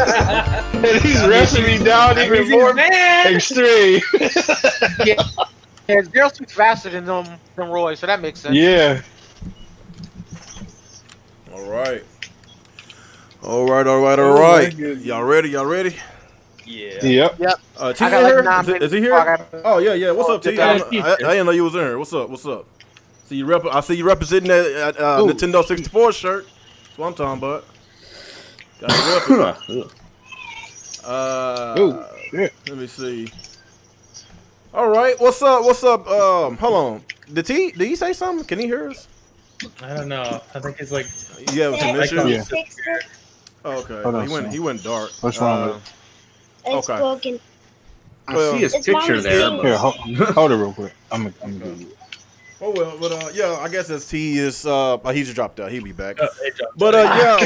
And he's rushing me down even more extreme. Yeah, Zero Suit's faster than Roy, so that makes sense. Yeah. All right. All Oh, right. Y'all ready? Yeah. Yep. Yep. T I in got like here? 9 minutes. Is he before I here? gotta- Oh yeah. What's up, T? Yeah, I didn't know you was in here. What's up? I see you representing that Nintendo 64 shirt. That's what I'm talking about. Got it. Oh, shit. Let me see. All right, what's up? Hold on. Did he say something? Can he hear us? I don't know. I think it's like You have some issues? Yeah. Oh, okay. Hold on, He went dark. What's wrong with it? It's Okay. broken. I see his It's picture mine there. too. Here, hold it real quick. I'm gonna give you it. Oh well, but yeah, I guess as T is he just dropped out. He'll be back. it dropped But out.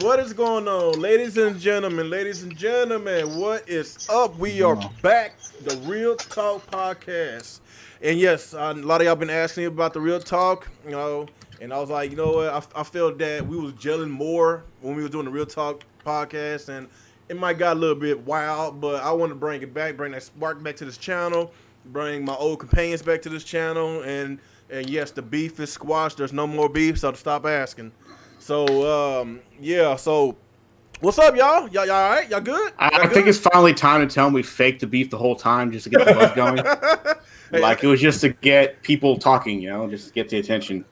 what is going on, ladies and gentlemen? What is up? We are back, the Real Talk podcast, and yes, a lot of y'all been asking me about the Real Talk, and I was like, you know what? I felt that we was gelling more when we were doing the Real Talk podcast, and it might got a little bit wild, but I want to bring it back, bring that spark back to this channel, bring my old companions back to this channel, and yes, the beef is squashed. There's no more beef, so stop asking. So yeah. So what's up, y'all? Y'all all right? Y'all good? I think it's finally time to tell him we faked the beef the whole time just to get the buzz going. Like it was just to get people talking, just to get the attention.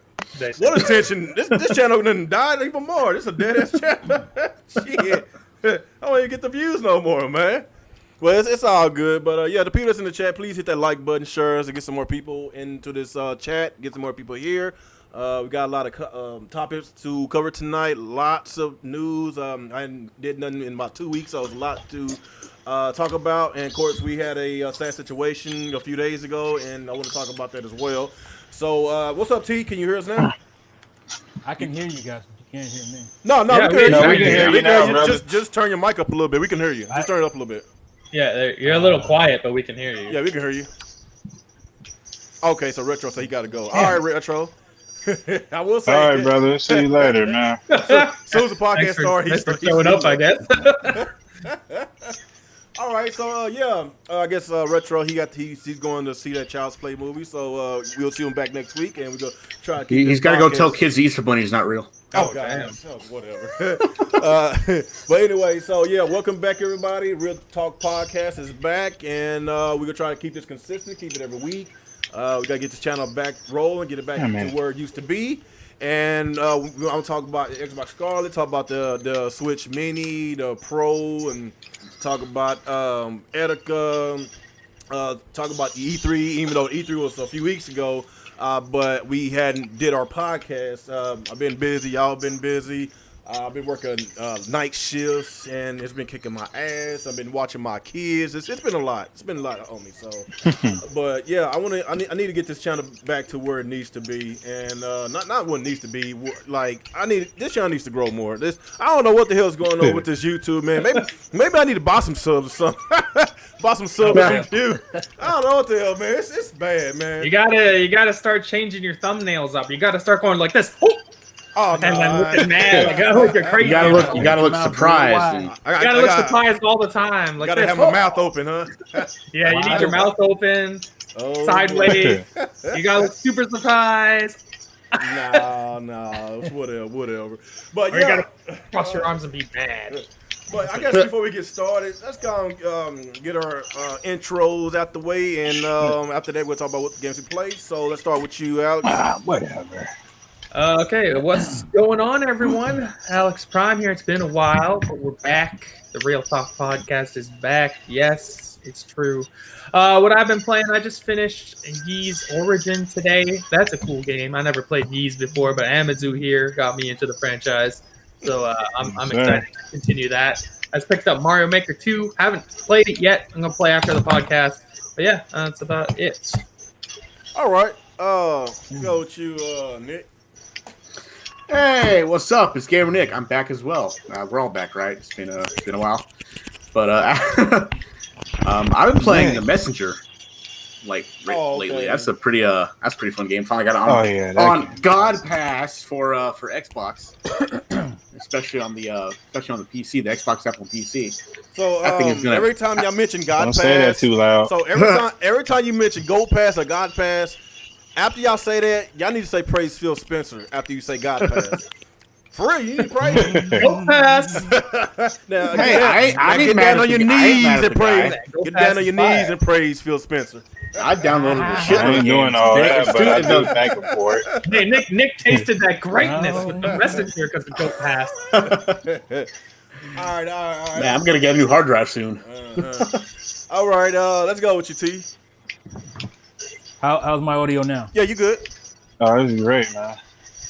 What attention? This channel done died even more. This is a dead ass channel. Shit. I don't even get the views no more, man. Well, it's all good, but yeah, the people that's in the chat, please hit that like button, share us, to get some more people into this chat, get some more people here. We got a lot of topics to cover tonight, lots of news. I did nothing in about 2 weeks, so it was a lot to talk about. And of course, we had a sad situation a few days ago, and I want to talk about that as well. So, what's up, T? Can you hear us now? I can hear you guys. You can't hear me. No, Yeah, we can hear you. we can hear you now, brother. Just turn your mic up a little bit. We can hear you. Just turn it up a little bit. Yeah, you're a little quiet, but we can hear you. Yeah, we can hear you. Okay, so Retro said he got to go. All right, Retro. I will say. All right, brother. See you later, man. Soon as the podcast starts, Thanks for showing up, I guess. All right, so yeah, I guess Retro he's going to see that Child's Play movie, so we'll see him back next week, and we're gonna try to keep. He's got to go tell kids the Easter Bunny's not real. Oh, damn. Oh, whatever. But anyway, so yeah, welcome back, everybody. Real Talk Podcast is back, and we're gonna try to keep this consistent, keep it every week. We gotta get this channel back rolling, get it back to where it used to be. And I'm gonna talk about Xbox Scarlett, talk about the Switch Mini, the Pro, and talk about Etika, talk about the E3, even though E3 was a few weeks ago, but we hadn't did our podcast. I've been busy, y'all been busy. I've been working night shifts, and it's been kicking my ass. I've been watching my kids. It's been a lot. It's been a lot on me. So, but yeah, I need to get this channel back to where it needs to be, and not what it needs to be. Like this channel needs to grow more. I don't know what the hell's going on with this YouTube, man. Maybe I need to buy some subs or something. Buy some subs and views. I don't know what the hell, man. It's bad, man. You gotta start changing your thumbnails up. You gotta start going like this. Oh, and then looking mad, like, oh, you're crazy. You gotta look surprised. You gotta look surprised all the time. Like, gotta have my mouth open, huh? Yeah, you need your mouth open, sideways. You gotta look super surprised. No, whatever. But or you gotta cross your arms and be mad. But I guess before we get started, let's go get our intros out the way, and after that we'll talk about what games we play. So let's start with you, Alex. Whatever. Okay, what's going on, everyone? Alex Prime here. It's been a while, but we're back. The Real Talk Podcast is back. Yes, it's true. What I've been playing, I just finished Ys Origin today. That's a cool game. I never played Ys before, but Amazu here got me into the franchise. So I'm excited to continue that. I just picked up Mario Maker 2. Haven't played it yet. I'm going to play after the podcast. But yeah, that's about it. All right. Go with you, Nick. Hey, what's up? It's Gamer Nick. I'm back as well. We're all back, right? It's been a while, but I've been playing The Messenger lately. That's a pretty fun game. Finally got it on God Pass for Xbox. especially on the PC, the Xbox Apple PC. So I think it's gonna- every time y'all mention God Don't Pass, say that too loud. so every time you mention Gold Pass or God Pass, after y'all say that, y'all need to say praise Phil Spencer after you say God Pass. For real, you need praise him. Go pass. Now, Hey, I get ain't down mad on at your the guy. I ain't mad knees at and the praise. guy. Go Get Pass down on your is fire. knees and praise Phil Spencer. I downloaded the shit. I ain't doing all that, but I do thank him for it. Hey, Nick tasted that greatness Oh. with the messenger because of Go Pass. All right. Man, I'm gonna get a new hard drive soon. All right, let's go with you, T. How's my audio now? Yeah, you good? Oh, this is great, man.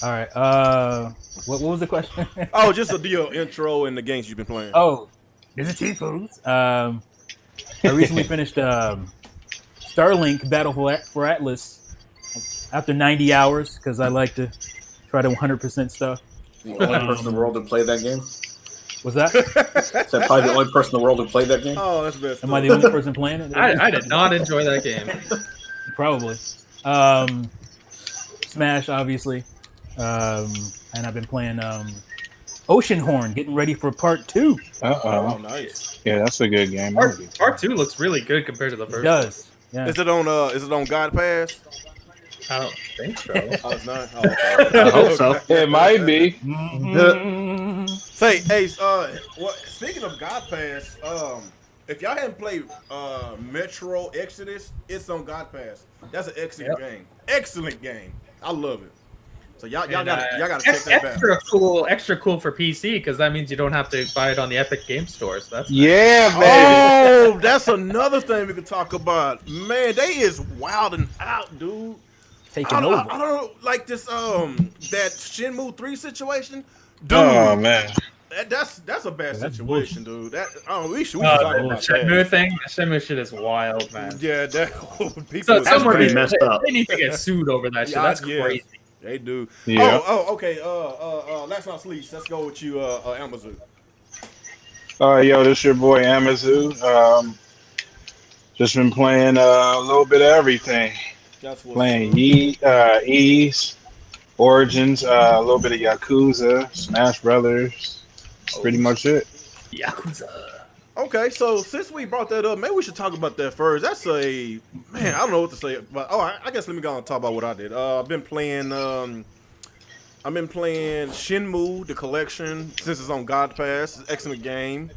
All right. What was the question? Oh, just to do your intro and the games you've been playing. Oh, this is T Foods. I recently finished Starlink Battle for Atlas after 90 hours because I like to try to 100% stuff. The only person in the world to play that game. Was that? Is that probably the only person in the world to play that game? Oh, that's the best. Am I the only person playing it? I did not enjoy that game. Probably. Smash, obviously. And I've been playing Oceanhorn, getting ready for part 2. Oh, Uh-oh. nice. Yeah, that's a good game. Part 2 looks really good compared to the It first. does. Yeah. Is it on God Pass? I don't think so. Oh, it's not. Oh, okay. I hope so. It might be. Mhm. Say, hey, speaking of God Pass, if y'all hadn't played Metro Exodus, it's on God Pass. That's an excellent game. Excellent game. I love it. So y'all gotta check that out. Extra cool for PC because that means you don't have to buy it on the Epic Game Store. So that's Yeah, baby. Oh, that's another thing we could talk about. Man, they is wilding out, dude. Taking I over. don't know, like this that Shenmue 3 situation. Dude, Oh, man. that's a bad That's situation, dude. We should talk the about Shenmue that. thing. The Shenmue shit is wild, man. Yeah, that people. So That's someone pretty needs- messed up. They need to get sued over that shit. Yeah, That's yeah. crazy. They do. Yeah. Oh, okay. Last not least, let's go with you, Amazon. Yo, this your boy Amazu. Just been playing a little bit of everything. That's what's Playing Ease, Origins, a little bit of Yakuza, Smash Brothers. That's pretty much it. Yakuza. Okay, so since we brought that up, maybe we should talk about that first. That's I don't know what to say, but I guess let me go and talk about what I did. I've been playing Shenmue, the collection, since it's on God Pass. It's an excellent game.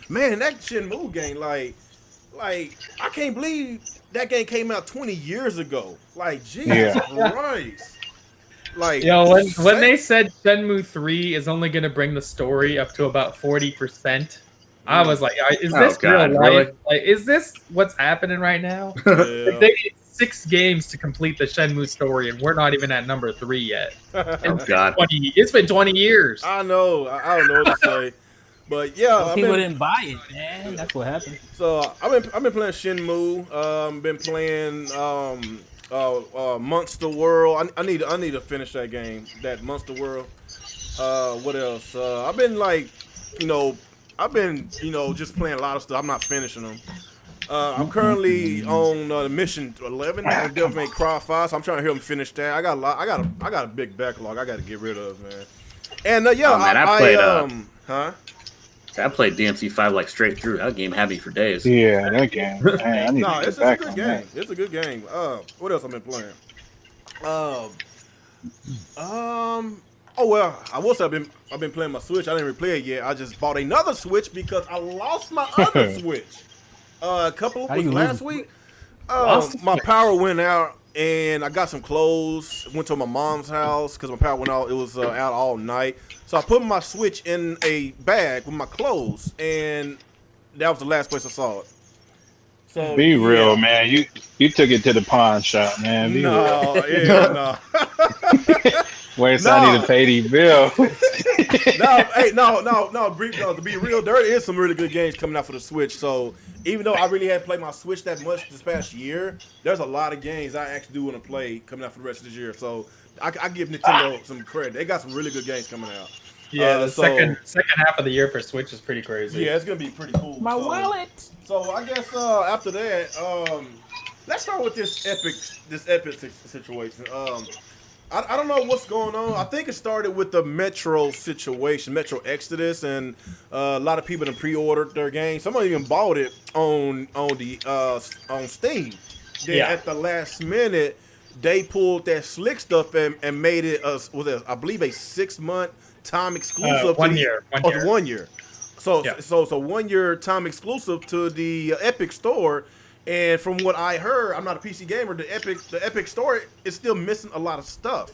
Man, that Shenmue game, like I can't believe that game came out 20 years ago. Like, Jesus Christ. Like, Yo, when they said Shenmue 3 is only going to bring the story up to about 40%, I was like, is this God, real life? really? Like, is this what's happening right now? yeah. Like, they need 6 games to complete the Shenmue story, and we're not even at number 3 yet. Oh, God. It's been 20 years. I know. I don't know what to say. But yeah, People didn't buy it, man. That's what happened. So I've been playing Shenmue. Been playing Monster World. I need to finish that game, that Monster World. What else? I've been just playing a lot of stuff. I'm not finishing them. I'm currently on mission 11 on Devil May Cry 5, so I'm trying to help him finish that. I got a big backlog I got to get rid of, man. And I played DMC5 like straight through. That game had me for days. Yeah, that game. Man, I need to it's get back a good on game. that. It's a good game. What else I've been playing? Oh well, I will say I've been playing my Switch. I didn't really play it yet. I just bought another Switch because I lost my other Switch. Last week. My power went out and I got some clothes. Went to my mom's house because my power went out. It was out all night. So I put my Switch in a bag with my clothes, and that was the last place I saw it. So Be real, man. You took it to the pawn shop, man. Be real. No. Wait, so I need to pay these bills. No. To be real, there is some really good games coming out for the Switch. So even though I really hadn't played my Switch that much this past year, there's a lot of games I actually do want to play coming out for the rest of this year. So I give Nintendo some credit. They got some really good games coming out. Yeah, the second half of the year for Switch is pretty crazy. Yeah, it's gonna be pretty cool. My wallet. So I guess after that, let's start with this epic situation. I don't know what's going on. I think it started with the Metro situation, Metro Exodus, and a lot of people have pre-ordered their game. Someone even bought it on Steam. Then at the last minute, they pulled that slick stuff and made it I believe a 6-month time exclusive. 1 year. 1 year. So 1 year time exclusive to the Epic Store. And from what I heard, I'm not a PC gamer. The Epic Store is still missing a lot of stuff.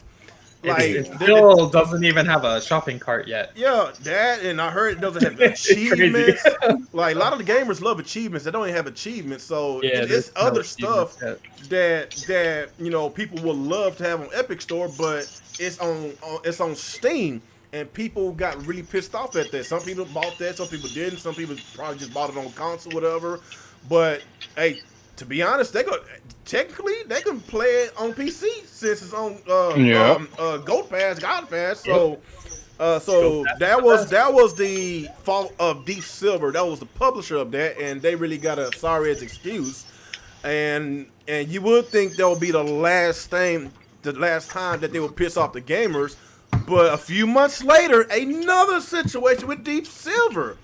It still doesn't even have a shopping cart yet. Yeah, that, and I heard it doesn't have achievements. Like a lot of the gamers love achievements. They don't even have achievements. So it's other stuff that people would love to have on Epic Store, but it's on Steam. And people got really pissed off at that. Some people bought that, some people didn't. Some people probably just bought it on console, whatever. But hey, to be honest, they can play it on PC since it's on Gold Pass, God Pass. So that was the fault of Deep Silver. That was the publisher of that, and they really got a sorry ass excuse. And you would think that would be the last time that they would piss off the gamers. But a few months later, another situation with Deep Silver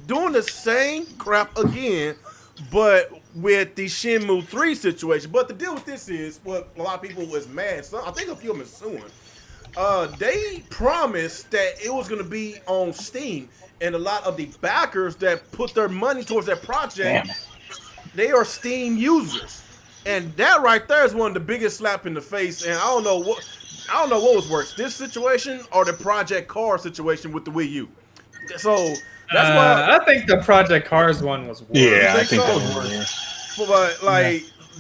doing the same crap again, but with the Shenmue 3 situation. But the deal with this is, what a lot of people was mad. So I think a few of them is suing. They promised that it was going to be on Steam, and a lot of the backers that put their money towards that project, they are Steam users, and that right there is one of the biggest slap in the face. And I don't know what was worse, this situation or the Project Cars situation with the Wii U. So that's why I think the Project Cars one was worse. Yeah, I think that was worse. But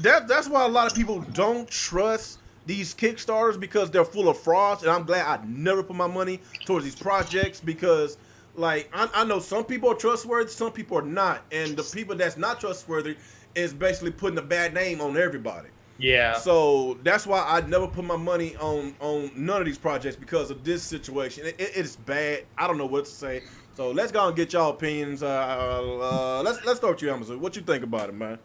that's why a lot of people don't trust these Kickstarters, because they're full of frauds. And I'm glad I never put my money towards these projects, because I know some people are trustworthy, some people are not, and the people that's not trustworthy is basically putting a bad name on everybody. Yeah. So that's why I never put my money on none of these projects, because of this situation. It is bad. I don't know what to say. So let's go and get y'all opinions. Let's start with you, Amazon. What you think about it, man?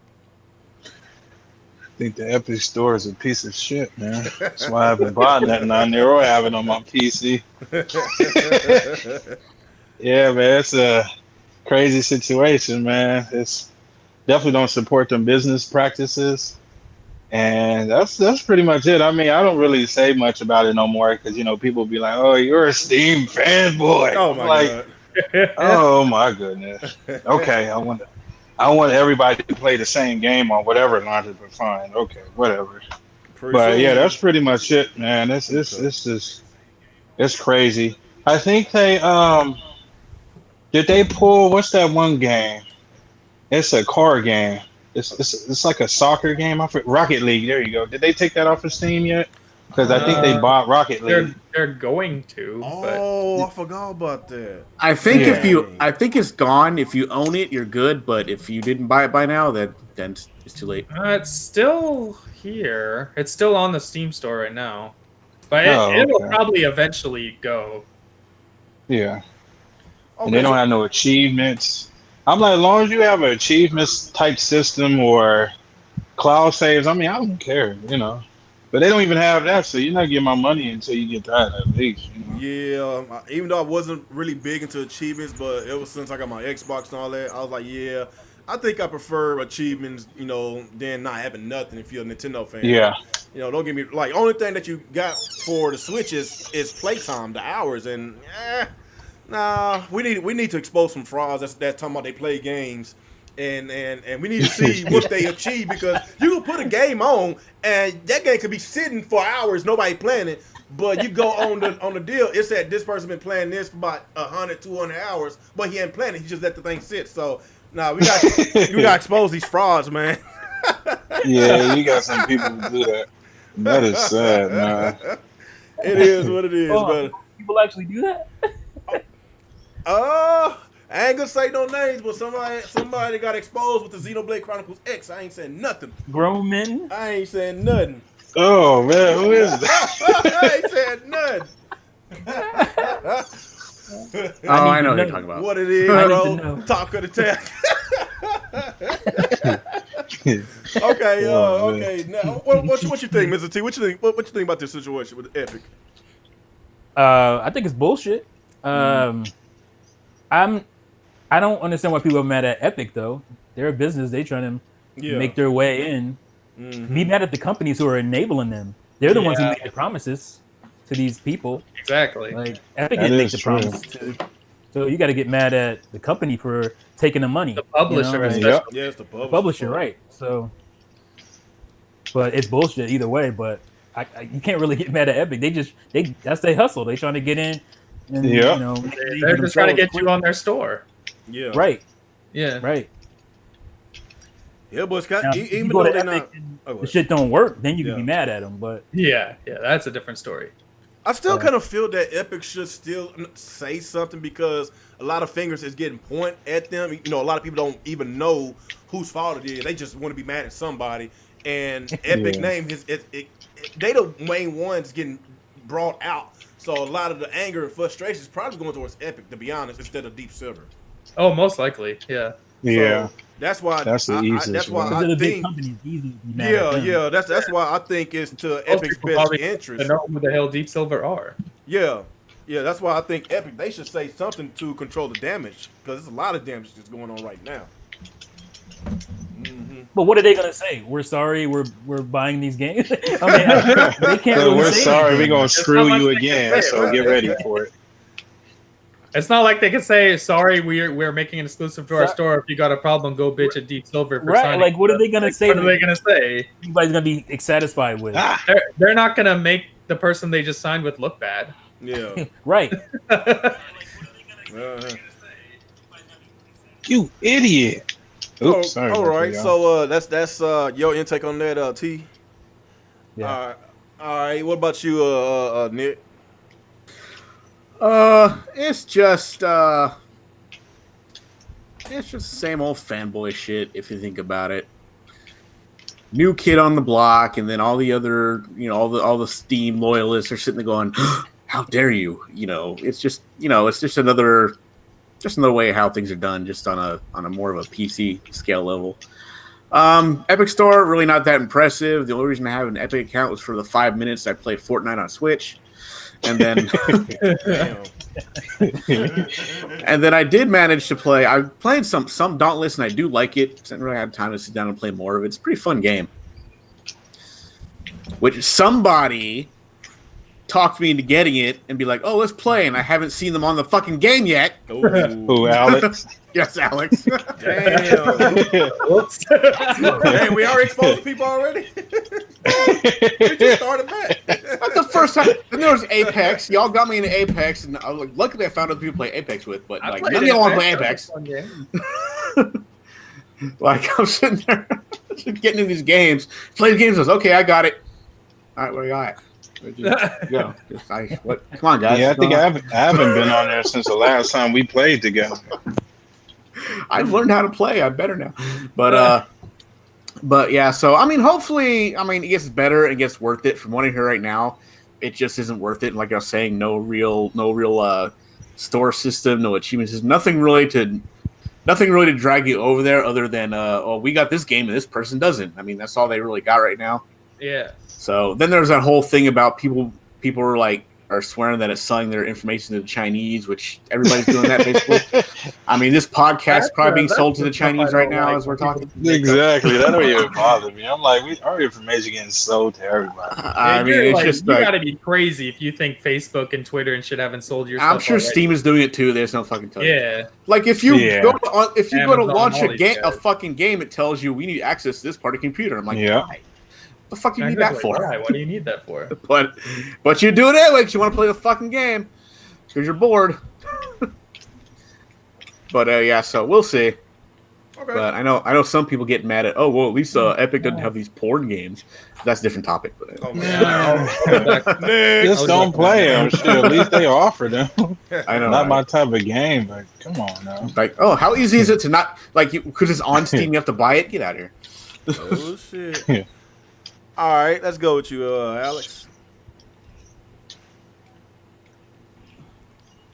I think the Epic Store is a piece of shit, man. That's why I haven't bought nothing on there or have it on my PC. Yeah, man, it's a crazy situation, man. It's definitely don't support them business practices. And that's pretty much it. I mean, I don't really say much about it no more, because people be like, "Oh, you're a Steam fanboy." Oh my god. Oh my goodness. Okay, I want everybody to play the same game on whatever launcher, but fine. Okay, whatever. But yeah, that's pretty much it, man. It's just crazy. I think they did they pull, what's that one game? It's a car game. It's like a soccer game. Rocket League. There you go. Did they take that off of Steam yet? Because I think they bought Rocket League. They're going to. Oh, I forgot about that. I think I think it's gone. If you own it, you're good. But if you didn't buy it by now, then it's too late. It's still here. It's still on the Steam store right now, but it will probably eventually go. Yeah. And they don't have no achievements. I'm like, as long as you have an achievements type system or cloud saves, I mean, I don't care, But they don't even have that, so you're not getting my money until you get that, at least. Yeah, even though I wasn't really big into achievements, but ever since I got my Xbox and all that, I was like, yeah, I think I prefer achievements, than not having nothing if you're a Nintendo fan. Yeah. Don't get me, only thing that you got for the Switch is playtime, the hours, and nah, we need to expose some frauds that's talking about they play games, and we need to see what they achieve, because you can put a game on and that game could be sitting for hours, nobody playing it, but you go on the deal, it said this person been playing this for about 100, 200 hours, but he ain't playing it, he just let the thing sit. So we got to expose these frauds, man. Yeah, you got some people who do that. That is sad, man. It is what it is, but people actually do that. I ain't gonna say no names, but somebody got exposed with the Xenoblade Chronicles X. I ain't saying nothing. Grown men? I ain't saying nothing. Oh man, who is that? I ain't saying nothing. I know what you're talking about. What it is, bro. Talk of the town. Okay, Oh, okay. Now, what you think, Mr. T? What you think? What you think about this situation with Epic? I think it's bullshit. I don't understand why people are mad at Epic though. They're a business. They trying to make their way in. Be mad at the companies who are enabling them. They're the ones who make the promises to these people. Exactly. Like Epic That didn't make is the true. promise to. So you got to get mad at the company for taking the money. The publisher, like, especially. Yeah, it's the publisher, right? So, but it's bullshit either way. But you can't really get mad at Epic. That's their hustle. They trying to get in, and They're just trying to get you on their store. Yeah. Right. Yeah. Right. Yeah, but it's Now, got, if even you go though to they're Epic not. and the shit don't work, then you can be mad at them. But yeah, that's a different story. I still kind of feel that Epic should still say something because a lot of fingers is getting pointed at them. You know, a lot of people don't even know whose fault it is. They just want to be mad at somebody. And Epic name they the main ones getting brought out. So a lot of the anger and frustration is probably going towards Epic, to be honest, instead of Deep Silver. Oh, most likely, yeah. So that's why. That's the easiest. That's why I think. think. That's why I think it's to Epic's best interest. To know who the hell Deep Silver are. Yeah, that's why I think Epic, they should say something to control the damage, because there's a lot of damage that's going on right now. But what are they gonna say? We're sorry. We're buying these games. I mean, they can't. So really we're say sorry. anything. We're gonna screw you again. So get ready for it. It's not like they can say, "Sorry, we're making an exclusive to our store. If you got a problem, go bitch at Deep Silver." For signing Like, what are they gonna say? What are they gonna say? Everybody's gonna be satisfied with. They're not gonna make the person they just signed with look bad. Yeah. Right. You idiot. Oops, sorry. All right. So that's your intake on that, T. Yeah. All right. What about you, Nick? It's just the same old fanboy shit if you think about it. New kid on the block, and then all the other, all the Steam loyalists are sitting there going, "How dare you?" It's just another way how things are done, just on a more of a PC scale level. Epic Store, really not that impressive. The only reason I have an Epic account was for the 5 minutes I played Fortnite on Switch. And then, and then I did manage to play. I played some Dauntless, and I do like it. I didn't really have time to sit down and play more of it. It's a pretty fun game. Which somebody talked me into getting it and be like, "Oh, let's play," and I haven't seen them on the fucking game yet. Who, Alex? Yes, Alex. Damn. Whoops. Hey, we already exposed people already. We just started back. That's the first time. Then there was Apex. Y'all got me into Apex, and I was like, luckily I found other people to play Apex with, but like none of y'all want to play Apex. Like I'm sitting there getting in these games, playing games. I was okay. I got it. All right, where you at? Where'd you go? What? Come on, guys. Yeah, I think I haven't been on there since the last time we played together. I've learned how to play. I'm better now. But yeah, so I mean, hopefully, it gets better. It gets worth it. From what I hear right now, it just isn't worth it. And like I was saying, no real store system, no achievement system, nothing really to drag you over there other than we got this game and this person doesn't. I mean, that's all they really got right now. Yeah. So then there's that whole thing about people are swearing that it's selling their information to the Chinese, which everybody's doing that basically. I mean, this podcast is probably being sold to the Chinese right now as we're talking. Exactly. That don't even bother me. I'm like, our information getting sold to everybody. I mean, it's just you gotta be crazy if you think Facebook and Twitter and shit haven't sold your stuff I'm sure already. Steam is doing it too. There's no fucking telling. Yeah. Like if you go to launch Amazon, a fucking game, it tells you we need access to this party computer. I'm like, Yeah. why? The fuck you need that for? Why? What do you need that for? But you do it anyway because you want to play the fucking game because you're bored. But yeah, so we'll see. Okay. But I know some people get mad at at least Epic doesn't have these porn games. That's a different topic. But Just don't play them. Shit, at least they offer them. I know, not my type of game, but come on now. Like, how easy is it to not because it's on Steam, you have to buy it? Get out of here. Oh shit. Yeah. All right, let's go with you, Alex.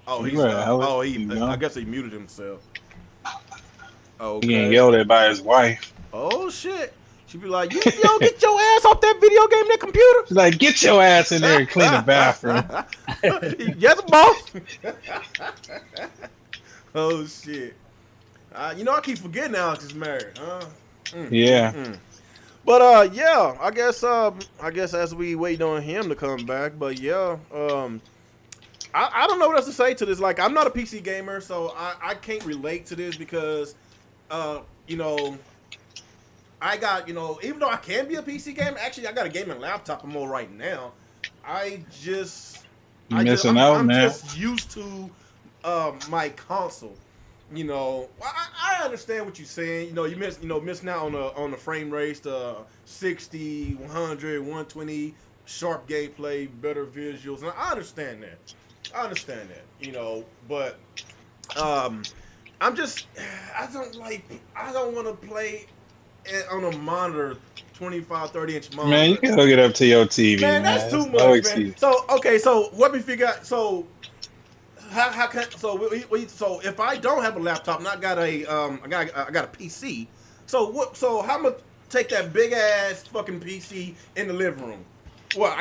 Oh, he's I guess he muted himself. Oh, okay. He getting yelled at by his wife. Oh shit. She'd be like, you don't get your ass off that video game, that computer. She's like, get your ass in there and clean the bathroom. Yes, boss. Oh shit. You know, I keep forgetting Alex is married. Yeah. But yeah, I guess as we wait on him to come back, but yeah, I don't know what else to say to this. Like, I'm not a PC gamer, so I can't relate to this because, you know, I got, you know, even though I can be a PC gamer, actually I got a gaming laptop I'm on right now. I'm just used to my console. You know, I understand what you're saying. You know, missing out on the frame rates, the 60, 100, 120, sharp gameplay, better visuals, and I understand that. You know, but I don't want to play on a monitor, 25, 30-inch monitor. Man, you can hook it up to your TV. Man, that's too much, no man. excuse. So okay, so what we figure out? So how can so if I don't have a laptop and I got a PC, so how much take that big ass fucking PC in the living room? Well,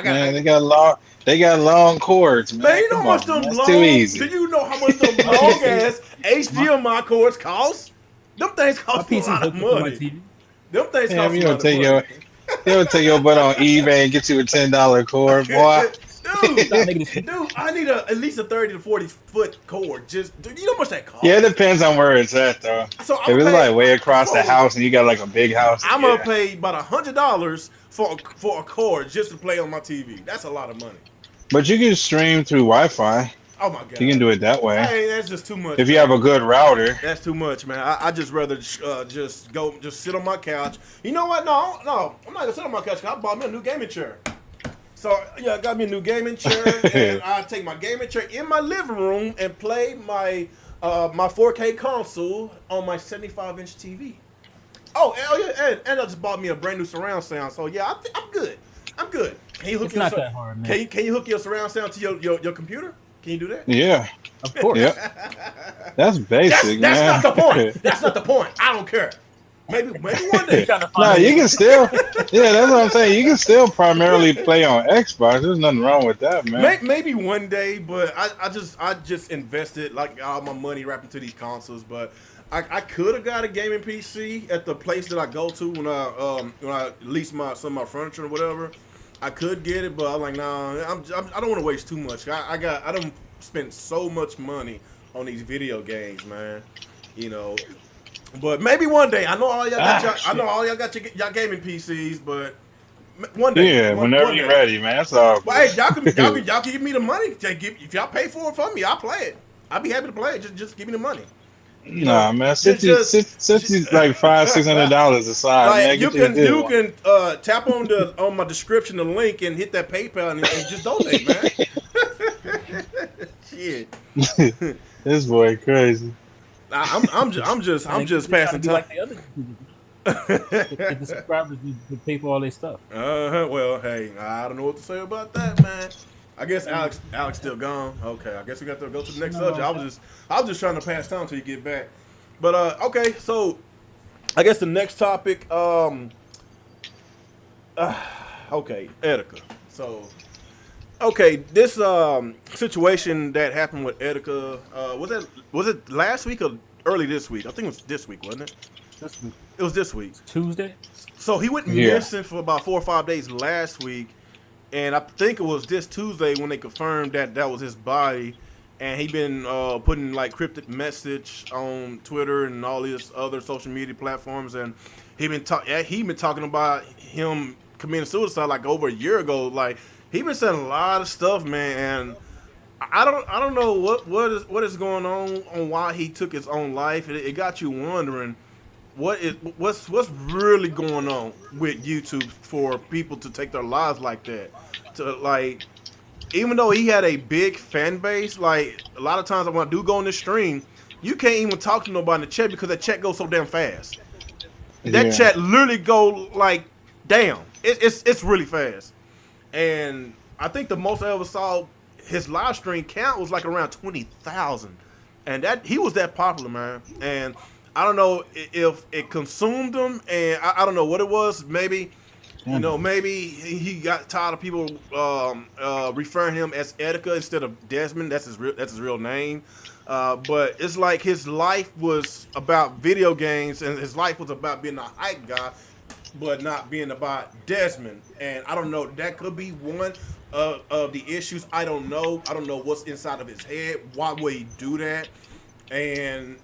they got long cords, man. Man, you know how much them long? Too easy. Do you know how much them long ass HDMI cords cost? Them things cost a lot of money. Them things cost a lot of money. You don't take your butt on eBay and get you a $10 cord, boy. Dude, I need at least a 30 to 40 foot cord. Just, dude, you know how much that costs? Yeah, it depends on where it's at, though. So if it's like way across the house and you got like a big house, I'm gonna pay about $100 for a cord just to play on my TV. That's a lot of money. But you can stream through Wi-Fi. Oh my god, you can do it that way. Hey, that's just too much. If you have a good router, that's too much, man. I just rather just sit on my couch. You know what? No, I'm not gonna sit on my couch. I bought me a new gaming chair. So yeah, I got me a new gaming chair, and I take my gaming chair in my living room and play my 4K console on my 75-inch TV. Oh yeah, and I just bought me a brand new surround sound. So yeah, I'm good. Can you hook it's not that hard, man. Can you hook your surround sound to your computer? Can you do that? Yeah, of course. Yep. That's basic. That's not the point. That's not the point. I don't care. Maybe one day. No, you can still. Yeah, that's what I'm saying. You can still primarily play on Xbox. There's nothing wrong with that, man. Maybe one day, but I just invested like all my money wrapped into these consoles. But I could have got a gaming PC at the place that I go to when I lease some of my furniture or whatever. I could get it, but I'm like, nah. I don't want to waste too much. I don't spend so much money on these video games, man. You know. But maybe one day. I know all y'all got y'all gaming PCs, but one day. Yeah, whenever you're ready, man. That's all. Well, hey, y'all can give me the money. If y'all pay for it for me, I'll play it. I'll be happy to play it. Just give me the money. Nah, man. Since it's like $500-$600 aside, like, man. You can tap on my description the link and hit that PayPal and just donate, man. Shit. This boy crazy. I'm just passing time. Like the other if the subscribers would pay for all their stuff. Well, hey, I don't know what to say about that, man. I guess Alex still gone. Okay, I guess we got to go to the next subject. I was just trying to pass time until you get back. But okay, so I guess the next topic. Okay, Etika. So, okay, this situation that happened with Etika, was it last week or early this week? I think it was this week, wasn't it? This week. It was this week. Tuesday. So he went missing for about 4 or 5 days last week, and I think it was this Tuesday when they confirmed that was his body, and he been putting like cryptic message on Twitter and all these other social media platforms, and he been talking about him committing suicide like over a year ago. Like, he been saying a lot of stuff, man, and I don't know what is going on why he took his own life. It got you wondering what's really going on with YouTube for people to take their lives like that. To, like, even though he had a big fan base, like a lot of times when I do go on the stream, you can't even talk to nobody in the chat because that chat goes so damn fast. That chat literally go like, damn, it's really fast. And I think the most I ever saw his live stream count was like around 20,000, and that he was that popular, man. And I don't know if it consumed him, and I don't know what it was. Maybe, maybe he got tired of people referring him as Etika instead of Desmond. That's his real name. But it's like his life was about video games, and his life was about being a hype guy, but not being about Desmond. And I don't know. That could be one of the issues. I don't know. I don't know what's inside of his head. Why would he do that? And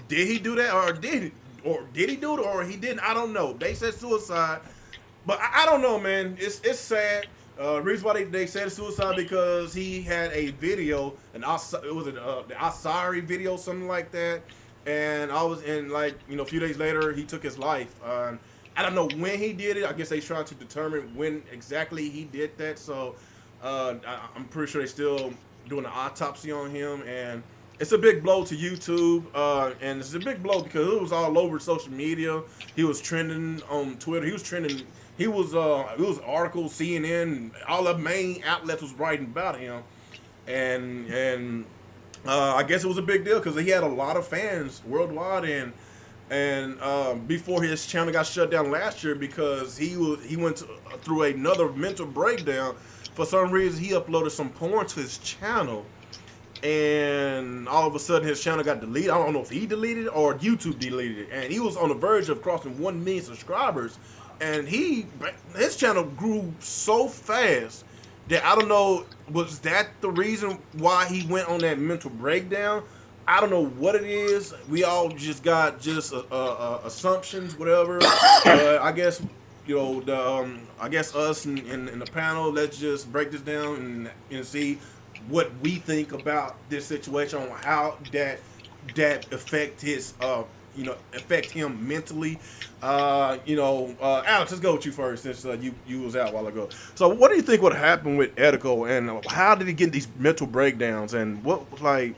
did he do that, or did he do it, or he didn't? I don't know. They said suicide, but I don't know, man. It's sad. Reason why they said suicide because he had a video, it was the Asari video, something like that, and a few days later he took his life. I don't know when he did it. I guess they trying to determine when exactly he did that. So I'm pretty sure they still doing an autopsy on him, and it's a big blow to YouTube, and it's a big blow because it was all over social media. He was trending on Twitter. He was trending. It was articles, CNN, all the main outlets was writing about him, and I guess it was a big deal because he had a lot of fans worldwide, and before his channel got shut down last year because he went through another mental breakdown. For some reason, he uploaded some porn to his channel. And all of a sudden his channel got deleted. I don't know if he deleted it or YouTube deleted it. And he was on the verge of crossing 1 million subscribers. And his channel grew so fast that I don't know, was that the reason why he went on that mental breakdown? I don't know what it is. We all just got assumptions, whatever. I guess I guess us in the panel, let's just break this down and see what we think about this situation, on how that affect him mentally. Alex, let's go with you first since you was out a while ago. So what do you think would happen with Etika, and how did he get these mental breakdowns, and what, like,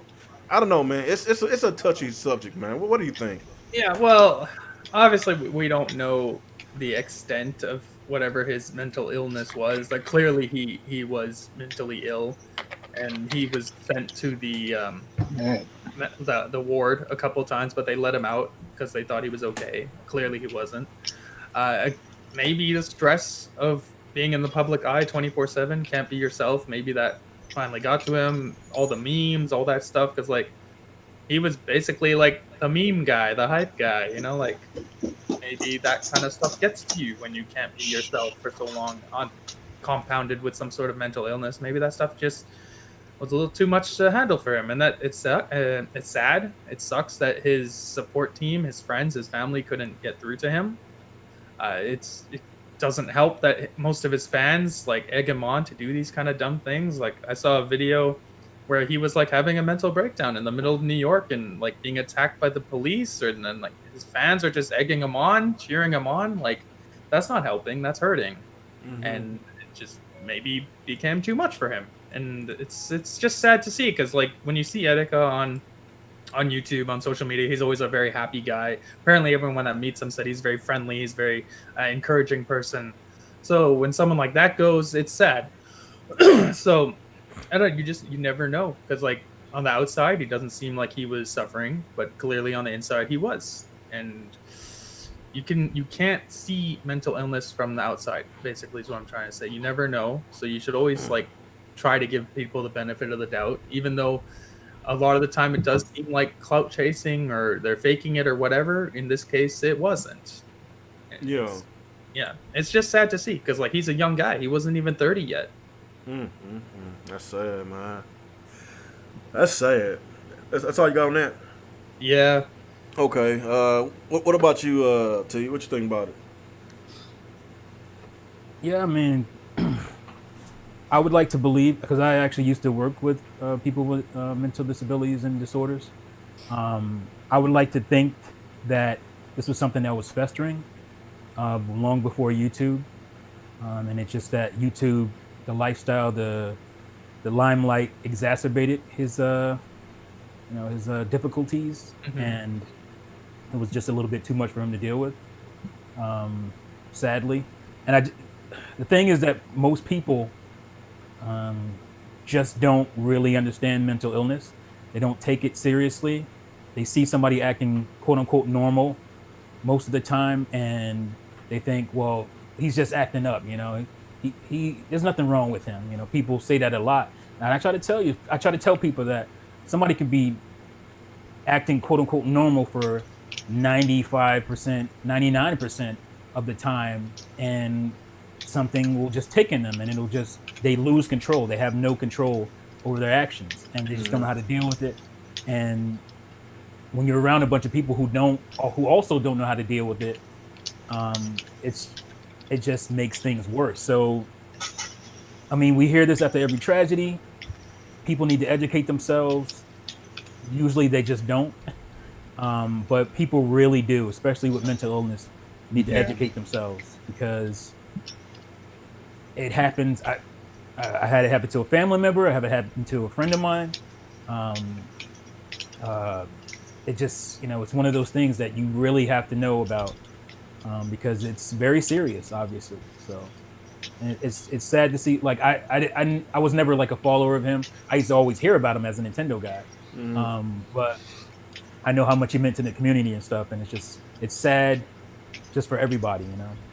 I don't know, man. It's a touchy subject, man. What do you think? Yeah, well, obviously we don't know the extent of whatever his mental illness was. Like, clearly he was mentally ill, and he was sent to the ward a couple times, but they let him out because they thought he was okay. Clearly he wasn't. Maybe the stress of being in the public eye 24/7, can't be yourself. Maybe that finally got to him. All the memes, all that stuff, because like he was basically like the meme guy, the hype guy. Like maybe that kind of stuff gets to you when you can't be yourself for so long, compounded with some sort of mental illness. Maybe that stuff just was a little too much to handle for him, and that it's sad. It sucks that his support team, his friends, his family couldn't get through to him. It doesn't help that most of his fans like egg him on to do these kind of dumb things. Like, I saw a video where he was like having a mental breakdown in the middle of New York and like being attacked by the police, and then like his fans are just egging him on, cheering him on. Like, that's not helping, that's hurting. Mm-hmm. And it just maybe became too much for him. And it's just sad to see, because like when you see Etika on YouTube, on social media, he's always a very happy guy. Apparently everyone that meets him said he's very friendly, he's very encouraging person. So when someone like that goes, it's sad. So I don't, you never know, because like on the outside he doesn't seem like he was suffering, but clearly on the inside he was. And you can't see mental illness from the outside, basically is what I'm trying to say. You never know, so you should always like try to give people the benefit of the doubt, even though a lot of the time it does seem like clout chasing or they're faking it or whatever. In this case, it wasn't. Yeah, it's just sad to see, because like he's a young guy. He wasn't even 30 yet. That's sad, man. That's sad. That's all you got on that? Yeah. Okay. What about you, T? What you think about it? Yeah, I mean, I would like to believe, because I actually used to work with people with mental disabilities and disorders. I would like to think that this was something that was festering long before YouTube, and it's just that YouTube, the lifestyle, the limelight exacerbated his difficulties, and it was just a little bit too much for him to deal with, sadly. And the thing is that most people just don't really understand mental illness. They don't take it seriously. they see somebody acting quote unquote normal most of the time, and they think, well, he's just acting up, you know. He there's nothing wrong with him, you know. People say that a lot, and I try to tell people that somebody can be acting quote unquote normal for 95%, 99% of the time, and something will just tick in them, and they lose control. They have no control over their actions, and they just don't know how to deal with it. And when you're around a bunch of people who also don't know how to deal with it, it just makes things worse. So, I mean, we hear this after every tragedy. People need to educate themselves. Usually they just don't. But people really do, especially with mental illness, need to educate themselves, because it happens. I had it happen to a family member. I have it happen to a friend of mine. It just, it's one of those things that you really have to know about, because it's very serious, obviously. So, and it's sad to see. Like I was never like a follower of him. I used to always hear about him as a Nintendo guy, but I know how much he meant to the community and stuff, and it's sad, just for everybody,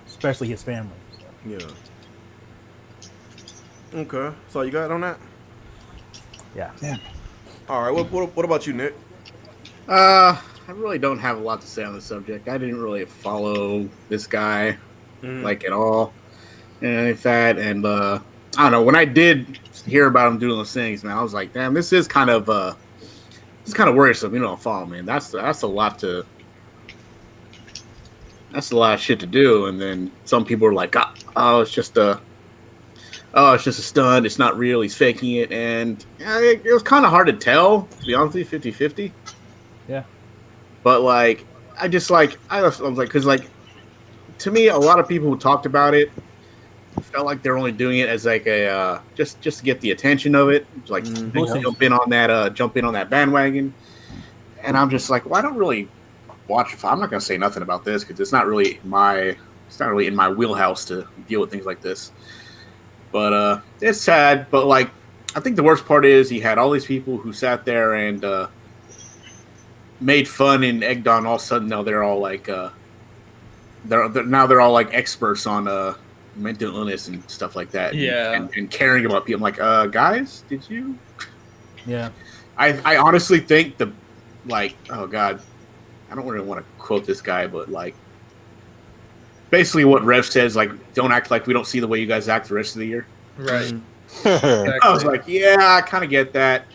especially his family. So. Yeah. Okay, so you got on that? Yeah. All right. What about you, Nick? I really don't have a lot to say on the subject. I didn't really follow this guy like at all, and in fact, and I don't know. When I did hear about him doing those things, man, I was like, damn, this is kind of worrisome. You don't follow, man. That's a lot of shit to do. And then some people are like, oh, it's just a stunt. It's not real. He's faking it. And it was kind of hard to tell, to be honest with you, 50-50. Yeah. But like, I was like, because like, to me, a lot of people who talked about it felt like they're only doing it as like a just to get the attention of it, like jump in on that bandwagon. And I'm just like, well, I don't really watch. I'm not gonna say nothing about this because it's not really in my wheelhouse to deal with things like this. But it's sad. But like, I think the worst part is he had all these people who sat there and made fun and egged on. All of a sudden, now they're all like they're all like experts on mental illness and stuff like that. Yeah. And caring about people. I'm like, guys, did you? Yeah. I honestly think oh God, I don't really want to quote this guy, but like, basically what Rev says, like, don't act like we don't see the way you guys act the rest of the year. Right. Exactly. I was like, yeah, I kind of get that.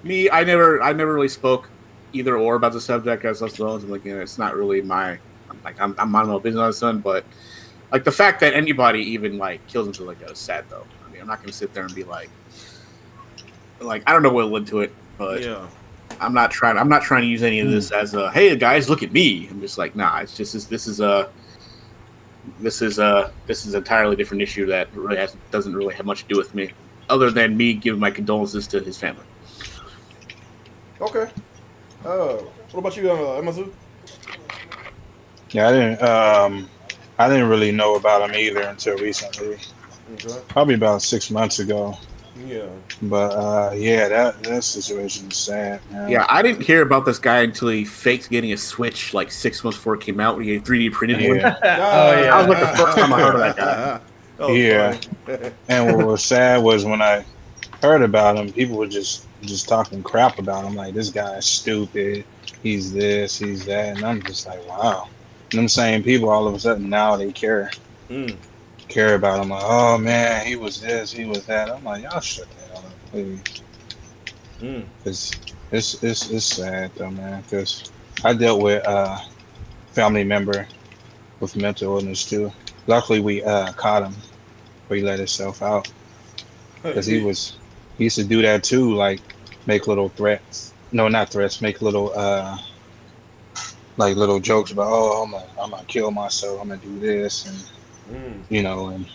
Me, I never really spoke either or about the subject as us loans. I'm like, it's not really my, I'm on my business on the sun, but like the fact that anybody even like kills himself like that is sad though. I mean, I'm not gonna sit there and be like I don't know what led to it, but yeah. I'm not trying to use any of this as a, hey guys, look at me. I'm just like, nah, it's just this is an entirely different issue that really doesn't really have much to do with me, other than me giving my condolences to his family. Okay. What about you, Emazu? Yeah, I didn't really know about him either until recently. Okay. Probably about 6 months ago. Yeah. But that situation is sad, man. Yeah, I didn't hear about this guy until he faked getting a Switch like 6 months before it came out when he 3D printed one. Oh yeah. That was like the first time I heard of that guy. Yeah. And what was sad was when I heard about him, people were just talking crap about him, like, this guy's stupid, he's this, he's that, and I'm just like, wow. And them same people, all of a sudden now they care about him, like, oh man, he was this, he was that. I'm like, y'all shut the hell up, please. It's sad though, man, because I dealt with a family member with mental illness too. Luckily we caught him before he let himself out, because he used to do that too, like make little threats. No, not threats. Make little like little jokes about, oh, I'm gonna kill myself. I'm gonna do this, and and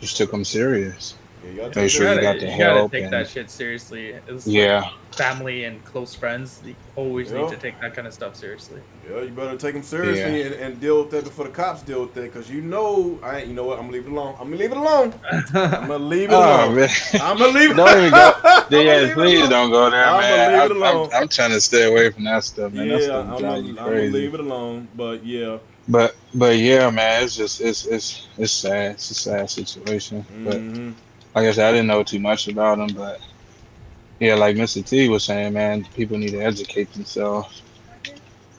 just took him serious. Yeah, you gotta Make take sure that. you got the You gotta help. take And, that shit seriously. It's yeah. like family and close friends. You always Yeah. need to take that kind of stuff seriously. Yeah, you better take them seriously and deal with that before the cops deal with that. Because you know what? I'm gonna leave it alone. I'm gonna leave it alone. I'm gonna leave it Oh alone. man, I'm gonna leave it. don't even go. I'ma Yeah, leave it please alone. don't go there, I'ma man. leave it alone. I'm trying to stay away from that stuff, man. That Yeah, stuff I'm drives you gonna crazy. leave it alone. But yeah. But yeah, man, it's just it's sad. It's a sad situation. But Mm-hmm. like I said, I didn't know too much about him, but yeah, like Mr. T was saying, man, people need to educate themselves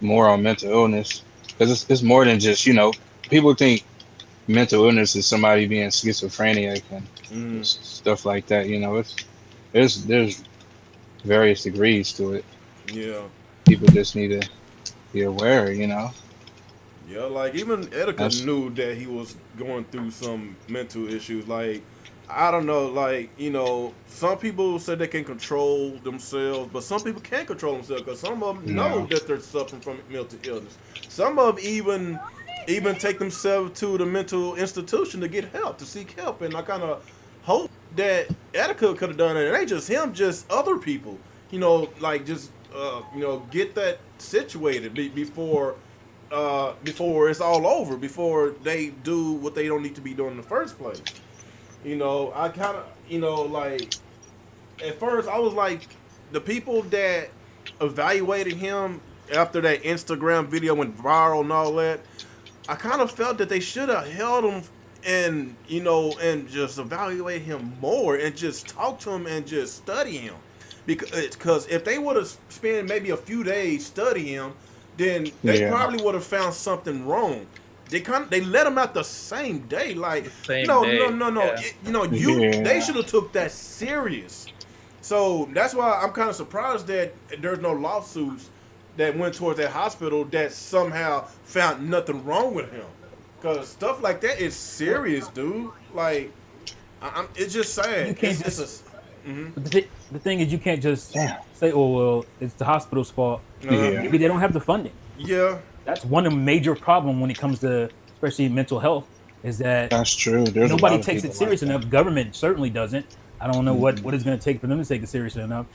more on mental illness because it's more than just people think mental illness is somebody being schizophrenic and stuff like that. There's various degrees to it. Yeah. People just need to be aware. Yeah, like even Etika That's knew that he was going through some mental issues. Like, I don't know, like, some people say they can control themselves, but some people can't control themselves because some of them know no, that they're suffering from mental illness. Some of them even take themselves to the mental institution to get help, to seek help. And I kind of hope that Etika could have done it. It ain't just him, just other people, like just, get that situated before it's all over, before they do what they don't need to be doing in the first place. I kind of, like, at first I was like, the people that evaluated him after that Instagram video went viral and all that, I kind of felt that they should have held him and, and just evaluate him more and just talk to him and just study him. Because if they would have spent maybe a few days studying him, then they probably would have found something wrong. They let him out the same day. Like, Same no. day. They should have took that serious. So that's why I'm kind of surprised that there's no lawsuits that went towards that hospital that somehow found nothing wrong with him. Because stuff like that is serious, dude. Like, it's just sad. You can't Mm-hmm. The thing is, you can't just say, "Oh well, it's the hospital's fault." Maybe they don't have the funding. Yeah, that's one of the major problem when it comes to especially mental health. Is that that's true. There's nobody takes it serious enough. Government certainly doesn't. I don't know what it's going to take for them to take it seriously enough.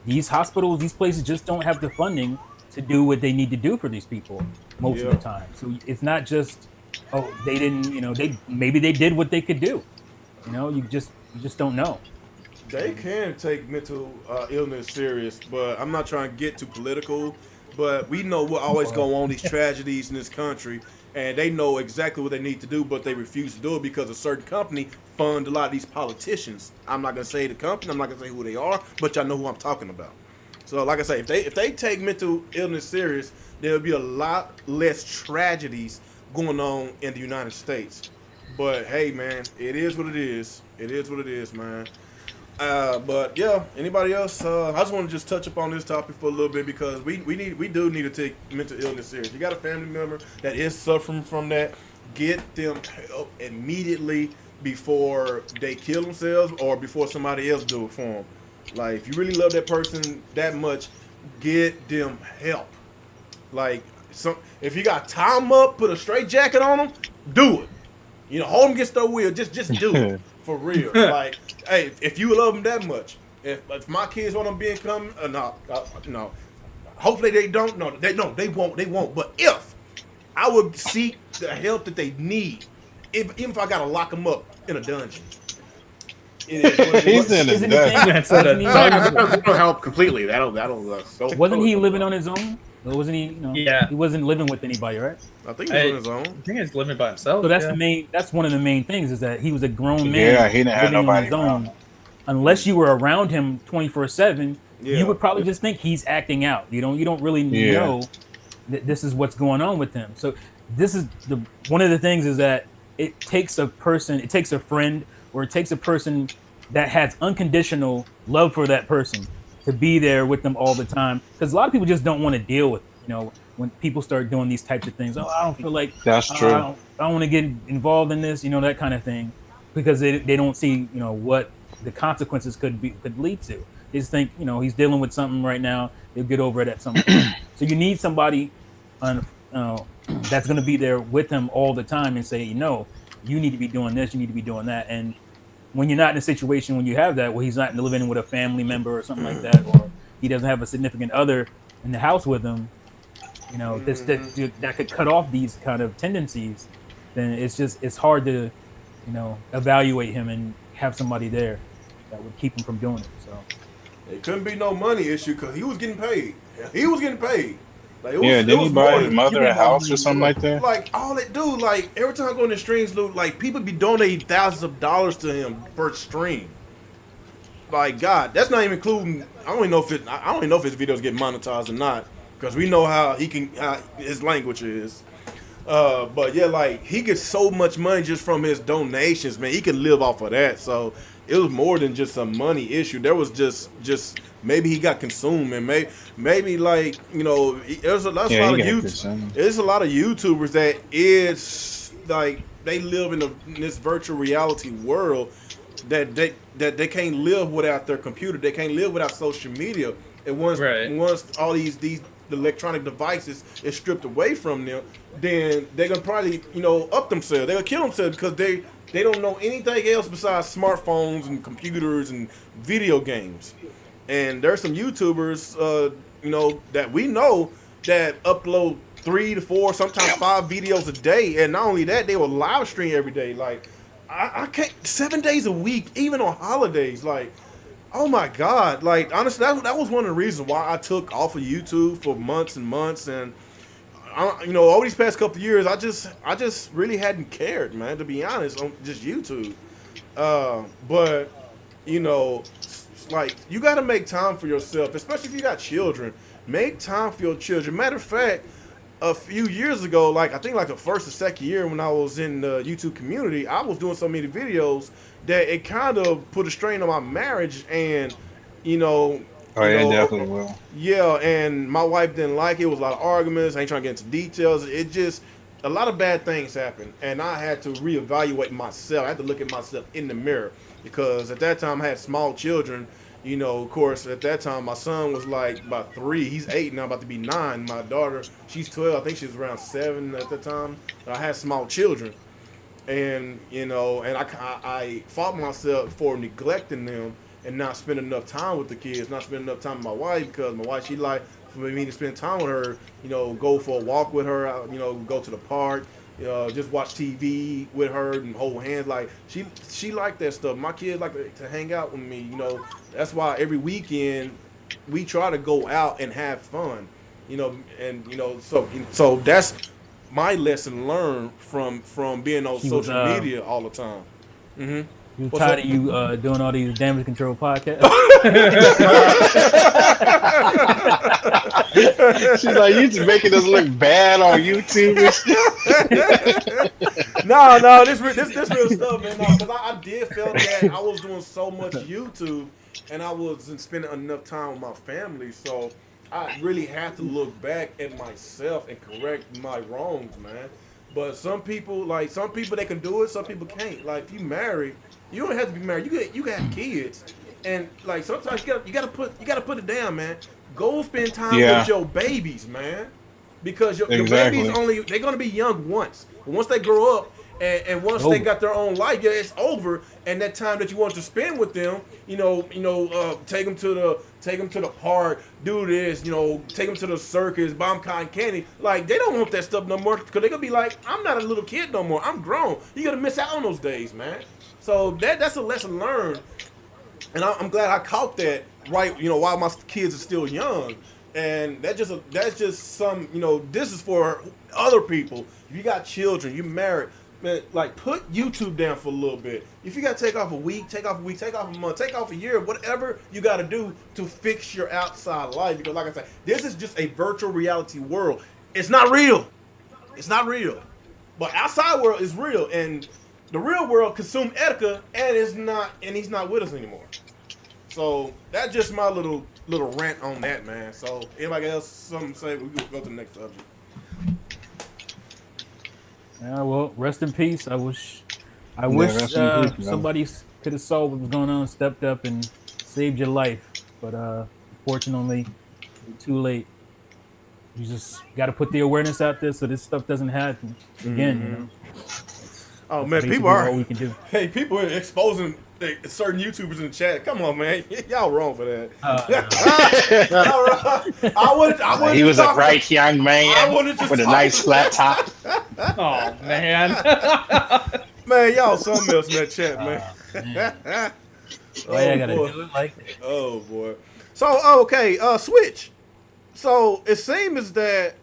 These hospitals, these places just don't have the funding to do what they need to do for these people most of the time. So it's not just they didn't maybe they did what they could do. You just don't know. They can take mental illness serious, but I'm not trying to get too political. But we know what always go on, these tragedies in this country, and they know exactly what they need to do, but they refuse to do it because a certain company fund a lot of these politicians. I'm not gonna say the company, I'm not gonna say who they are, but y'all know who I'm talking about. So, like I say, if they take mental illness serious, there'll be a lot less tragedies going on in the United States. But hey, man, it is what it is. It is what it is, man. But yeah, anybody else? I just want to just touch upon this topic for a little bit because we do need to take mental illness serious. You got a family member that is suffering from that, get them help immediately before they kill themselves or before somebody else do it for them. Like, if you really love that person that much, get them help. Like, if you got to tie them up, put a straight jacket on them, do it. Hold them against their will. Just do it. For real. Like, hey, if you love them that much, if my kids want to become, no. Hopefully they don't. No, they won't. But if I would seek the help that they need, even if I got to lock them up in a dungeon. He's in a dungeon. That'll help completely. That'll. Wasn't he living on his own? Or wasn't he? He wasn't living with anybody, right? I think he was on his own. I think he's living by himself. So that's the main. That's one of the main things is that he was a grown man. Yeah, he didn't have living nobody on his own. Unless you were around him 24/7, you would probably just think he's acting out. You don't really know that this is what's going on with him. So this is one of the things is that it takes a person, it takes a friend, or it takes a person that has unconditional love for that person to be there with them all the time. Because a lot of people just don't want to deal with, when people start doing these types of things. Oh, I don't feel like that's true. I don't want to get involved in this, that kind of thing, because they don't see, what the consequences could lead to. They just think, he's dealing with something right now. He'll get over it at some point. So you need somebody that's going to be there with him all the time and say, you need to be doing this, you need to be doing that. And when you're not in a situation when you have that, where he's not living with a family member or something like that, or he doesn't have a significant other in the house with him, you know, that could cut off these kind of tendencies, then it's hard to, you know, evaluate him and have somebody there that would keep him from doing it. So it couldn't be no money issue because he was getting paid. He was getting paid. Like, didn't he buy his mother a house or something like that? Like, all they do, like, every time I go in the streams, like, people be donating thousands of dollars to him per stream. Like, God, that's not even including. I don't even know if his videos get monetized or not, because we know how his language is. But yeah, like, he gets so much money just from his donations, man. He can live off of that. So it was more than just a money issue. There was just maybe he got consumed, and maybe like, you know, there's a lot of YouTubers that is like, they live in this virtual reality world that they can't live without their computer. They can't live without social media. And once all these electronic devices is stripped away from them, then they're gonna probably, you know, up themselves. They're gonna kill themselves because they don't know anything else besides smartphones and computers and video games. And there's some YouTubers, you know, that we know that upload 3 to 4, sometimes 5 videos a day, and not only that, they will live stream every day. Like, I can't 7 days a week, even on holidays. Like, oh my God! Like, honestly, that was one of the reasons why I took off of YouTube for months and months. And you know, over these past couple of years, I just really hadn't cared, man. To be honest, on just YouTube. But you know, like, you got to make time for yourself, especially if you got children. Make time for your children. Matter of fact, a few years ago, like, I think like the first or second year when I was in the YouTube community, I was doing so many videos that it kind of put a strain on my marriage, and you know. Definitely will. Yeah, and my wife didn't like it. It was a lot of arguments. I ain't trying to get into details. It just, a lot of bad things happened, and I had to reevaluate myself. I had to look at myself in the mirror, because at that time I had small children. You know, of course, at that time my son was like about 3. He's 8 now, about to be 9. My daughter, she's 12. I think she was around 7 at the time. But I had small children, and you know, and I fought myself for neglecting them and not spending enough time with the kids, not spending enough time with my wife, because my wife, she like for me to spend time with her, you know, go for a walk with her, you know, go to the park, just watch TV with her and hold hands. Like, she liked that stuff. My kids like to hang out with me, you know. That's why every weekend we try to go out and have fun, you know. And you know, so that's my lesson learned from being on social media all the time. Mm-hmm. You tired of you doing all these damage control podcasts? She's like, you just making us look bad on YouTube and stuff. No, this real stuff, man. No, because I did feel that I was doing so much YouTube and I wasn't spending enough time with my family, so I really had to look back at myself and correct my wrongs, man. But some people they can do it, some people can't. Like, if you married, you don't have to be married. You can have kids, and like, sometimes you gotta put it down, man. Go spend time with your babies, man, because your babies they're gonna be young once. But once they grow up and once they got their own life, it's over. And that time that you want to spend with them, take them to the park, do this, take them to the circus, buy them cotton candy. Like, they don't want that stuff no more, because they're gonna be like, I'm not a little kid no more. I'm grown. You're gonna miss out on those days, man. So that's a lesson learned, and I'm glad I caught that right. While my kids are still young, and that's just some. This is for other people. If you got children, you married, man. Like, put YouTube down for a little bit. If you got to take off a week, take off a month, take off a year, whatever you got to do to fix your outside life. Because, like I said, this is just a virtual reality world. It's not real. It's not real. But outside world is real, and the real world consumed Etika, and he's not with us anymore. So that's just my little rant on that, man. So anybody else something to say? We can go to the next subject. Yeah, well, rest in peace. I wish somebody could have saw what was going on, stepped up, and saved your life. But unfortunately, too late. You just got to put the awareness out there so this stuff doesn't happen again. Oh That's man, basically people are. what we can do. Hey, people are exposing certain YouTubers in the chat. Come on, man, y'all wrong for that. Y'all wrong. I would. He was a bright young I man wanted to with a talk nice flat top. Oh man. Man, y'all something else in that chat, man. Man. Why I gotta boy. do it like that? Oh boy. So okay, Switch. So it seems that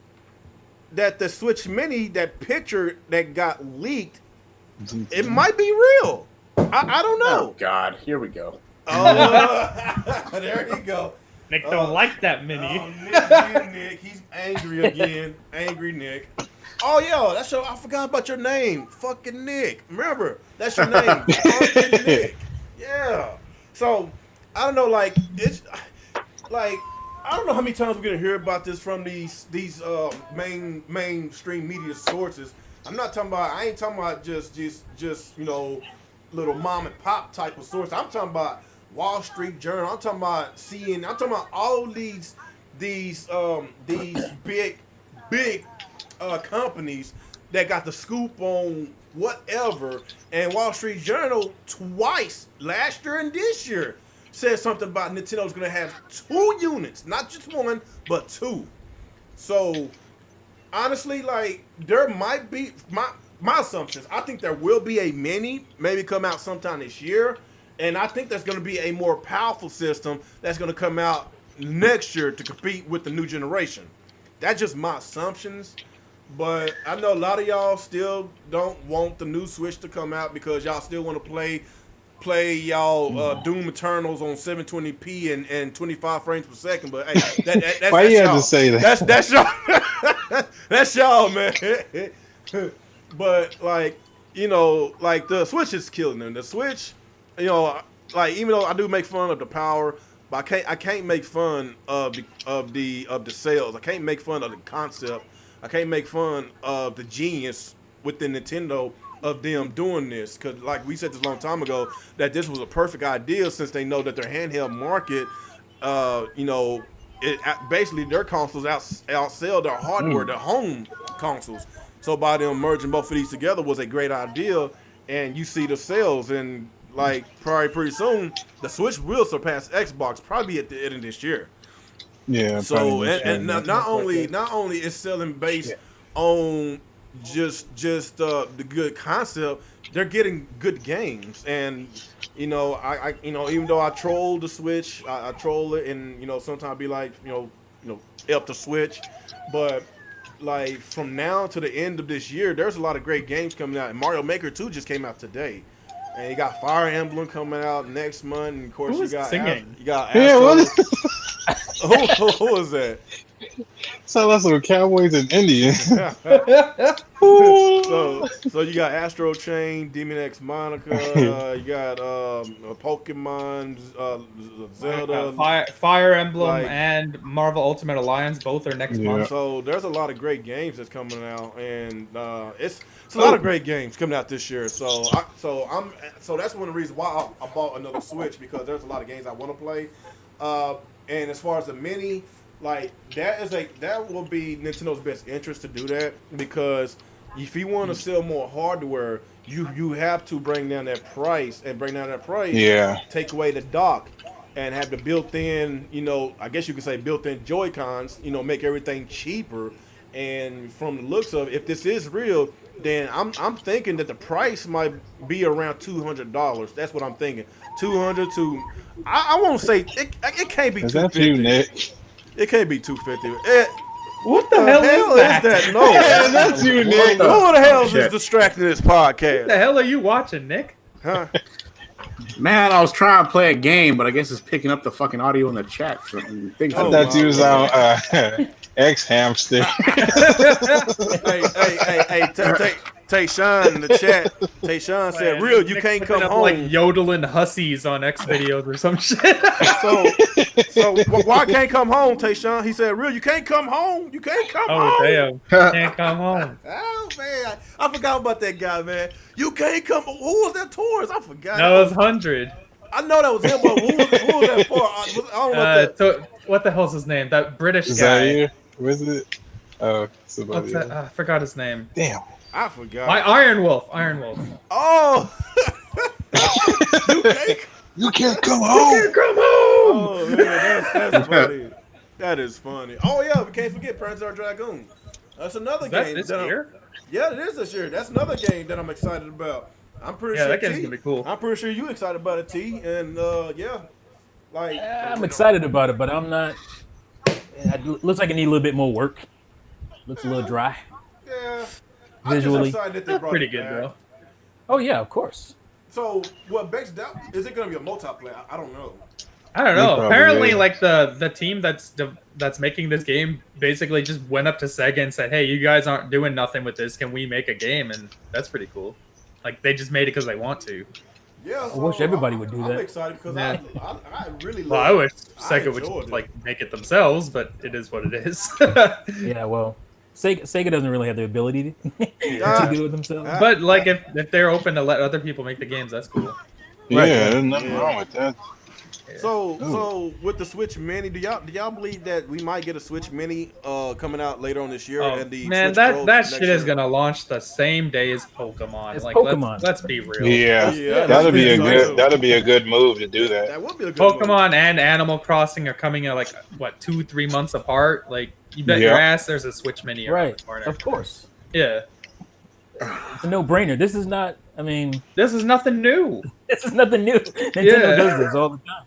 the Switch Mini, that picture that got leaked, it might be real. I don't know. Oh God, here we go. Oh, there you go. Nick don't like that mini. Oh, Nick, he's angry again. Angry Nick. Oh, yo, that's your. I forgot about your name. Fucking Nick. Remember, that's your name. Fucking Nick. Yeah. So, I don't know, like, it's like, I don't know how many times we're gonna hear about this from these mainstream media sources. I'm not talking about. I ain't talking about just you know, little mom and pop type of source. I'm talking about Wall Street Journal. I'm talking about CNN. I'm talking about all these big companies that got the scoop on whatever. And Wall Street Journal twice last year and this year said something about Nintendo's gonna have 2 units, not just 1, but 2. So honestly, like, there might be my assumptions. I think there will be a mini, maybe come out sometime this year, and I think there's going to be a more powerful system that's going to come out next year to compete with the new generation. That's just my assumptions, but I know a lot of y'all still don't want the new Switch to come out because y'all still want to play y'all Doom Eternals on 720p and 25 frames per second. But hey, that's Why you have y'all. to say that? That's y'all. That's y'all, man. But like, you know, like the Switch is killing them. The Switch, you know, like, even though I do make fun of the power, but I can't make fun of the sales. I can't make fun of the concept. I can't make fun of the genius within Nintendo of them doing this, because like we said this a long time ago, that this was a perfect idea since they know that their handheld market, you know, basically their consoles outsell their hardware, their home consoles. So by them merging both of these together was a great idea, and you see the sales, and like probably pretty soon the Switch will surpass Xbox, probably at the end of this year. Yeah. So and not only is selling based on just the good concept, they're getting good games. And you know, I you know, even though I troll the Switch, I troll it, and you know, sometimes be like, you know up the Switch, but like from now to the end of this year, there's a lot of great games coming out, and Mario Maker 2 just came out today, and you got Fire Emblem coming out next month, and of course you got singing? you got Astro. Who was that? Sound like some cowboys and Indians. So you got Astro Chain, Demon X Monica, you got Pokemon, Zelda, Fire Emblem, like, and Marvel Ultimate Alliance both are next month. So there's a lot of great games that's coming out, and it's a lot of great games coming out this year. So that's one of the reasons why I bought another Switch, because there's a lot of games I want to play. And as far as the mini, like, that will be Nintendo's best interest to do that, because if you want to sell more hardware, you have to bring down that price, Yeah. take away the dock, and have the built-in, you know, I guess you could say built-in Joy-Cons, you know, make everything cheaper. And from the looks of it, if this is real, then I'm thinking that the price might be around $200. That's what I'm thinking. 200 to, I won't say it can't be Is 250. that you, Nick? It can't be 250. What the hell is that? No, That's you, Nick. who the hell is Shit. distracting this What the podcast? hell are you watching, Nick? Huh? Man, I was trying to play a game, but I guess it's picking up the fucking audio in the chat. So thanks Oh, for I thought you was on X Hamster. Hey, Tayshawn in the chat. Tayshawn said, "Real, you Nick's can't looking come up, home." like yodeling hussies on X videos or some shit. So why can't come home, Tayshawn? He said, "Real, you can't come home. You can't come home." Oh damn! Can't come home. Oh man, I forgot about that guy, man. You can't come. Who was that towards? I forgot. That was 100. I know that was him, but who was that for? I don't know. If that, What the hell's his name? That British Is guy. that you? Was it? Oh, somebody What's that? else. I forgot his name. Damn. I forgot. My Iron Wolf. Oh! You can't come home. Come home. Oh man, that's funny. That is funny. Oh yeah, we can't forget Panzer Dragoon. That's another game. This year? Yeah, it is this year. That's another game that I'm excited about. I'm pretty Yeah, sure that game's gonna be cool. I'm pretty sure you excited about it, T. And yeah, like I'm excited about it, but I'm not. It looks like it need a little bit more work. Looks a little dry. Yeah, Visually. I'm just excited that they brought Pretty it good, back. bro. Oh yeah, of course. So what begs doubt is it going to be a multiplayer? I don't know. I don't know. Probably Apparently, is. like the team that's making this game basically just went up to Sega and said, "Hey, you guys aren't doing nothing with this. Can we make a game?" And that's pretty cool. Like they just made it because they want to. Yeah, I wish everybody would do I'm that. excited because Yeah. I really Well, love I wish I Sega enjoyed would it. like make it themselves, but it is what it is. Yeah, well, Sega doesn't really have the ability to do it themselves. But like if they're open to let other people make the games, that's cool. Yeah, Right. there's nothing wrong with that. So with the Switch Mini, do y'all believe that we might get a Switch Mini coming out later on this year? Oh, And the man, Switch Pro that next shit is year? gonna launch the same day as Pokemon. It's Like Pokemon. Let's be real. Yeah, Yeah, that'll be a that's that'll be a good move to do that. That would be a good move. Pokemon and Animal Crossing are coming in like what 2-3 months apart. Like you bet your Yeah. ass there's a Switch Mini around Right, the corner. of course. Yeah, It's a no-brainer. This is not. I mean, this is nothing new. this is nothing new. Nintendo Yeah. does this all the time.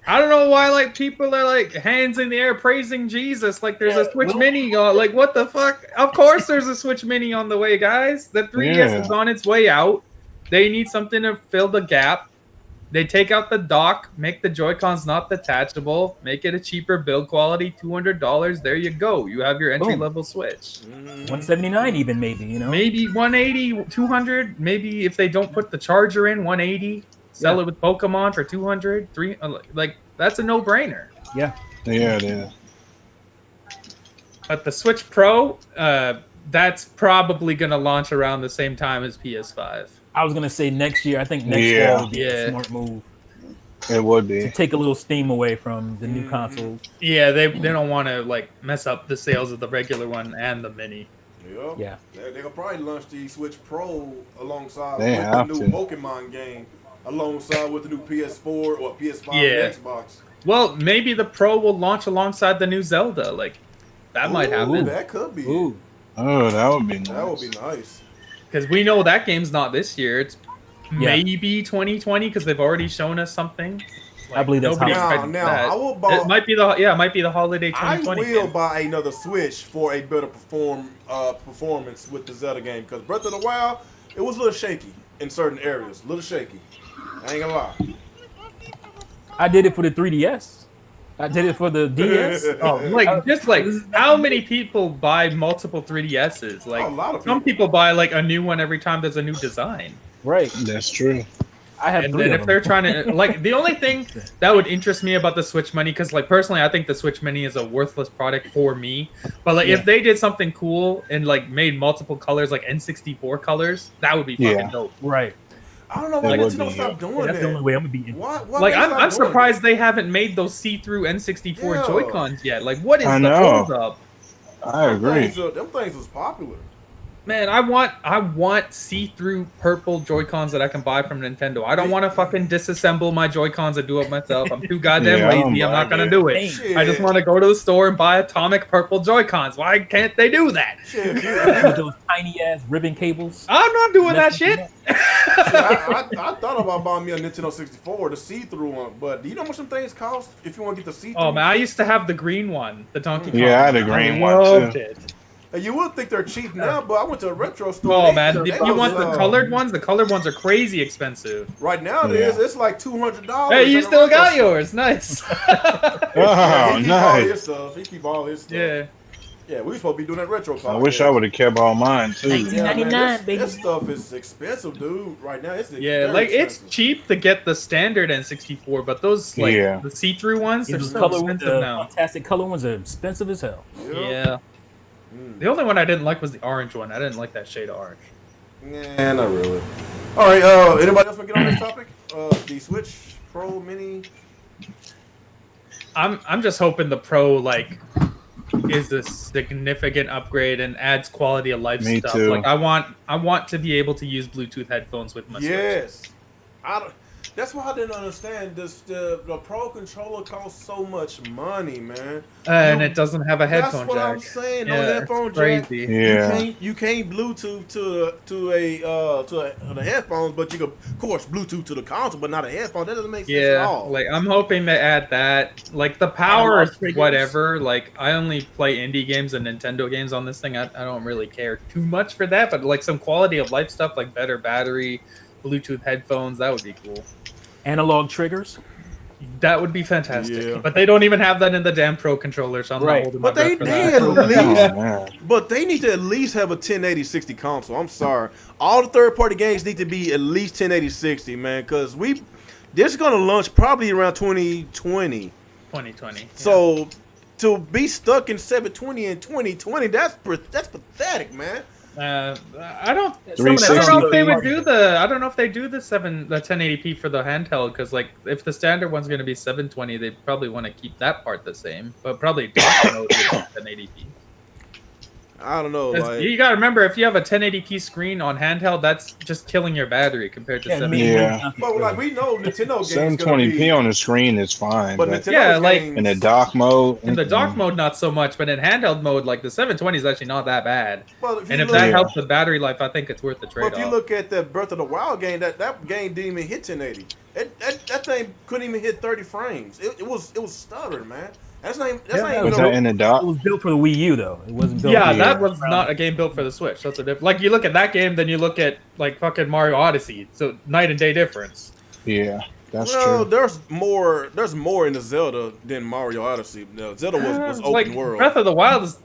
I don't know why like people are like hands in the air praising Jesus like there's a Switch Mini on. Like what the fuck? Of course there's a Switch Mini on the way, guys. The 3DS Yeah. is on its way out. They need something to fill the gap. They take out the dock, make the Joy-Cons not detachable, make it a cheaper build quality, $200. There you go. You have your entry-level Switch. Mhm. 179 even maybe, you know. Maybe 180, 200. Maybe if they don't put the charger in, 180. Sell it with Pokemon for 200, 300. Like that's a no-brainer. Yeah. Yeah, it is. But the Switch Pro, that's probably going to launch around the same time as PS5. I was gonna say next year. I think next Yeah. fall would be Yeah. a smart move It would to be. take a little steam away from the new consoles. Yeah, they don't want to like mess up the sales of the regular one and the Mini. Yep. Yeah. They'll probably launch the Switch Pro alongside They with have the new to. Pokemon game, alongside with the new PS4 or PS5 Yeah. and Xbox. Well, maybe the Pro will launch alongside the new Zelda. Like that might Ooh, happen That could be. Ooh. Oh, that would be nice. That would be nice. because we know that game's not this year. It's Yeah. maybe 2020 because they've already shown us something. I believe that's nobody how- expected Now, that. I will buy. It might be the holiday I 2020. will game. buy another Switch for a better performance with the Zelda game because Breath of the Wild, it was a little shaky in certain areas, a little shaky. I ain't gonna lie. I did it for the 3DS. I did it for the DS. Oh, like just like how many people buy multiple 3DSs? Like A lot of some people. people buy like a new one every time there's a new design. Right. That's true. I have And 3 then of if they're them. trying to like the only thing that would interest me about the Switch Mini, because like personally I think the Switch Mini is a worthless product for me. But like if they did something cool and like made multiple colors like N64 colors, that would be fucking Yeah. dope. Right. I don't know why It would Nintendo be, stopped doing That's that. the only way I'm gonna be. Why Like they I'm stop doing surprised they haven't made those see-through N64 Yeah. Joy-Cons yet. Like what is I the know. hold up? I that? agree. Them things was popular. Man, I want see-through purple Joy-Cons that I can buy from Nintendo. I don't want to fucking disassemble my Joy-Cons and do it myself. I'm too goddamn Yeah, I don't lazy. I'm not blame gonna you. do it. Shit. I just want to go to the store and buy atomic purple Joy-Cons. Why can't they do that? Shit, if you- With those tiny ass ribbon cables. I'm not doing that shit. I thought about buying me a Nintendo 64, the see-through one, but do you know how much them things cost if you want to get the see-through? Oh man, I used to have the green one, the Donkey Kong. Yeah, I had a green one, loved too. it. And you would think they're cheap now, but I went to a retro store. Oh They- man, they if you want the was, colored ones, the colored ones are crazy expensive. Right now, it's like $200. Hey, you at a still retro got store. yours? Nice. Oh, he keep all his nice. stuff. He keep all his stuff. Yeah. Yeah, we supposed to be doing that retro. I wish I would have kept all mine too. Yeah, man, 1999, this, baby. this stuff is expensive, dude. Right now, it's Yeah, very like it's expensive. cheap to get the standard N64, but those like Yeah. the see-through ones, they're Those so color, expensive the now. fantastic color ones are expensive as hell. Yep. Yeah. The only one I didn't like was the orange one. I didn't like that shade of orange. Nah, not really. All right, anybody else want to get on this topic? The Switch Pro Mini. I'm just hoping the Pro like is a significant upgrade and adds quality of life Me stuff. too. Like I want to be able to use Bluetooth headphones with my Switch. Yes. That's why I didn't understand this. The Pro controller costs so much money, man. And it doesn't have a headphone That's what jack. I'm saying. No Yeah, headphone it's jack. crazy. Yeah. You can't Bluetooth to the headphones, but you can of course Bluetooth to the console, but not a headphone. That doesn't make sense at Yeah, all. like I'm hoping they add that. Like the power Analog is triggers. whatever. Like I only play indie games and Nintendo games on this thing. I don't really care too much for that, but like some quality of life stuff, like better battery, Bluetooth headphones, that would be cool. Analog triggers. That would be fantastic. Yeah. But they don't even have that in the damn Pro controller, so I'm Right. not holding my But they breath for that. at least Oh, man. But they need to at least have a 1080-60 console. I'm sorry. All the third-party games need to be at least 1080-60, man, because this is going to launch probably around 2020. 2020. yeah. So to be stuck in 720 in 2020, that's pathetic, man. I don't know 360. if they would do I don't know if they do the 1080p for the handheld, because like if the standard one's going to be 720, they probably want to keep that part the same, but probably dark mode with 1080p. I don't know. Like, You got to remember, if you have a 1080p screen on handheld, that's just killing your battery compared to 720. Yeah. but like we know Nintendo games gonna 720p be, on the screen is fine, but but Nintendo Yeah, like- games, in the dock mode, In the dock mode, not so much, but in handheld mode, like the 720 is actually not that bad. Well, if you And if look- that Yeah. helps with battery life, I think it's worth the But trade-off. if you look at the Breath of the Wild game, that game didn't even hit 1080. That thing couldn't even hit 30 frames. It was stuttering, man. That's not even was that in the It dock? was built for the Wii U though. It wasn't built. Yeah, for that was not a game built for the Switch. That's a different. Like you look at that game, then you look at like fucking Mario Odyssey. So night and day difference. Yeah, that's well, true. there's more in the Zelda than Mario Odyssey. No, Zelda was open Like world. Breath of the Wild is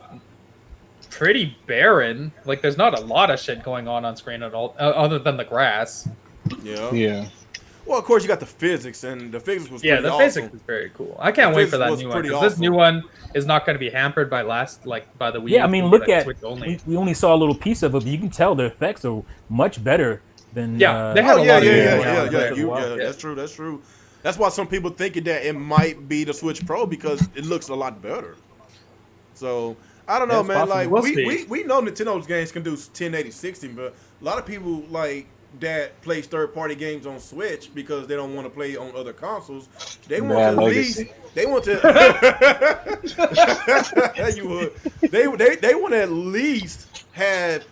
pretty barren. Like there's not a lot of shit going on screen at all, other than the grass. Yeah. Yeah. Well, of course you got the physics, and the physics was Yeah, pretty the awesome. physics is very cool. I can't The wait for physics that was new one, pretty because this awesome. new one is not going to be hampered by by the Wii. Yeah, I U, mean, it's look gonna be at Switch only. we only saw a little piece of it, but you can tell the effects are much better than. Yeah, they had Oh a yeah, lot of yeah. Breath of the You, Wild, yeah, that's true. That's true. That's why some people thinking that it might be the Switch Pro because it looks a lot better. So I don't know, That's man. possible. Like We'll we know Nintendo's games can do 1080-60, but a lot of people like that plays third-party games on Switch because they don't want to play on other consoles. They want Bad to at legacy. least. They want to. You would. They want to at least have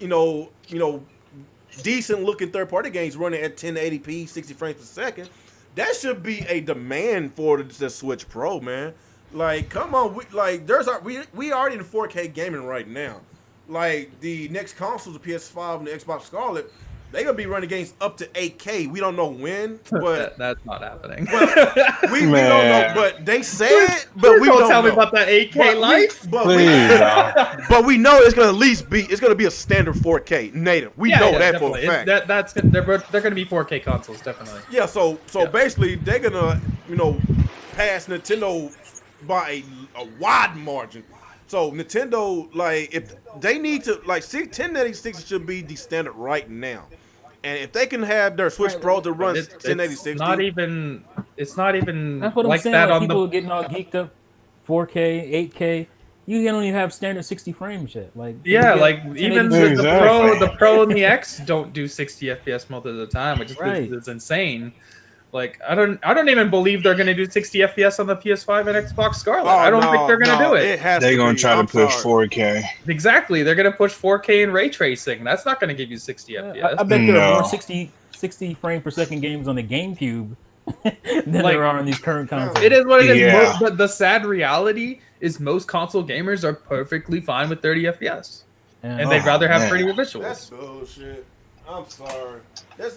decent-looking third-party games running at 1080p, 60 frames per second. That should be a demand for the Switch Pro, man. Like, come on, we already in 4K gaming right now. Like the next consoles, the PS5 and the Xbox Scarlett, they gonna be running games up to 8K. We don't know when, but That's not happening. we don't know. But they said, but Please we don't don't tell me know. about that 8K life. But we know it's gonna at least be it's gonna be a standard 4K native. We know that for a definitely. fact. They're going to be 4K consoles, definitely. Yeah, so basically they're gonna pass Nintendo by a wide margin. So Nintendo, like, if they need to, like, 1080-60 should be the standard right now, and if they can have their Switch Pro to run 1080-60, It's not even That's what I'm like saying. that Like on people the. are getting all geeked up. 4K, 8K. You can only have standard 60 frames yet. Like Yeah, you like get even 1080p. Exactly. the Pro and the X don't do 60 FPS most of the time, which is Right. is insane. Like I don't even believe they're gonna do 60 FPS on the PS5 and Xbox Scarlet. I don't think they're gonna do it. They're gonna try to push 4K. Exactly, they're gonna push 4K and ray tracing. That's not gonna give you 60 FPS. I bet there are more No. 60 frame per second games on the GameCube than Like- there are on these current consoles. It is what it is. Yeah. But the sad reality is most console gamers are perfectly fine with 30 FPS, Yeah. and they'd rather have man. prettier That's visuals. bullshit. I'm sorry.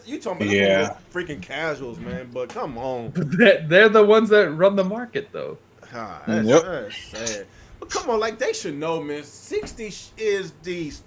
You talking about Yeah. freaking casuals, man? But come on. They're the ones that run the market, though. That's sad. But come on, like they should know, man. 60 is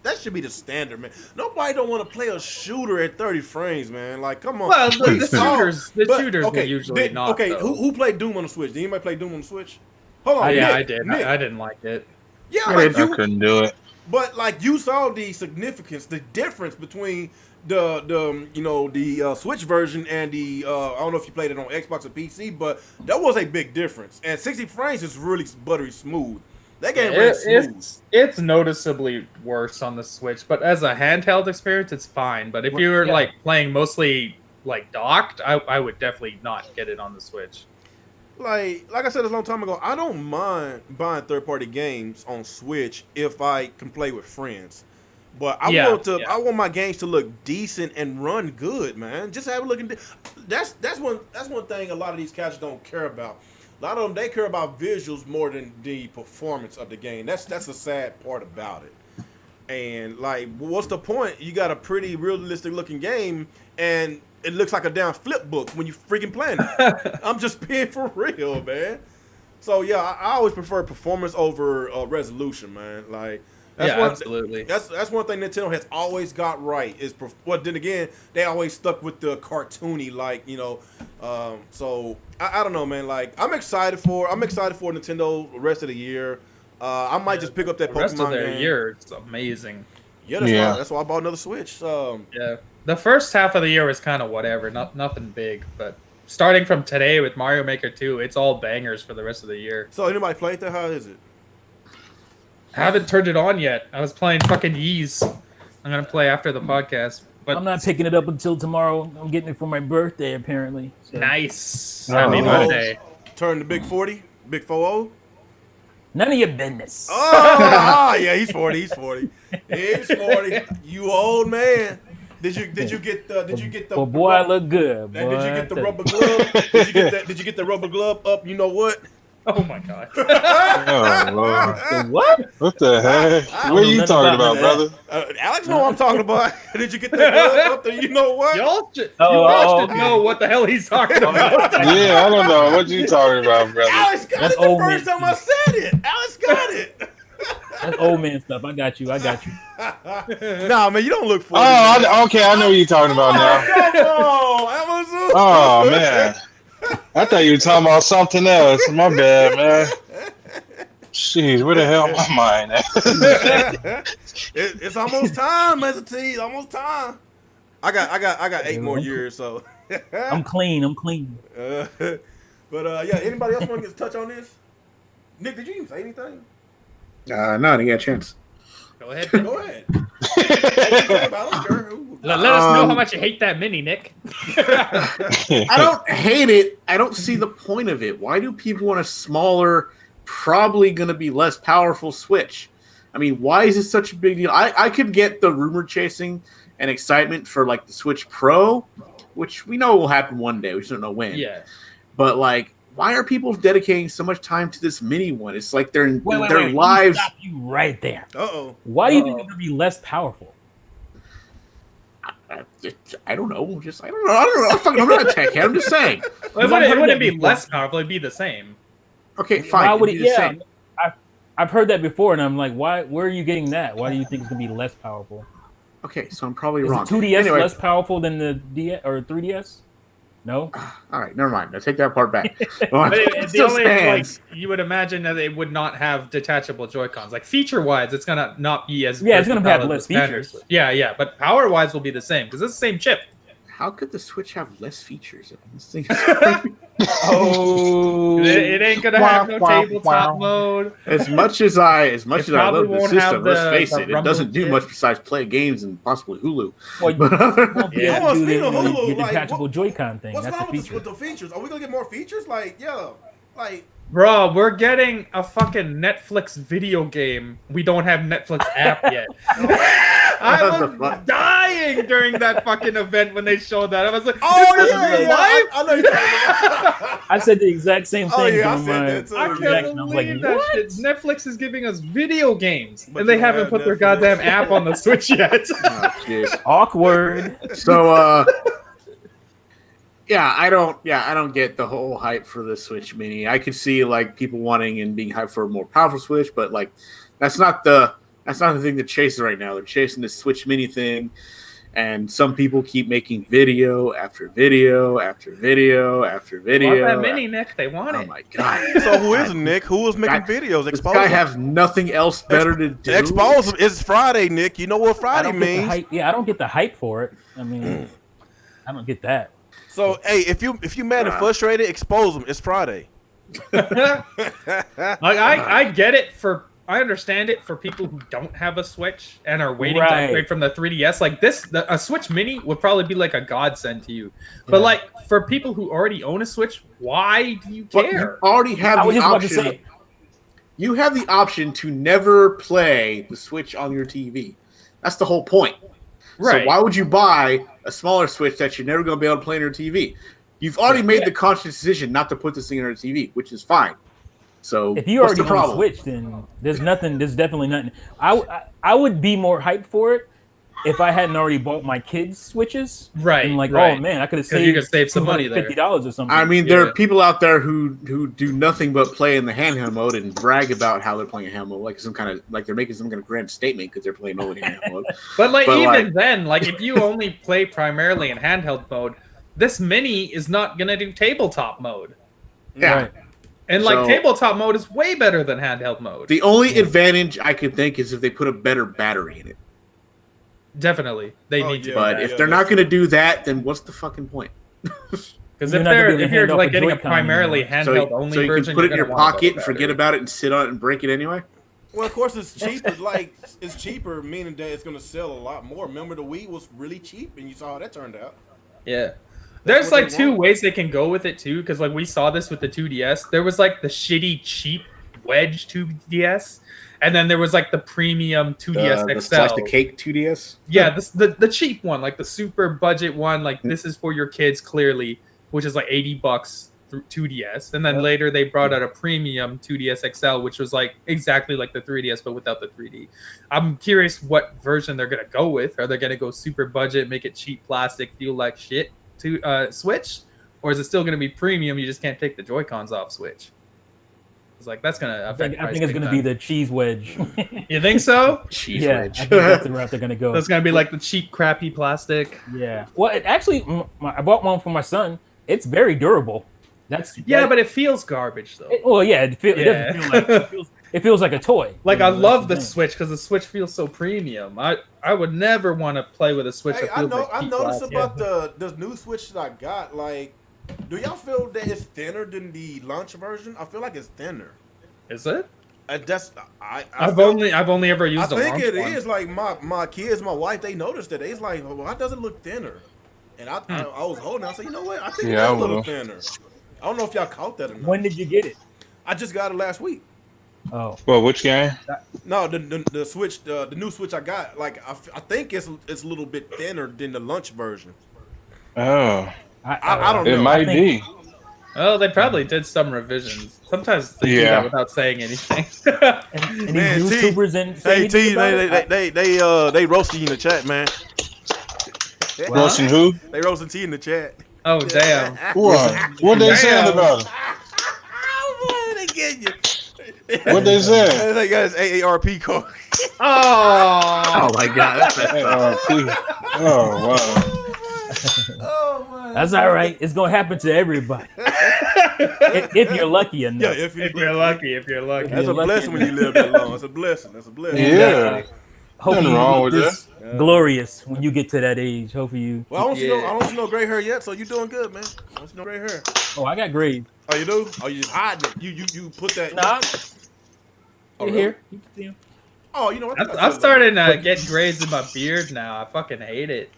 that should be the standard, man. Nobody don't want to play a shooter at 30 frames, man. Like, come on. Well, the We saw- shooters okay, will usually not. Okay, though. who played Doom on the Switch? Did anybody play Doom on the Switch? Hold on, Yeah, Nick, I did. Nick. I didn't like it. Yeah, I like you, couldn't do it. but like you saw the significance, the difference between the Switch version and the I don't know if you played it on Xbox or PC, but that was a big difference. And 60 frames is really buttery smooth. That game ran smooth. It's noticeably worse on the Switch, but as a handheld experience, it's fine. But if you were like playing mostly like docked, I would definitely not get it on the Switch. Like I said a long time ago, I don't mind buying third-party games on Switch if I can play with friends. But I want my games to look decent and run good, man. Just have it looking. That's one thing a lot of these casuals don't care about. A lot of them, they care about visuals more than the performance of the game. That's the sad part about it. And like, what's the point? You got a pretty realistic looking game, and it looks like a damn flip book when you freaking playing it. I'm just being for real, man. So yeah, I always prefer performance over resolution, man. Like. Absolutely. That's one thing Nintendo has always got right. Then again, they always stuck with the cartoony, like, you know. So I don't know, man. Like, I'm excited for Nintendo the rest of the year. I might just pick up that Pokemon rest of their game. year. It's amazing. Yeah, that's why I bought another Switch. Yeah, the first half of the year was kind of whatever, nothing big, but starting from today with Mario Maker 2, it's all bangers for the rest of the year. So anybody played that? How is it? I haven't turned it on yet. I was playing fucking Ys. I'm gonna play after the podcast. But I'm not picking it up until tomorrow. I'm getting it for my birthday, apparently. So. Nice. Happy birthday. Turn the big 40, big 4-0. None of your business. Oh, yeah, he's 40. He's 40. You old man. Did you get the? Well, boy, I look good. Boy, did you get the rubber glove? Did you get the rubber glove up? You know what? Oh my god. Oh Lord. What? What the heck? What are you talking about, brother? Alex know what I'm talking about. Did you get the glove up there? You know what? Y'all should know what the hell he's talking about. Yeah, I don't know what you talking about, brother. Alex got That's it the old first man. time I said it. Alex got it. That's old man stuff. I got you. Nah, man, you don't look 40. Okay, I know what you're talking about now. Come on, Amazon. Oh man, I thought you were talking about something else. My bad, man. Jeez, where the hell my mind at? It's almost time, Mr. T. It's almost time. I got 8 more years, so. I'm clean. But yeah, anybody else want to touch on this? Nick, did you even say anything? No, I didn't get a chance. Go ahead. Go ahead. I don't care. Let us know how much you hate that mini, Nick. I don't hate it. I don't see the point of it. Why do people want a smaller, probably going to be less powerful Switch? I mean, why is it such a big deal? I could get the rumor chasing and excitement for like the Switch Pro, which we know will happen one day. We just don't know when. Yeah. But like, why are people dedicating so much time to this mini one? It's like their Wait, lives. Stop you right there. Uh-oh. Why do you think it's gonna be less powerful? I don't know. I don't know. I'm not a tech head. I'm just saying. It wouldn't be less powerful. It'd be the same. Okay, fine. Why would it'd it? be the Yeah, same. I've heard that before, and I'm like, why? Where are you getting that? Why do you think it's gonna be less powerful? Okay, so I'm probably Is wrong. the 2DS Anyway. less powerful than the DS or 3DS? No. All right, never mind. I take that part back. But It the still only stands. you would imagine that they would not have detachable Joy-Cons. Like feature-wise, it's gonna not be as Yeah, it's gonna have versatile less as the standard features. Switch. Yeah, but power-wise will be the same because it's the same chip. How could the Switch have less features? This thing Oh. It ain't gonna have no tabletop mode. as much as I probably love the won't have system, let's the- face the it, it rumble doesn't do chip. much besides play games and possibly Hulu. Well, But you won't be able to do Speaking of Hulu, the like, detachable Joy-Con thing. What's That's the wrong with feature. the features? Are we gonna get more features? Like, yeah, like. Bro, we're getting a fucking Netflix video game. We don't have Netflix app yet. I What the was fuck? dying during that fucking event when they showed that. I was like, Oh this is yeah, real yeah. life? I know you're talking about. I said the exact same thing. Oh, yeah, I from said my that too. I Yeah. can't reaction. I was like, believe that what? shit. Netflix is giving us video games, But and they you don't haven't have put their Netflix. goddamn app on the Switch yet. Oh, jeez. Awkward. So yeah, I don't get the whole hype for the Switch Mini. I could see like people wanting and being hyped for a more powerful Switch, but like that's not the thing they're chasing right now. They're chasing the Switch Mini thing, and some people keep making video after video after video after Want video. that mini, Nick? They want Oh it. my god! So who is Nick? Who is making videos? This Expose guy him. has nothing else better to do. Expose him. It's Friday, Nick. You know what I Friday don't get the means. hype. Yeah, I don't get the hype for it. I mean, I don't get that. So hey, if you mad and frustrated, expose him. It's Friday. Like I get it for I understand it for people who don't have a Switch and are waiting to Right. upgrade from the 3DS. Like a Switch Mini would probably be like a godsend to you. But Yeah. like for people who already own a Switch, why do you But you care? already have I was the just about to option. say. You have the option to never play the Switch on your TV. That's the whole point. Right. So why would you buy a smaller Switch that you're never going to be able to play on your TV? You've already made the conscious decision not to put this thing on your TV, which is fine. So If you what's already the own a problem? Switch, then there's nothing. There's definitely nothing. I would be more hyped for it if I hadn't already bought my kids Switches. Right, And like, right. oh man, I could have 'Cause you saved could save some money there. $250 or something. I mean, there Yeah. are people out there who do nothing but play in the handheld mode and brag about how they're playing handheld mode, like they're making some kind of grand statement because they're playing only handheld mode. But like But, even like- then, like if you only play primarily in handheld mode, this mini is not gonna do tabletop mode. Yeah. Right. And like So- tabletop mode is way better than handheld mode. The only advantage I could think is if they put a better battery in it. Definitely, they Oh, need to. yeah. do But that. if they're not going to do that, then what's the fucking point? Because You're if not gonna they're be able to if you're hand off like a getting a Joy-Con primarily anymore. handheld So only you version, can put it in you're your gonna want a pocket better and forget battery. about it and sit on it and break it anyway? Well, of course, it's cheap. It's cheaper, meaning that it's going to sell a lot more. Remember, the Wii was really cheap, and you saw how that turned out. Yeah. There's what like they two want. ways they can go with it too, because like we saw this with the 2DS. There was like the shitty cheap wedge 2DS, and then there was like the premium 2DS The XL. slice the cake 2DS? Yeah, the cheap one, like the super budget one, like this is for your kids clearly, which is like $80 through 2DS. And then later they brought out a premium 2DS XL, which was like exactly like the 3DS but without the 3D. I'm curious what version they're gonna go with. Are they gonna go super budget, make it cheap plastic, feel like shit to Switch? Or is it still gonna be premium? You just can't take the Joy-Cons off Switch. It's like that's gonna affect. I think it's going to be the cheese wedge. You think so? Cheese yeah, I wedge. think that's the route they're going to go. That's gonna be like the cheap, crappy plastic. Yeah. Well, it actually, I bought one for my son. It's very durable. Yeah, but it feels garbage though. Well, yeah, it Yeah. doesn't feel like it feels like a toy. Like You I know, love the that's Switch because the Switch feels so premium. I would never want to play with a Switch. Hey, that I feels know. like I cheap noticed plastic. about the new Switch that I got. Like, do y'all feel that it's thinner than the launch version? I feel like it's thinner. Is it? That's I I've feel- only ever I used the think launch it one. is like my kids, my wife. They noticed that. They's like, well, why does it look thinner? And I was holding. I said, you know what? I think Yeah, it's I a little will. thinner. I don't know if y'all caught that or not. When did you get it? I just got it last week. Oh, Well, which game? No, the Switch, the new Switch I got. Like I think it's a little bit thinner than the launch version. Oh, I don't it know. might think- be. Well, they probably did some revisions. Sometimes they do Yeah. that without saying anything. and Man, these T- YouTubers and Hey T, they roasted you in the chat, man. Roasting who? They roasting T in the chat. Oh damn! What they saying Damn. about him? They get you. What they said? They got his AARP card. Oh, Oh my god, that's Oh wow. Oh man. That's all right. It's gonna happen to everybody if you're lucky enough. Yeah, if you're lucky, if you're lucky. That's a you're lucky blessing when you live that long. It's a blessing. That's a blessing. Yeah. Hopefully Nothing you wrong look with this glorious when you get to that age. Hopefully you. Well, I don't see no gray hair yet, so you doing good, man. I don't see no gray hair. Oh, I got grades. Oh, you do? Oh, you just hiding it. You put that. Nah, Oh, you're really? here. You can see 'em. Oh, you know what? I'm starting to get grades in my beard now. I fucking hate it.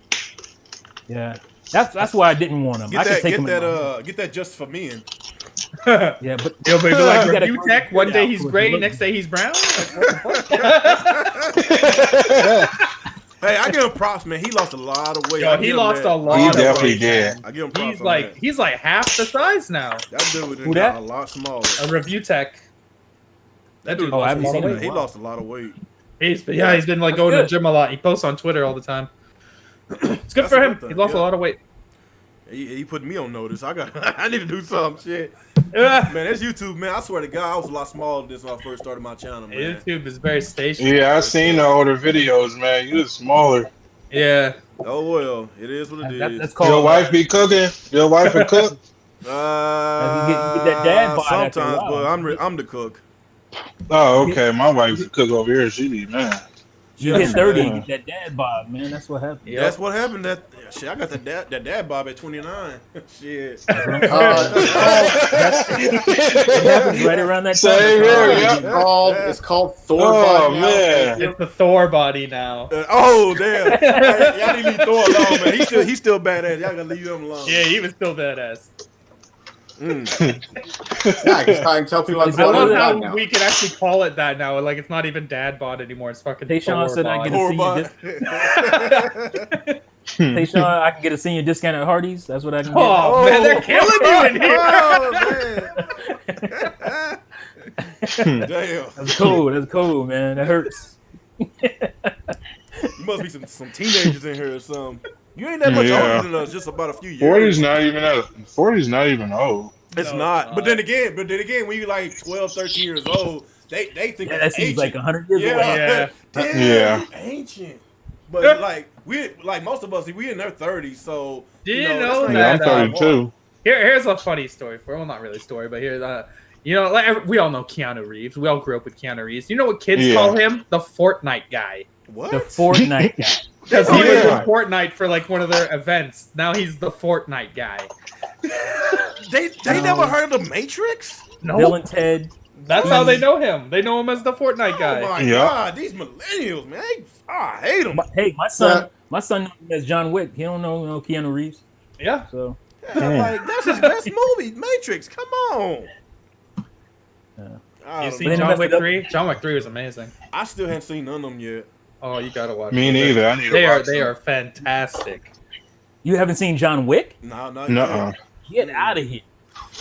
Yeah, that's why I didn't want them. I could take them. Get that just for men. Yeah, but You'll be like You gotta review grow tech. your One beard day out he's so it's gray, look- next day he's brown. Like, what the fuck? Hey, I give him props, man. He lost a lot of weight. Yo, I he give him lost that. a lot. He of definitely weight, did. man. I give him props. He's like half the size now. that dude Who got that? a lot smaller. A review tech. That dude Oh, I lost a haven't lot seen of him. weight. He lost a lot of weight. He's been like That's going to the good. gym a lot. He posts on Twitter all the time. It's good That's for a him. good thing, He lost a yeah. lot of weight. He put me on notice. I need to do some shit. Yeah. Man, that's YouTube, man. I swear to God, I was a lot smaller than this when I first started my channel, man. YouTube is very stationary. Yeah, I seen the older videos, man. You was smaller. Yeah. Oh well, it is what it is. That's called. Your wife be cooking. Your wife a cook. You get that dad bod after a sometimes, while. but I'm the cook. Oh, okay. My wife could cook over here. She be man. You hit 30, you get that dad bod, man. That's what happened. Yep. That's what happened. That shit. I got that dad bob at 29. Shit. That's what I'm saying. It happens right around that time. Same That's here, all. yeah. It's called Thor. Oh body now. man. It's the Thor body now. Oh damn! Y'all need to leave Thor alone, man. He's still badass. Y'all gotta leave him alone. Yeah, he was still badass. Yeah, I can tell people I I'm I love now. how we can actually call it that now. Like it's not even dad bod anymore. It's fucking Hey, Sean Thor said I bod. get Hey, Sean, I can get a senior discount at Hardee's. That's what I can get. Oh, man, they're killing you in here. Oh man! Damn! That's cool. That's cool, man. That hurts. You must be some teenagers in here or something. You ain't that much Yeah. older than us, just about a few years. 40's not even old. It's No, not. it's But then again, when you like 12, 13 years old, they think Yeah, that's that seems ancient. like 100 years Yeah. away. Yeah. Damn, Yeah. you ancient. But like most of us, we in their 30s, so Did you that's know not Yeah, I'm that, 32. Here's a funny story for. Well, not really a story, but here's like we all know Keanu Reeves. We all grew up with Keanu Reeves. You know what kids Yeah. call him? The Fortnite guy. What? The Fortnite guy. Because Oh, he was yeah. in Fortnite for like one of their events. Now he's the Fortnite guy. They never heard of the Matrix? No, Bill and Ted. that's how they know him. They know him as the Fortnite guy. Oh my Yeah. god, these millennials, man. I hate them. Hey, my son knows him as John Wick. He don't know no Keanu Reeves. Yeah. So Like that's his best movie, Matrix. Come on. Yeah. I You don't see know. They John messed Wick it up. 3? John Wick 3 was amazing. I still haven't seen none of them yet. Oh, you gotta watch Me it. neither. I need to They watch are them. fantastic. you haven't seen John Wick? No, not Nuh-uh. Get out of here.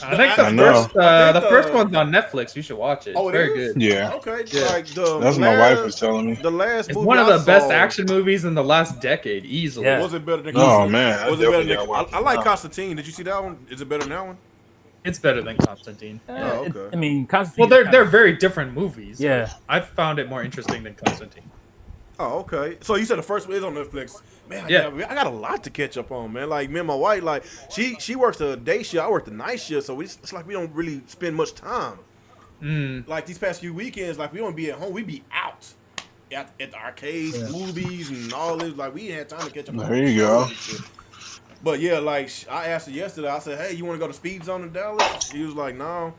I think I know. the first one's on Netflix. You should watch it. It's Oh, it very is? good. Yeah. Okay, Yeah. like the That's my wife was telling me. The last It's movie one of I the best saw, action movies in the last decade, easily. Yeah. Was it better than? Oh Constantine? man. Was it better than? I like Constantine. Constantine. Did you see that one? Is it better than that one? It's better than Constantine. Oh, okay. I mean, Constantine. Well, they're very different movies. Yeah. I found it more interesting than Constantine. Oh, okay. So you said the first one is on Netflix. Man, Yeah. I got a lot to catch up on, man. Like me and my wife, like she works the day shift, I work the night shift, so it's like we don't really spend much time. Like these past few weekends, like we don't be at home, we be out at the arcades, movies, and all this. Like we ain't had time to catch up. on There you go. shit. But yeah, like I asked her yesterday. I said, "Hey, you want to go to Speed Zone in Dallas?" She was like, "No,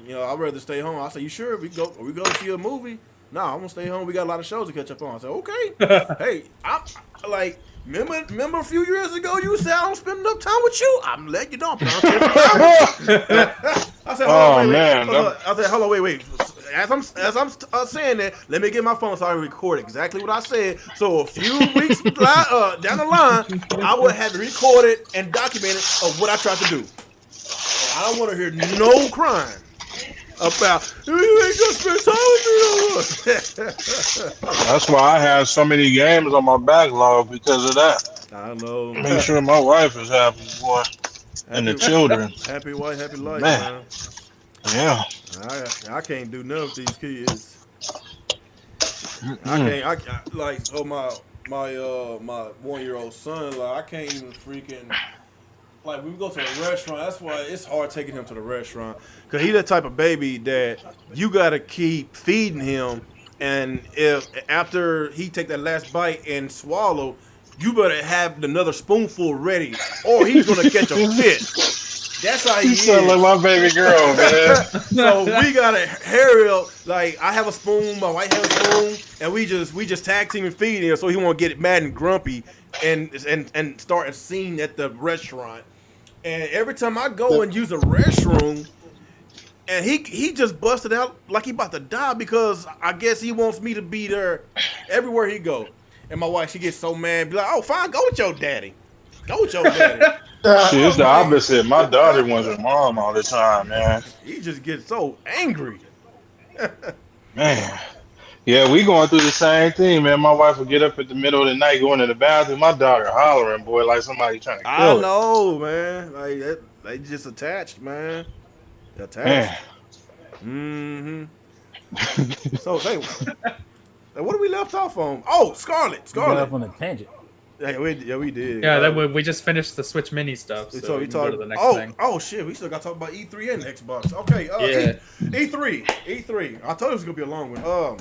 I'd rather stay home." I said, "You sure? We go see a movie?" No, I'm gonna stay home. We got a lot of shows to catch up on. I said, "Okay." Hey, I'm like, remember a few years ago you said I don't spend enough time with you. I'm letting you know. I'm spending time with you. I said, Oh, "Hold on, wait, man. wait." I said, "Hold on, wait." As I'm saying that, let me get my phone so I can record exactly what I said. So a few weeks down the line, I would have recorded and documented of what I tried to do. I don't want to hear no crying about you ain't gonna spend time with me. That's why I have so many games on my backlog because of that. I know. Make sure my wife is happy, boy, and the children. Happy wife, happy life, Man. man. Yeah. I can't do nothing with these kids. I like my 1-year-old son, like I can't even freaking like we go to a restaurant. That's why it's hard taking him to the restaurant, cause he's the type of baby that you gotta keep feeding him, and if after he take that last bite and swallow, you better have another spoonful ready, or he's gonna catch a fit. That's how he You is. sound like my baby girl, man. So we gotta hurry up. Like I have a spoon, my wife has a spoon, and we just tag team and feed him so he won't get mad and grumpy and start a scene at the restaurant. And every time I go and use a restroom, and he just busted out like he about to die because I guess he wants me to be there everywhere he go. And my wife, she gets so mad, be like, "Oh, fine, go with your daddy. Go with your daddy." See, it's the opposite. My daughter wants her mom all the time, man. He just gets so angry. Man. Yeah, we going through the same thing, man. My wife will get up at the middle of the night going to the bathroom. My daughter hollering, boy, like somebody trying to I kill her. know, man. Like that, they just attached, man. Attached. Man. Mm-hmm. So, hey, what did we left off on? Oh, Scarlett. We got off on a tangent. Yeah, we did. Yeah, we just finished the Switch Mini stuff. So we can go to the next thing. Oh shit, we still got to talk about E3 and Xbox. Okay, Yeah. E3. I told you it was gonna be a long one.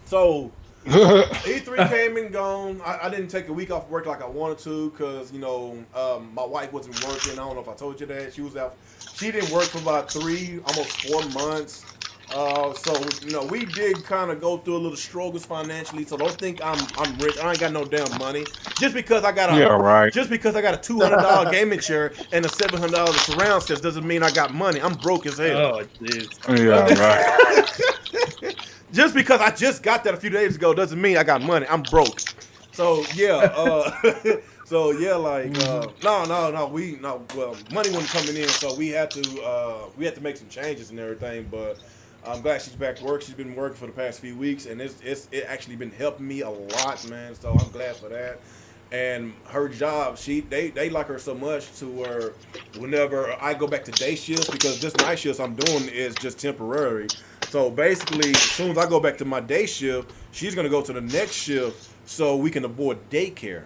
So E3 came and gone. I didn't take a week off work like I wanted to because, my wife wasn't working. I don't know if I told you that. She was out. She didn't work for about almost 4 months. So, we did kind of go through a little struggles financially. So don't think I'm rich. I ain't got no damn money. Just because I got a $200 gaming chair and a $700 surround set doesn't mean I got money. I'm broke as hell. Oh, jeez. Yeah, right. Just because I just got that a few days ago doesn't mean I got money. I'm broke. So yeah, money wasn't coming in, so we had to make some changes and everything. But I'm glad she's back to work. She's been working for the past few weeks, and it actually been helping me a lot, man. So I'm glad for that. And her job, they like her so much to where whenever I go back to day shifts, because this night shifts I'm doing is just temporary. So basically, as soon as I go back to my day shift, she's gonna go to the next shift so we can avoid daycare.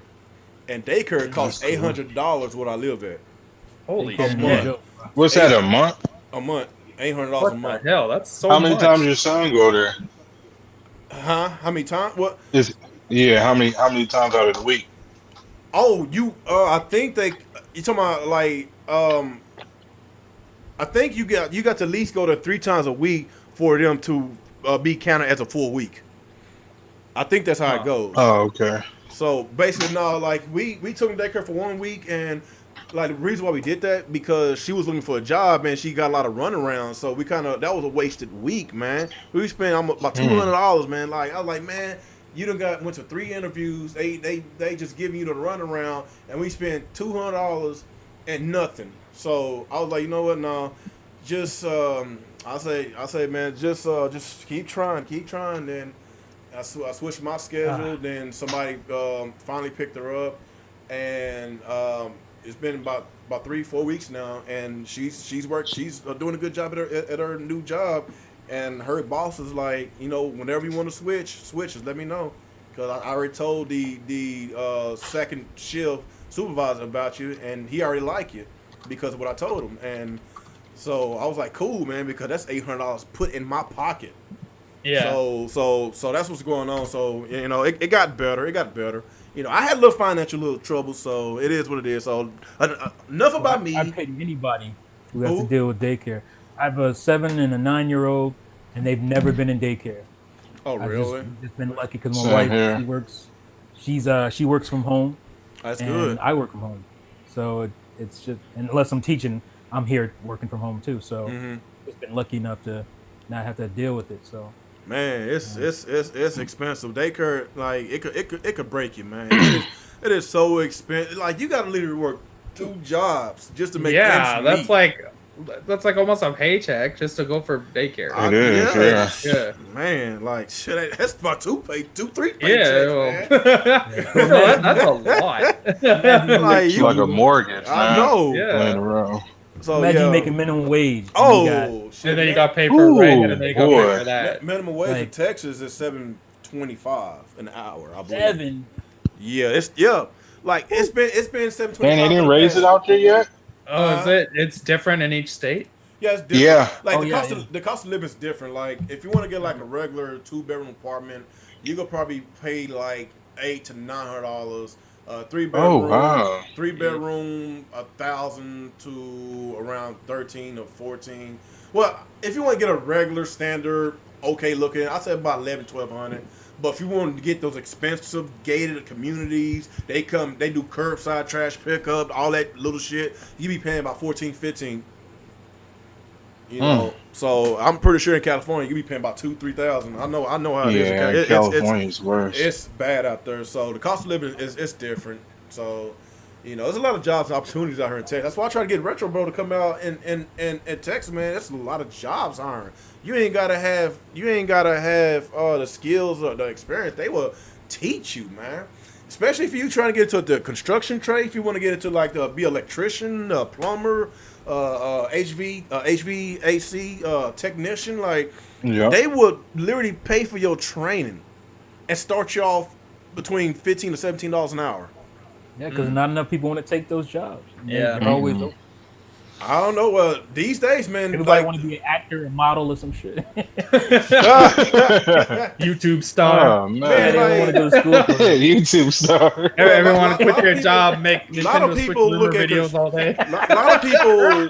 And daycare costs $800 where I live at. Holy A shit. month. What's that, a month? A month. $800 What a the month. hell? That's so How many much. times your son go there? Huh? How many times? What? How many times out of the week? Oh, I think you talking about like I think you got to at least go to 3 times a week for them to be counted as a full week. I think that's how it goes. Oh, okay. So basically, no, like we took them daycare for 1 week, and like the reason why we did that because she was looking for a job and she got a lot of runaround. So that was a wasted week, man. We spent almost about $200, man. Like I was like, man, you done went to 3 interviews. They just giving you the runaround, and we spent $200 and nothing. So I was like, you know what? No, just I say, man, just keep trying. Then I switched my schedule. Then somebody finally picked her up, and it's been about 3-4 weeks now, and she's worked. She's doing a good job at her new job, and her boss is like, whenever you want to switch, just let me know, because I already told the second shift supervisor about you, and he already like you because of what I told him. And so I was like, cool, man, because that's $800 put in my pocket. Yeah. So that's what's going on. So it got better. I had a little financial trouble, so it is what it is. So enough about me. I pity anybody who has to deal with daycare. I have a 7 and a 9-year-old, and they've never been in daycare. Oh, really? I've just been lucky because my wife, she works. She works from home. That's and good. I work from home, so it's just, unless I'm teaching, I'm here working from home too. So just been lucky enough to not have to deal with it. So. Man, it's expensive. Daycare, like it could break you, man. It is so expensive. Like you got to literally work 2 jobs just to make ends meet. That's like almost a paycheck just to go for daycare. It is, yeah. Man, like shit, that's about 3 paychecks. Yeah, man. That's a lot. It's like a mortgage. I know. Playing around. So imagine you making minimum wage. Shit, and then you got to pay for rent, and then you got to pay for that. Minimum wage in Texas is $7.25 an hour. I believe. 7. Yeah, it's been $7.25. And they didn't raise it out there yet. Oh, is it? It's different in each state. Yeah, it's different. Yeah. Like the cost of living is different. Like if you want to get like a regular 2-bedroom apartment, you could probably pay like $800 to $900. 3-bedroom. Oh wow. 3-bedroom, 1,000 to around 13 or 14. Well, if you want to get a regular standard, okay looking, I'd say about 1,100-1,200. But if you want to get those expensive gated communities, they do curbside trash pickup, all that little shit. You be paying about 14-15. So I'm pretty sure in California you be paying about 2,000-3,000. I know how it is. Yeah, California's worse. It's bad out there. So the cost of living is different. So there's a lot of jobs and opportunities out here in Texas. That's why I try to get Retro Bro to come out in Texas, man. That's a lot of jobs hiring. You ain't gotta have the skills or the experience. They will teach you, man. Especially if you trying to get into the construction trade. If you want to get into like be an electrician, a plumber, HVAC technician, like they would literally pay for your training and start you off between $15 to $17 an hour. Yeah, because not enough people want to take those jobs. Yeah. They're always open. I don't know. Well, these days, man, Everybody like, want to be an actor, a model, or some shit. YouTube star. Oh Man, man, They don't want to go to school for it. YouTube star. Everyone want lot to quit their of job, make a lot of Nintendo Switch people rumor look at videos all day. A lot of people,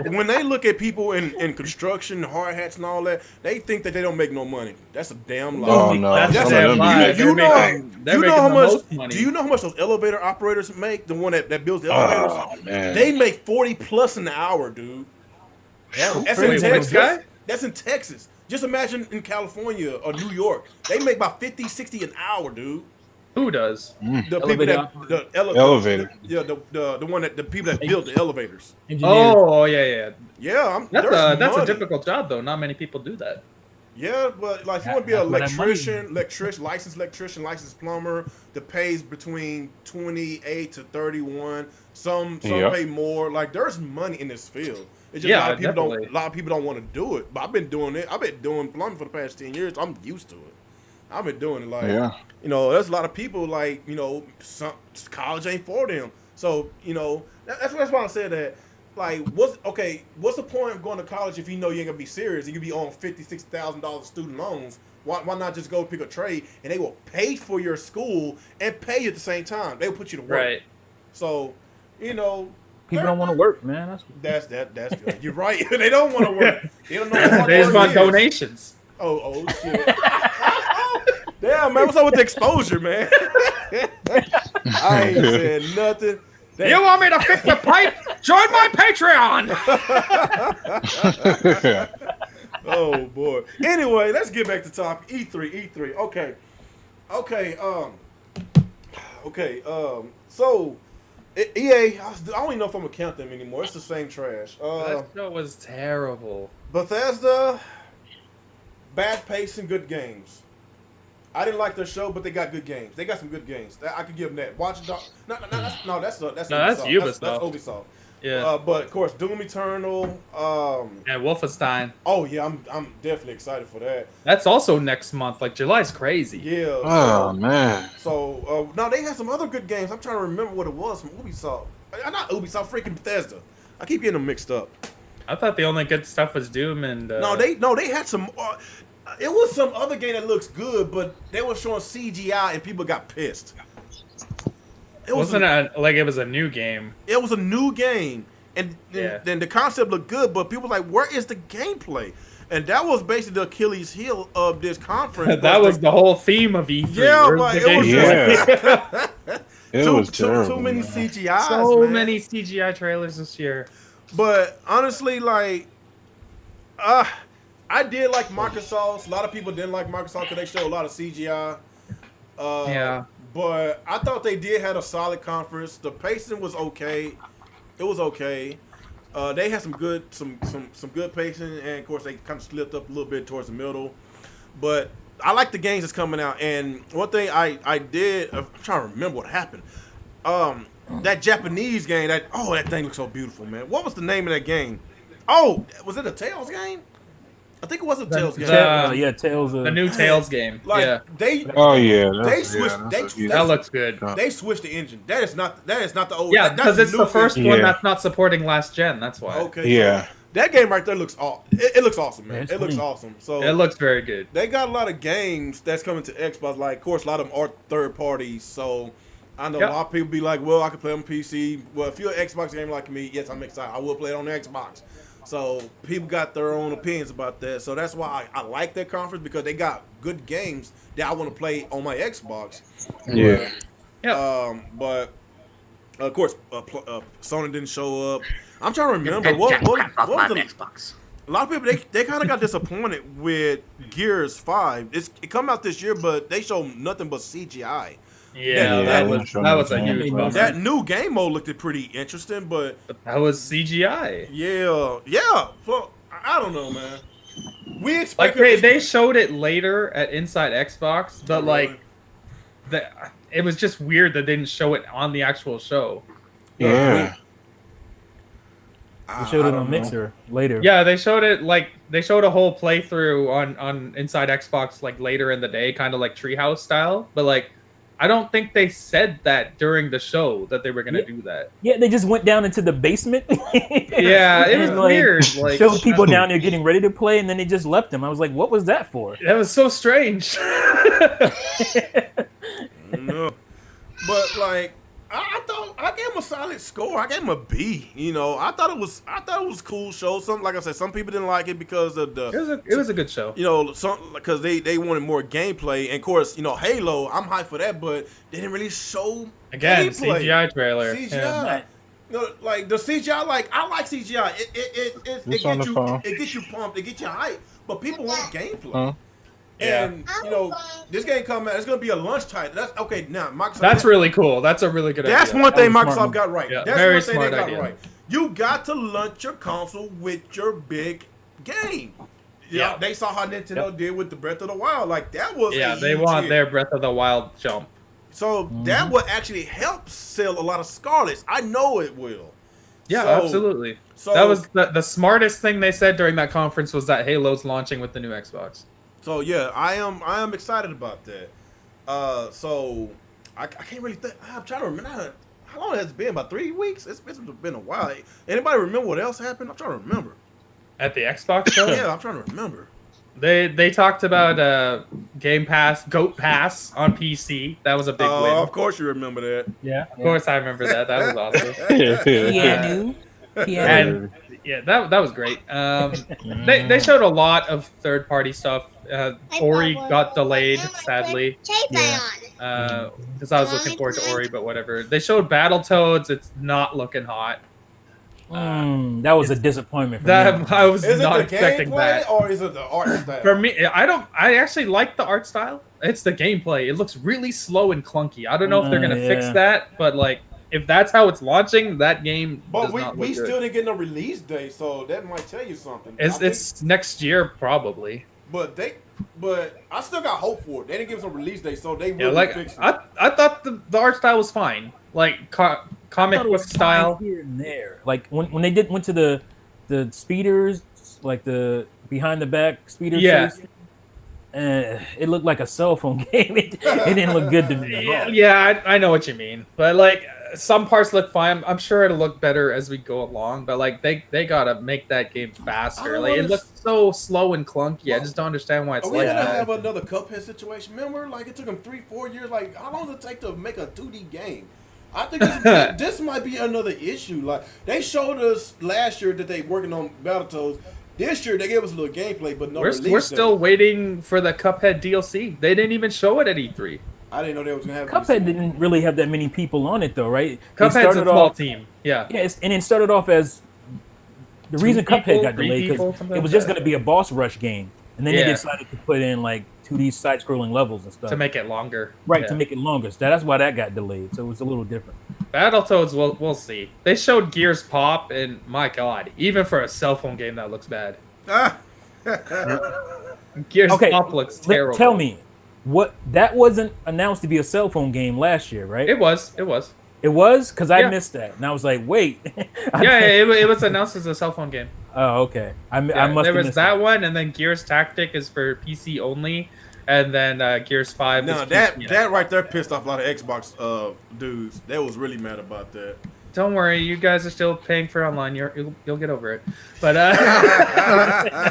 like, when they look at people in construction, hard hats and all that, they think that they don't make no money. That's a damn lie. Oh no, That's That's some a of damn them be lie. making- You know how- They're you know making how the much? most money. Do you know how much those elevator operators make? The one that builds the elevators. Oh man, They make 40 plus an hour, dude. That's in Wait, Texas. which guy? That's in Texas. Just imagine in California or New York, they make about 50, 60 an hour, dude. Who does? The people Elevator that Elevator. the one that the people that build the elevators. Engineers. Oh, yeah. Yeah, That's there's a money. difficult job though. Not many people do that. Yeah, but like if you want to be an That's where that licensed electrician, licensed plumber, the pays between 28 to 31. Some Yep. pay more. Like there's money in this field. It's just Yeah, a definitely. lot of people don't want to do it. But I've been doing it. I've been doing plumbing for the past 10 years. I'm used to it. I've been doing it like Yeah. there's a lot of people like, some college ain't for them. So, that's why I said that. Like, what's the point of going to college if you know you ain't gonna be serious? You could be on $50,000-$60,000 student loans. Why not just go pick a trade and they will pay for your school and pay you at the same time? They will put you to work. Right. So, People don't want to work, man. that's good. You're right. They don't want to work. They don't know what hard They just work want is. donations. Oh shit. Damn, man, what's up with the exposure, man? I ain't said nothing. You want me to fix the pipe? Join my Patreon. Oh boy. Anyway, let's get back to topic. E3. Okay. So EA, I don't even know if I'm gonna count them anymore. It's the same trash. That show was terrible. Bethesda, bad pacing, good games. I didn't like their show, but they got good games. They got some good games. I could give them that. Watch Dogs. No, that's Ubisoft. That's That's Ubisoft. Ubisoft. Yeah. But of course, Doom Eternal. And Wolfenstein. Oh yeah, I'm definitely excited for that. That's also next month. Like July's crazy. Yeah. Oh man. So now they had some other good games. I'm trying to remember what it was from Ubisoft. Not Ubisoft, freaking Bethesda. I keep getting them mixed up. I thought the only good stuff was Doom and. No, they had some. It was some other game that looks good, but they were showing CGI and people got pissed. It was it was a new game. It was a new game, and Yeah. then the concept looked good, but people were like, "Where is the gameplay?" And that was basically the Achilles heel of this conference. That was the whole theme of E3. Yeah, Where's but the it was gameplay? just It was terrible. too many man. CGIs. So man. many CGI trailers this year. But honestly, like, I did like Microsoft. A lot of people didn't like Microsoft because they showed a lot of CGI. Yeah. But I thought they did have a solid conference. The pacing was okay. It was okay. They had some good pacing, and of course they kind of slipped up a little bit towards the middle. But I like the games that's coming out. And one thing I did, I'm trying to remember what happened. That Japanese game, that thing looks so beautiful, man. What was the name of that game? Oh, was it a Tales game? I think it was a Tales game. Yeah, Tales. The new Tales game. Like yeah. they Oh yeah. they switched. That looks good. They switched the engine. That is not the old. Yeah, that's because it's new the first engine. one Yeah. that's not supporting last gen. That's why. Okay. Yeah. So that game right there looks it looks awesome, man. Yeah, it's it looks clean. awesome. So It looks very good. they got a lot of games that's coming to Xbox. Like, of course, a lot of them are third parties. So I know Yep. a lot of people be like, "Well, I can play on PC." Well, if you're an Xbox gamer like me, yes, I'm excited. I will play it on the Xbox. So people got their own opinions about that. So that's why I like that conference, because they got good games that I want to play on my Xbox. Yeah. Yeah. But of course, Sony didn't show up. I'm trying to remember what was the Xbox. A lot of people they kind of got disappointed with Gears 5. It come out this year, but they showed nothing but CGI. Yeah, Yeah, that yeah, was a yeah. huge Yeah. bummer. That new game mode looked pretty interesting, but That was CGI. yeah. So I don't know, man. We Like expected they showed it later at Inside Xbox, but Really? it was just weird that they didn't show it on the actual show. Yeah. We showed I it don't on know. Mixer later. Yeah, they showed it they showed a whole playthrough on Inside Xbox like later in the day, kind of like Treehouse style, but like I don't think they said that during the show that they were going to do that. Yeah, they just went down into the basement. Yeah, it was And, like, weird. Like, showed people down there getting ready to play, and then they just left them. I was like, what was that for? that was so strange. No, but like I thought I gave him a solid score. I gave him a B. You know, I thought it was a cool show. Some, like I said, some people didn't like it because of the. It was a good show. You know, some because they wanted more gameplay, and of course, you know, Halo. I'm hyped for that, but they didn't really show Again, gameplay. CGI trailer. CGI. Yeah. You know, like the CGI, like I like CGI. It gets you pumped, it gets you hyped. But people want gameplay. Huh? And you know, this game come out. It's gonna be a lunch title. That's okay. Now, Microsoft. That's really cool. That's a really good That's idea. one thing That was a Microsoft smart got right. Yeah, That's very one thing smart they got idea. right. You got to launch your console with your big game. Yeah, they saw how Nintendo did with the Breath of the Wild. Like that was they want their Breath of the Wild jump. So that would actually help sell a lot of Scarletts. I know it will. Yeah, So- absolutely. So That was the smartest thing they said during that conference was that Halo's launching with the new Xbox. So yeah, I am excited about that. So I can't really think. I'm trying to remember how long has it been? About 3 weeks? It's been a while. Anybody remember what else happened? I'm trying to remember. At the Xbox show? Yeah, I'm trying to remember. They talked about Game Pass, Goat Pass on PC. That was a big win. Of course you remember that. Yeah. Of course I remember that. That was awesome. Keanu. And yeah, that was great. They showed a lot of third party stuff. Ori got delayed, sadly. Because I was looking forward to Ori, but whatever. They showed Battletoads. It's not looking hot. That was a disappointment for me. I was Is not it the expecting gameplay that. or is it the art style? For me, I actually like the art style. It's the gameplay. It looks really slow and clunky. I don't know if they're gonna fix that, but like if that's how it's launching, that game. But does not we look good. still didn't get no release date, so that might tell you something. It's next year probably. But I still got hope for it. They didn't give us a release date, so they will like fix it. I thought the art style was fine, like comic book style. Here and there, like when they went to the speeders, like the behind the back speeder chase, it looked like a cell phone game. It didn't look good to me at all. Yeah, I know what you mean, but like some parts look fine. I'm sure it'll look better as we go along, but like they gotta make that game faster. Like it looks so slow and clunky. I just don't understand why it's Are we like gonna that. have another Cuphead situation? Remember, like it took them 3-4 years. Like how long does it take to make a 2D game? I think this might be another issue. Like they showed us last year that they working on Battletoads. This year they gave us a little gameplay, but no release We're date. still waiting for the Cuphead DLC. They didn't even show it at E3. I didn't know they was gonna have Cuphead didn't really have that many people on it though, right? Cuphead's a small team. Yeah. Yeah, and it started off as the reason Cuphead got three delayed people, because something it was like just that. going to be a boss rush game, and then they decided to put in like 2D side-scrolling levels and stuff To make it longer. right Yeah. to make it longer. So that's why that got delayed. So it was a little different. Battletoads, we'll see. They showed Gears Pop, and my god, even for a cell phone game, that looks bad. Gears Pop looks terrible. Tell me, what that wasn't announced to be a cell phone game last year, right? It was. It was because I missed that, and I was like, wait. It was announced as a cell phone game. Oh, okay. I must There have was missed that one, and then Gears Tactic is for PC only, and then Gears 5 No, is that PC. right there pissed off a lot of Xbox dudes. They was really mad about that. Don't worry, you guys are still paying for online. You'll get over it. But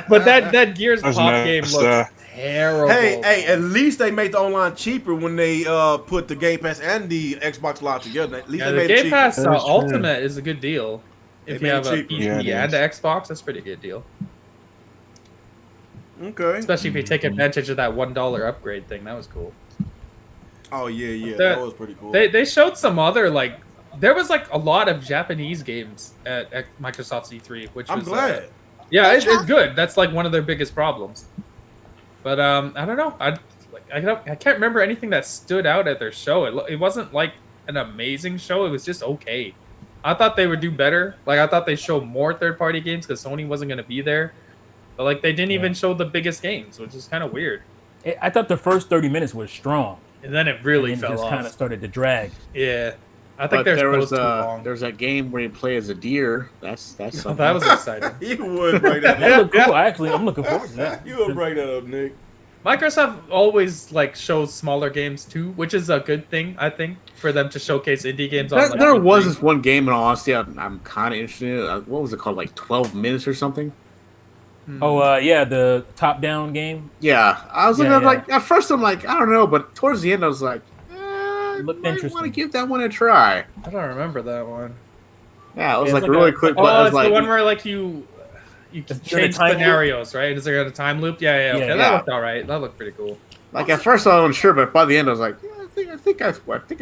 but that Gears That's Pop messed game up. looks terrible. Hey, at least they made the online cheaper when they put the Game Pass and the Xbox Live together. At least Yeah, they the made it Game cheaper. Pass That is true. Ultimate is a good deal. If They you made have it a cheaper. PC Yeah, it and is. an Xbox, that's a pretty good deal. Okay. Especially if you take advantage of that $1 upgrade thing. That was cool. Oh yeah, The- that was pretty cool. They showed some other like there was like a lot of Japanese games at Microsoft's E3, which I'm was glad. yeah, it's good. That's like one of their biggest problems. But I don't know. I can't remember anything that stood out at their show. It wasn't like an amazing show. It was just okay. I thought they would do better. Like I thought they'd show more third-party games because Sony wasn't going to be there. But like they didn't even show the biggest games, which is kind of weird. I thought the first 30 minutes was strong. And then it really and then fell it just off. kind of started to drag. Yeah, I think But they're there was supposed too long. there's a game where you play as a deer. That's something. That was exciting. You would bring that That up. looked cool. I'm looking forward to that. You would bring that up, Nick. Microsoft always like shows smaller games too, which is a good thing, I think, for them to showcase indie games. On, like, There E3. was this one game, in all honesty, I'm kind of interested in. What was it called? Like 12 minutes or something? Oh, yeah, the top-down game. Yeah, I was looking Yeah, at like at first I'm like, I don't know, but towards the end I was like, I It looked might want to interesting. give that one a try. I don't remember that one. Yeah, it was Yeah, like it's really like a- quick. Oh, But I was it's like, the one where like you It's in a change time loop? scenarios, right? Is there a time loop? Yeah, okay. Yeah. That looked all right. That looked pretty cool. like at first I wasn't sure, but by the end I was like, yeah, I think I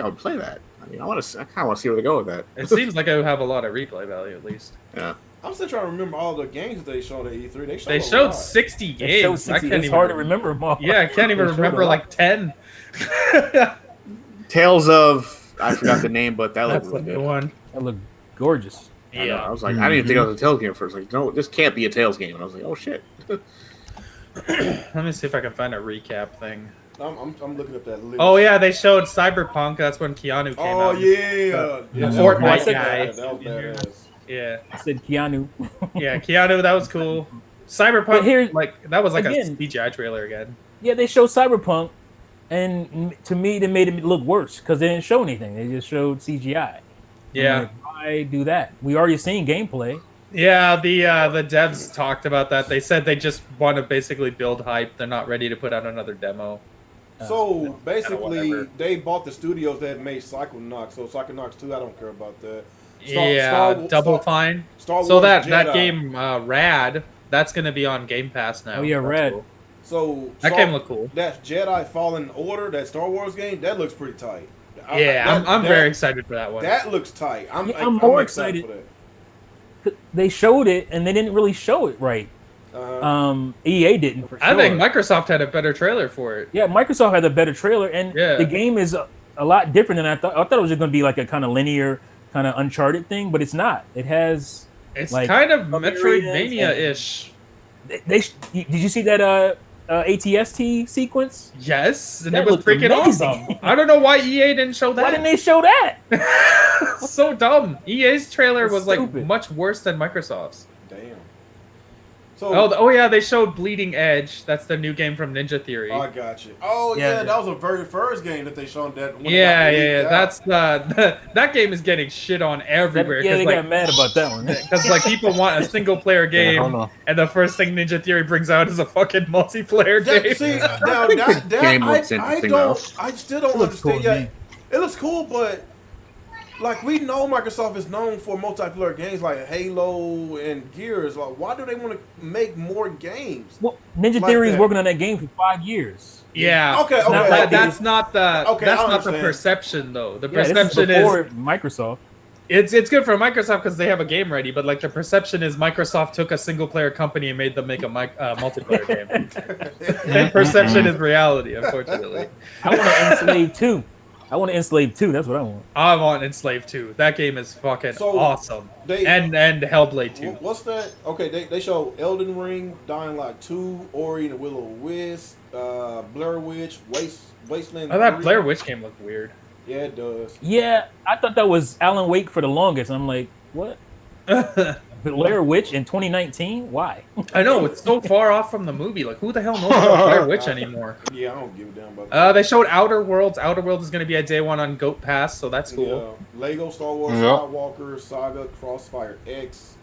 would play that. I mean, I kind of want to see where they go with that. It seems like it would have a lot of replay value at least. Yeah. I'm still trying to remember all the games that they showed at E3. They a showed lot. 60 They showed games. 60. I can't It's even hard to remember them all. Yeah, I can't even They showed remember a lot. like 10. Tales of I forgot the name, but that That's looked the really new good. one. That looked gorgeous. I know, Yeah. I was like, I didn't even think it was a Tales game at first. Like, no, this can't be a Tales game. And I was like, oh shit. Let me see if I can find a recap thing. I'm looking at that list. Oh yeah, they showed Cyberpunk. That's when Keanu came Oh out. yeah. Yeah, that Fortnite was bad. guy. That was badass. Yeah, I said Keanu. yeah, Keanu. That was cool. Cyberpunk. But here- like that was like again- a CGI trailer again. Yeah, they showed Cyberpunk, and to me, they made it look worse because they didn't show anything. They just showed CGI. Yeah. I'm like, why do that? We already seen gameplay. Yeah, the devs talked about that. They said they just want to basically build hype. They're not ready to put out another demo. So basically, whatever. they bought the studios that made Psychonauts. So Psychonauts 2, I don't care about that. Double Fine. Star So Wars that Jedi. game, Rad, that's gonna be on Game Pass now. Oh, yeah, That's Rad. cool. So That game looked cool. That Jedi Fallen Order, that Star Wars game, that looks pretty tight. I'm very excited for that one. That looks tight. I'm more excited. for that. They showed it, and they didn't really show it right. EA didn't for sure. I think Microsoft had a better trailer for it. Yeah, Microsoft had a better trailer, and Yeah. the game is a lot different than I thought. I thought it was just going to be like a kind of linear, kind of Uncharted thing, but it's not. It has. It's like, kind of areas Metroidvania-ish. Did you see that ATST sequence? Yes, and That it was looked freaking amazing. awesome. I don't know why EA didn't show that. Why didn't they show that? So dumb. EA's trailer That's was like stupid. much worse than Microsoft's. Damn. So Oh yeah, they showed Bleeding Edge. That's the new game from Ninja Theory. I got you. Oh Yeah. yeah, that was the very first game that they showed that. when it Yeah. got leaked out. That's that game is getting shit on everywhere. Yeah, they 'cause, got mad about that one. Because like people want a single player game, hold on. and the first thing Ninja Theory brings out is a fucking multiplayer That, game. see, now think that the game looks I interesting, don't. I still don't It looks cool understand. to Yeah, me. it looks cool, but like we know Microsoft is known for multiplayer games like Halo and Gears. Like, why do they want to make more games? Well, Ninja Like Theory is that. working on that game for 5 years. Yeah. Okay, Not okay. like That's not the Okay, that's I not the understand. perception though. The Yeah, this is perception before is Microsoft. it's good for Microsoft because they have a game ready, but like the perception is Microsoft took a single player company and made them make a multiplayer game. And perception is reality, unfortunately. I want to Enslave 2. I want to Enslave 2. That's what I want. I want Enslaved 2. That game is fucking So, awesome. they- and Hellblade 2. What's that? Okay, they show Elden Ring, Dying Light 2, Ori and the Will of the Wisp, Blair Witch, Wasteland. Oh, that 3. Blair Witch game looked weird. Yeah, it does. Yeah, I thought that was Alan Wake for the longest. I'm like, what? Blair Witch in 2019? Why? I know, it's so far off from the movie. Like, who the hell knows about Blair Witch anymore? Yeah, I don't give a damn about that. They showed Outer Worlds. Outer Worlds is going to be a day one on Goat Pass, so that's cool. Yeah. Lego Star Wars Yep. Skywalker Saga Crossfire X.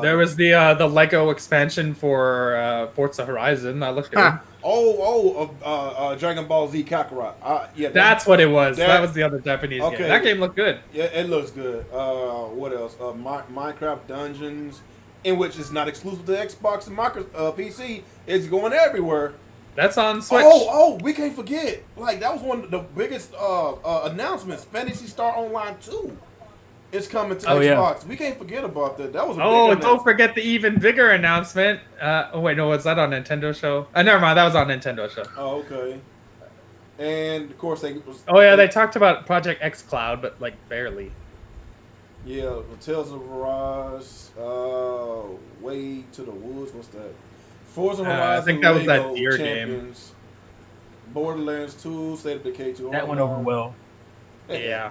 There was the Lego expansion for Forza Horizon. That looked good. Huh. Dragon Ball Z Kakarot. Yeah, That's what it was. That, that- was the other Japanese Okay. game. That game looked good. Yeah, it looks good. What else? Minecraft Dungeons, in which is not exclusive to Xbox and PC. It's going everywhere. That's on Switch. We can't forget. Like that was one of the biggest announcements. Phantasy Star Online 2 is coming to Oh, yeah. Xbox. We can't forget about that. That was a big Oh, announcement. don't forget the even bigger announcement. Wait, no, was that on Nintendo show? Never mind, that was on Nintendo show. Oh, okay. And of course they was. Oh yeah, they talked about Project X Cloud, but like barely. Yeah, Tales of Arise, Way to the Woods. What's that? Forza Horizon. I think that was that Lego deer game. Champions, Borderlands 2, State of Decay 2. That went over well. Yeah.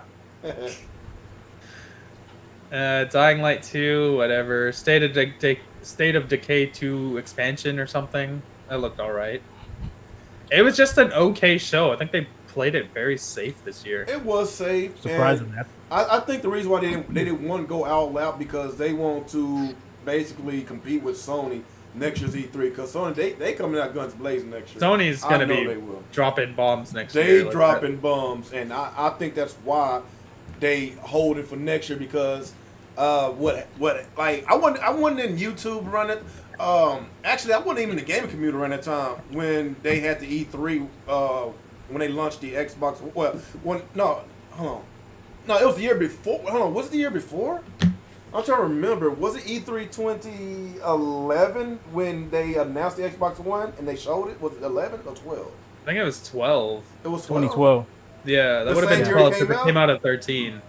Dying Light 2, whatever. State of Decay 2 expansion or something. That looked all right. It was just an okay show. I think they played it very safe this year. It was safe. Surprising that. I think the reason why they didn't want to go all out because they want to basically compete with Sony next year's E3 because Sony they coming out guns blazing next year. Sony's gonna be dropping bombs next year. They dropping bombs, and I think that's why they hold it for next year because what like I wasn't in YouTube running. Actually, I wasn't even in the gaming community around that time when they had the E3 when they launched the Xbox. Well, hold on. No, it was the year before. Hold on, was it the year before? I'm trying to remember. Was it E3 2011 when they announced the Xbox One and they showed it? Was it 11 or 12? I think it was 12. It was 12? 2012. Yeah, that The would have same been year it 12 because it came out at 13.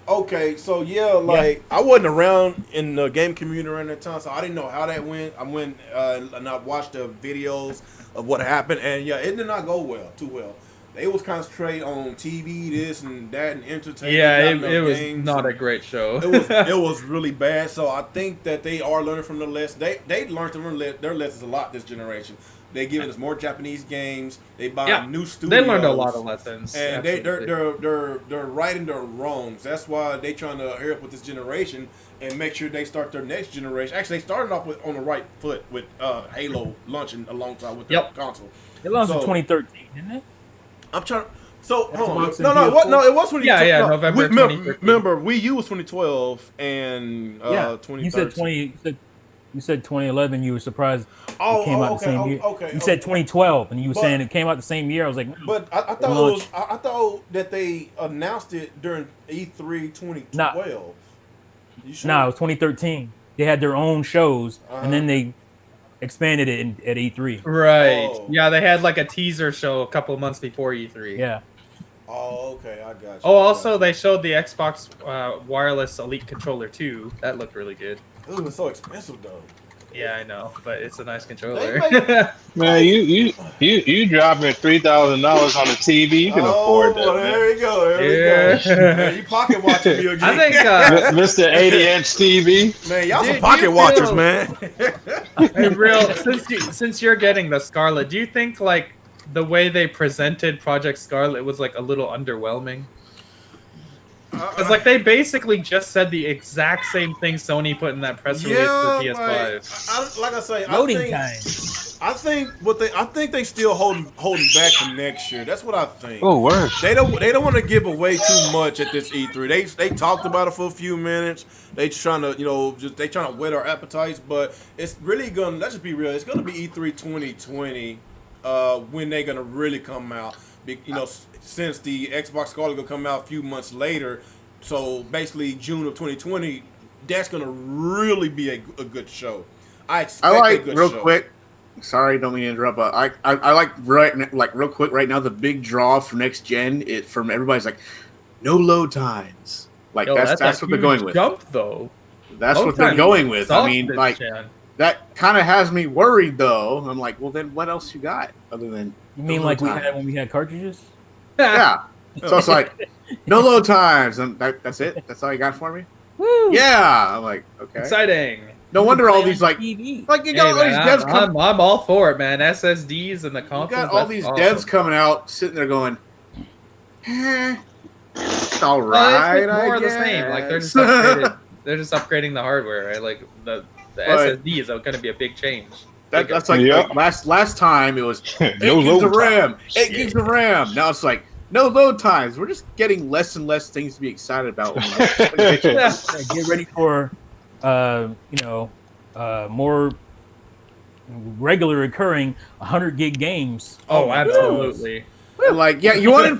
Okay, so yeah, I wasn't around in the game community around that time, so I didn't know how that went. I went and I watched the videos of what happened, and yeah, it did not go too well. They was concentrating on TV, this and that, and entertainment. Yeah, it was not a great show. It was really bad. So I think that they are learning from the lesson. They learned from their lessons a lot this generation. They giving us more Japanese games. They buy new studios. They learned a lot of lessons, and they're righting their wrongs. That's why they trying to hurry up with this generation and make sure they start their next generation. Actually, they started off on the right foot with Halo launching alongside with their console. It launched in 2013, didn't it? I'm trying. So hold on. Xbox No, it was 2012. Yeah, November 2013. Remember, Wii U was 2012 and 2013. You said 2011. You were surprised Oh, it came out the same year. You said 2012, and you were saying it came out the same year. I was like, but I thought I thought that they announced it during E3 2012. You sure? No, it was 2013. They had their own shows, and then they expanded it at E3. Right. Oh. Yeah, they had like a teaser show a couple months before E3. Yeah. Oh, okay, I got you. Oh, also they showed the Xbox Wireless Elite Controller 2. That looked really good. Ooh, it's so expensive though. Yeah, I know, but it's a nice controller. Man, you dropping $3,000 on the TV? You can afford that. There we go. There we go. Man, you pocket watching me again. I think Mr. 80-inch TV. Man, y'all some pocket watchers, man. Since you're getting the Scarlett, do you think like the way they presented Project Scarlett was like a little underwhelming? Because like they basically just said the exact same thing Sony put in that press release for PS5. Like I say, Loading time. I think they still holding back for next year. That's what I think. Oh, word. They don't want to give away too much at this E3. They talked about it for a few minutes. They trying to whet our appetites, but it's really gonna. Let's just be real. It's gonna be E3 2020 when they're gonna really come out. Since the Xbox Scarlett will come out a few months later, so basically June of 2020, that's gonna really be a good show. I expect a good show. Quick. Sorry, don't mean to interrupt, but I like real quick right now. The big draw for next gen, from everybody's like no load times. Like that's what they're going with. Jump though. That's what they're going with. I mean, like that kind of has me worried though. I'm like, well, then what else you got other than? You mean like we had when we had cartridges? Yeah. So it's like no load times, and that's it. That's all you got for me. Woo. Yeah. I'm like, okay. Exciting. No wonder all these like you got all these devs coming. I'm all for it, man. SSDs and the consoles. You got all these devs coming out, sitting there going, all right. It's more of the same. Like they're just upgrading the hardware, right? Like the SSD is going to be a big change. That's like last time it was 8 gigs of RAM, 8 gigs of RAM. Now it's like no load times. We're just getting less and less things to be excited about. Get ready for more regular occurring 100 gig games. Oh, absolutely. Like, yeah, you want to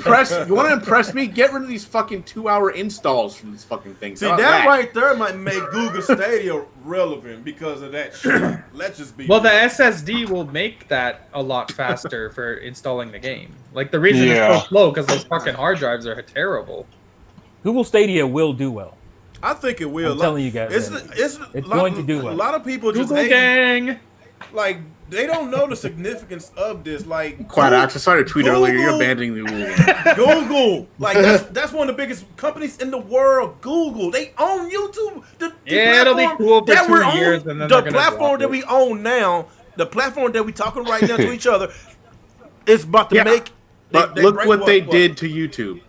impress me? Get rid of these fucking 2-hour installs from these fucking things. See, that right there might make Google Stadia relevant because of that shit. Let's just be. Well, the SSD will make that a lot faster for installing the game. Like the reason it's so slow because those fucking hard drives are terrible. Google Stadia will do well. I think it will. I'm telling you guys, it's going to do well. A lot of people just Google gang. Like they don't know the significance of this. Like, quite actually, I started a tweet earlier. You're abandoning the Google. Google, like that's one of the biggest companies in the world. Google, they own YouTube. It'll be cool for 2 years, and then the platform that we own now, the platform that we talking right now to each other. it's about to make. But look what they did to YouTube.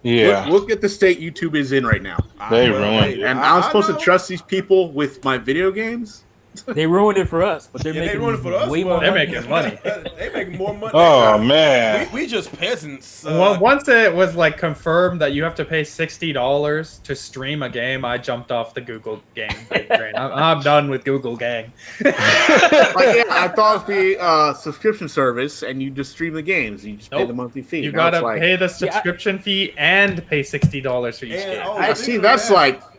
Yeah, Look at the state YouTube is in right now. they ruined it. And I'm supposed to trust these people with my video games? They ruined it for us, but they're Yeah, they making ruined it for us, way but more They're money. making money. They make more money. Oh man, We just peasants. Well, once it was like confirmed that you have to pay $60 to stream a game, I jumped off the Google Gang train. I'm done with Google Gang. Like, yeah, I thought it'd be a subscription service, and you just stream the games. You just pay the monthly fee. You Now gotta it's like, pay the subscription fee and pay $60 for each And, game. oh, I see.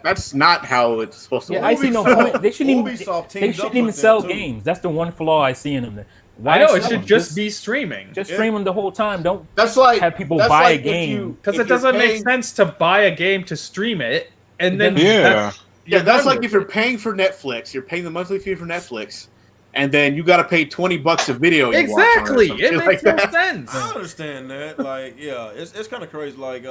That's not how it's supposed to Yeah, work. I see no point. They shouldn't even. Ubisoft They teamed up shouldn't even with them, sell too. games. That's the one flaw I see in them. I know it sell should them? just be streaming. Just stream them the whole time. Don't That's like have people that's buy like a game. Because if it doesn't you're make paying- sense to buy a game to stream it and then yeah. Yeah, that's like done if you're paying for Netflix, you're paying the monthly fee for Netflix, and then you got to pay $20 a video. You watch on it or exactly. some It shit makes like no that. sense. I understand that. Like, yeah, it's kind of crazy. Like,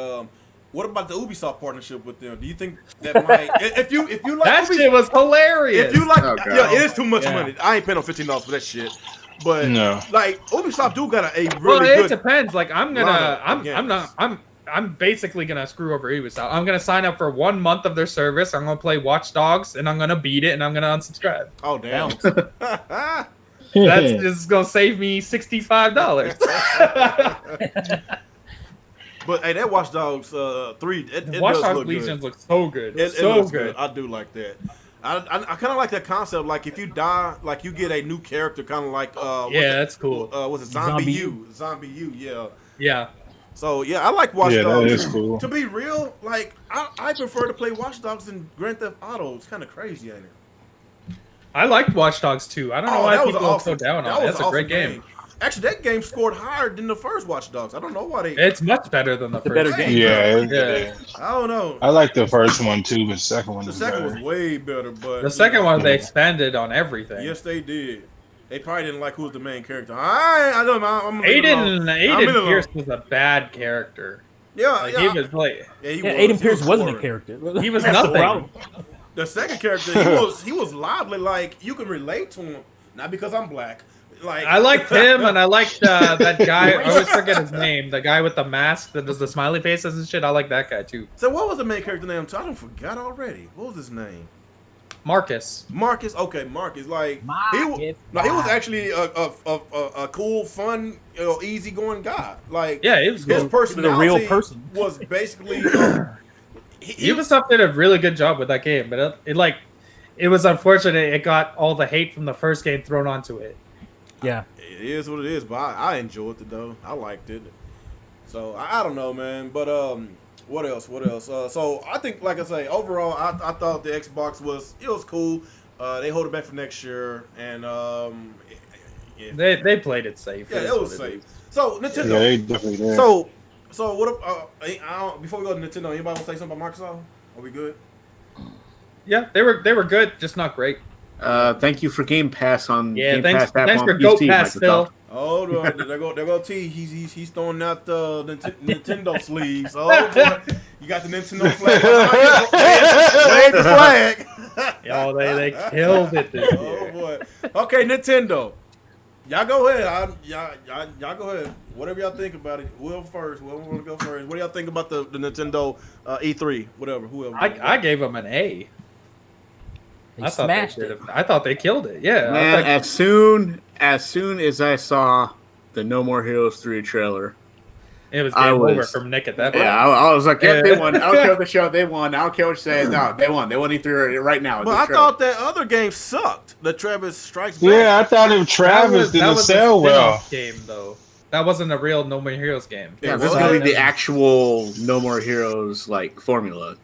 what about the Ubisoft partnership with them? Do you think that might if you like That shit was hilarious. if you like Oh, God. yeah, it is too much Yeah. money. I ain't paying no $15 for that shit. But No. like Ubisoft do got a well, really it good. depends. Like I'm lineup of I'm basically gonna screw over Ubisoft. I'm gonna sign up for 1 month of their service. I'm gonna play Watch Dogs and I'm gonna beat it and I'm gonna unsubscribe. Oh damn! That's just gonna save me $65. But hey, that Watch Dogs 3, it Watch does Dogs look Legion good. looks so good. It so looks good. I do like that. I kind of like that concept. Like if you die, like you get a new character, kind of like Yeah, that's cool. Was it Zombie U? Zombie U, yeah. Yeah. So yeah, I like Watch Yeah, that Dogs. is cool. To be real, like I prefer to play Watch Dogs than Grand Theft Auto. It's kind of crazy, ain't it? I liked Watch Dogs 2. I don't know why that was people are awesome. so down That on it. was That's a an great awesome game. Actually, that game scored higher than the first Watch Dogs. I don't know why they. It's much better than the It's a first better game. game. Yeah, I don't know. I like the first one too, but the second one The was second better. was way better, but The second one, they expanded on everything. Yes, they did. They probably didn't like who was the main character. I don't know. I'm leave it alone. Aiden Pierce was a bad character. Yeah, Like, yeah. he was like, Yeah, he Yeah, was. Aiden He Pierce was wasn't a boring. character. he was That's the nothing. problem. The second character, he was lively. Like you can relate to him, not because I'm black. Like I liked him, and I liked that guy. I always forget his name. The guy with the mask that does the smiley faces and shit. I like that guy too. So what was the main character name? I don't forgot already. What was his name? Marcus. Marcus. Okay, Marcus. Like Marcus. he was actually a cool, fun, easygoing guy. Like Yeah, he was his cool. personality real person. was basically. Ubisoft did a really good job with that game, but it was unfortunate. It got all the hate from the first game thrown onto it. Yeah. It is what it is, but I enjoyed it though. I liked it. So I don't know, man. But what else? So I think, like I say, overall, I thought the Xbox was cool. They hold it back for next year, and yeah, They played it safe. yeah, is it what was is. safe. So Yeah, Nintendo. they definitely did. So what? Before we go to Nintendo, anybody want to say something about Microsoft? Are we good? Yeah, they were good, just not great. Thank you for Game Pass on Yeah, Game thanks Pass app on for PC, Goat Pass, Microsoft. Phil. Oh, there go T. He's throwing out the Nintendo sleeves. Oh, boy. You got the Nintendo flag. Wave the flag. Oh, they killed it this Oh year. boy. Okay, Nintendo. Y'all go ahead. Y'all go ahead. Whatever y'all think about it. Whoever first. Whoever want to go first. What do y'all think about the Nintendo E3? Whatever. Whoever. I gave them an A. They smashed it. I thought they killed it. Yeah. Man, I as soon as I saw the No More Heroes 3 trailer, it was I game over was- from Nick at that yeah, point. I was like, yeah, they Yeah. won. I don't care what the show they won. I don't care what you say. No, they won. They won E3 right now. But The I trailer. thought that other game sucked. The Travis Strikes Back. Yeah, I thought if Travis didn't a sell well. spin-off game though. That wasn't a real No More Heroes game. Yeah, It this is was. gonna be the actual No More Heroes like formula.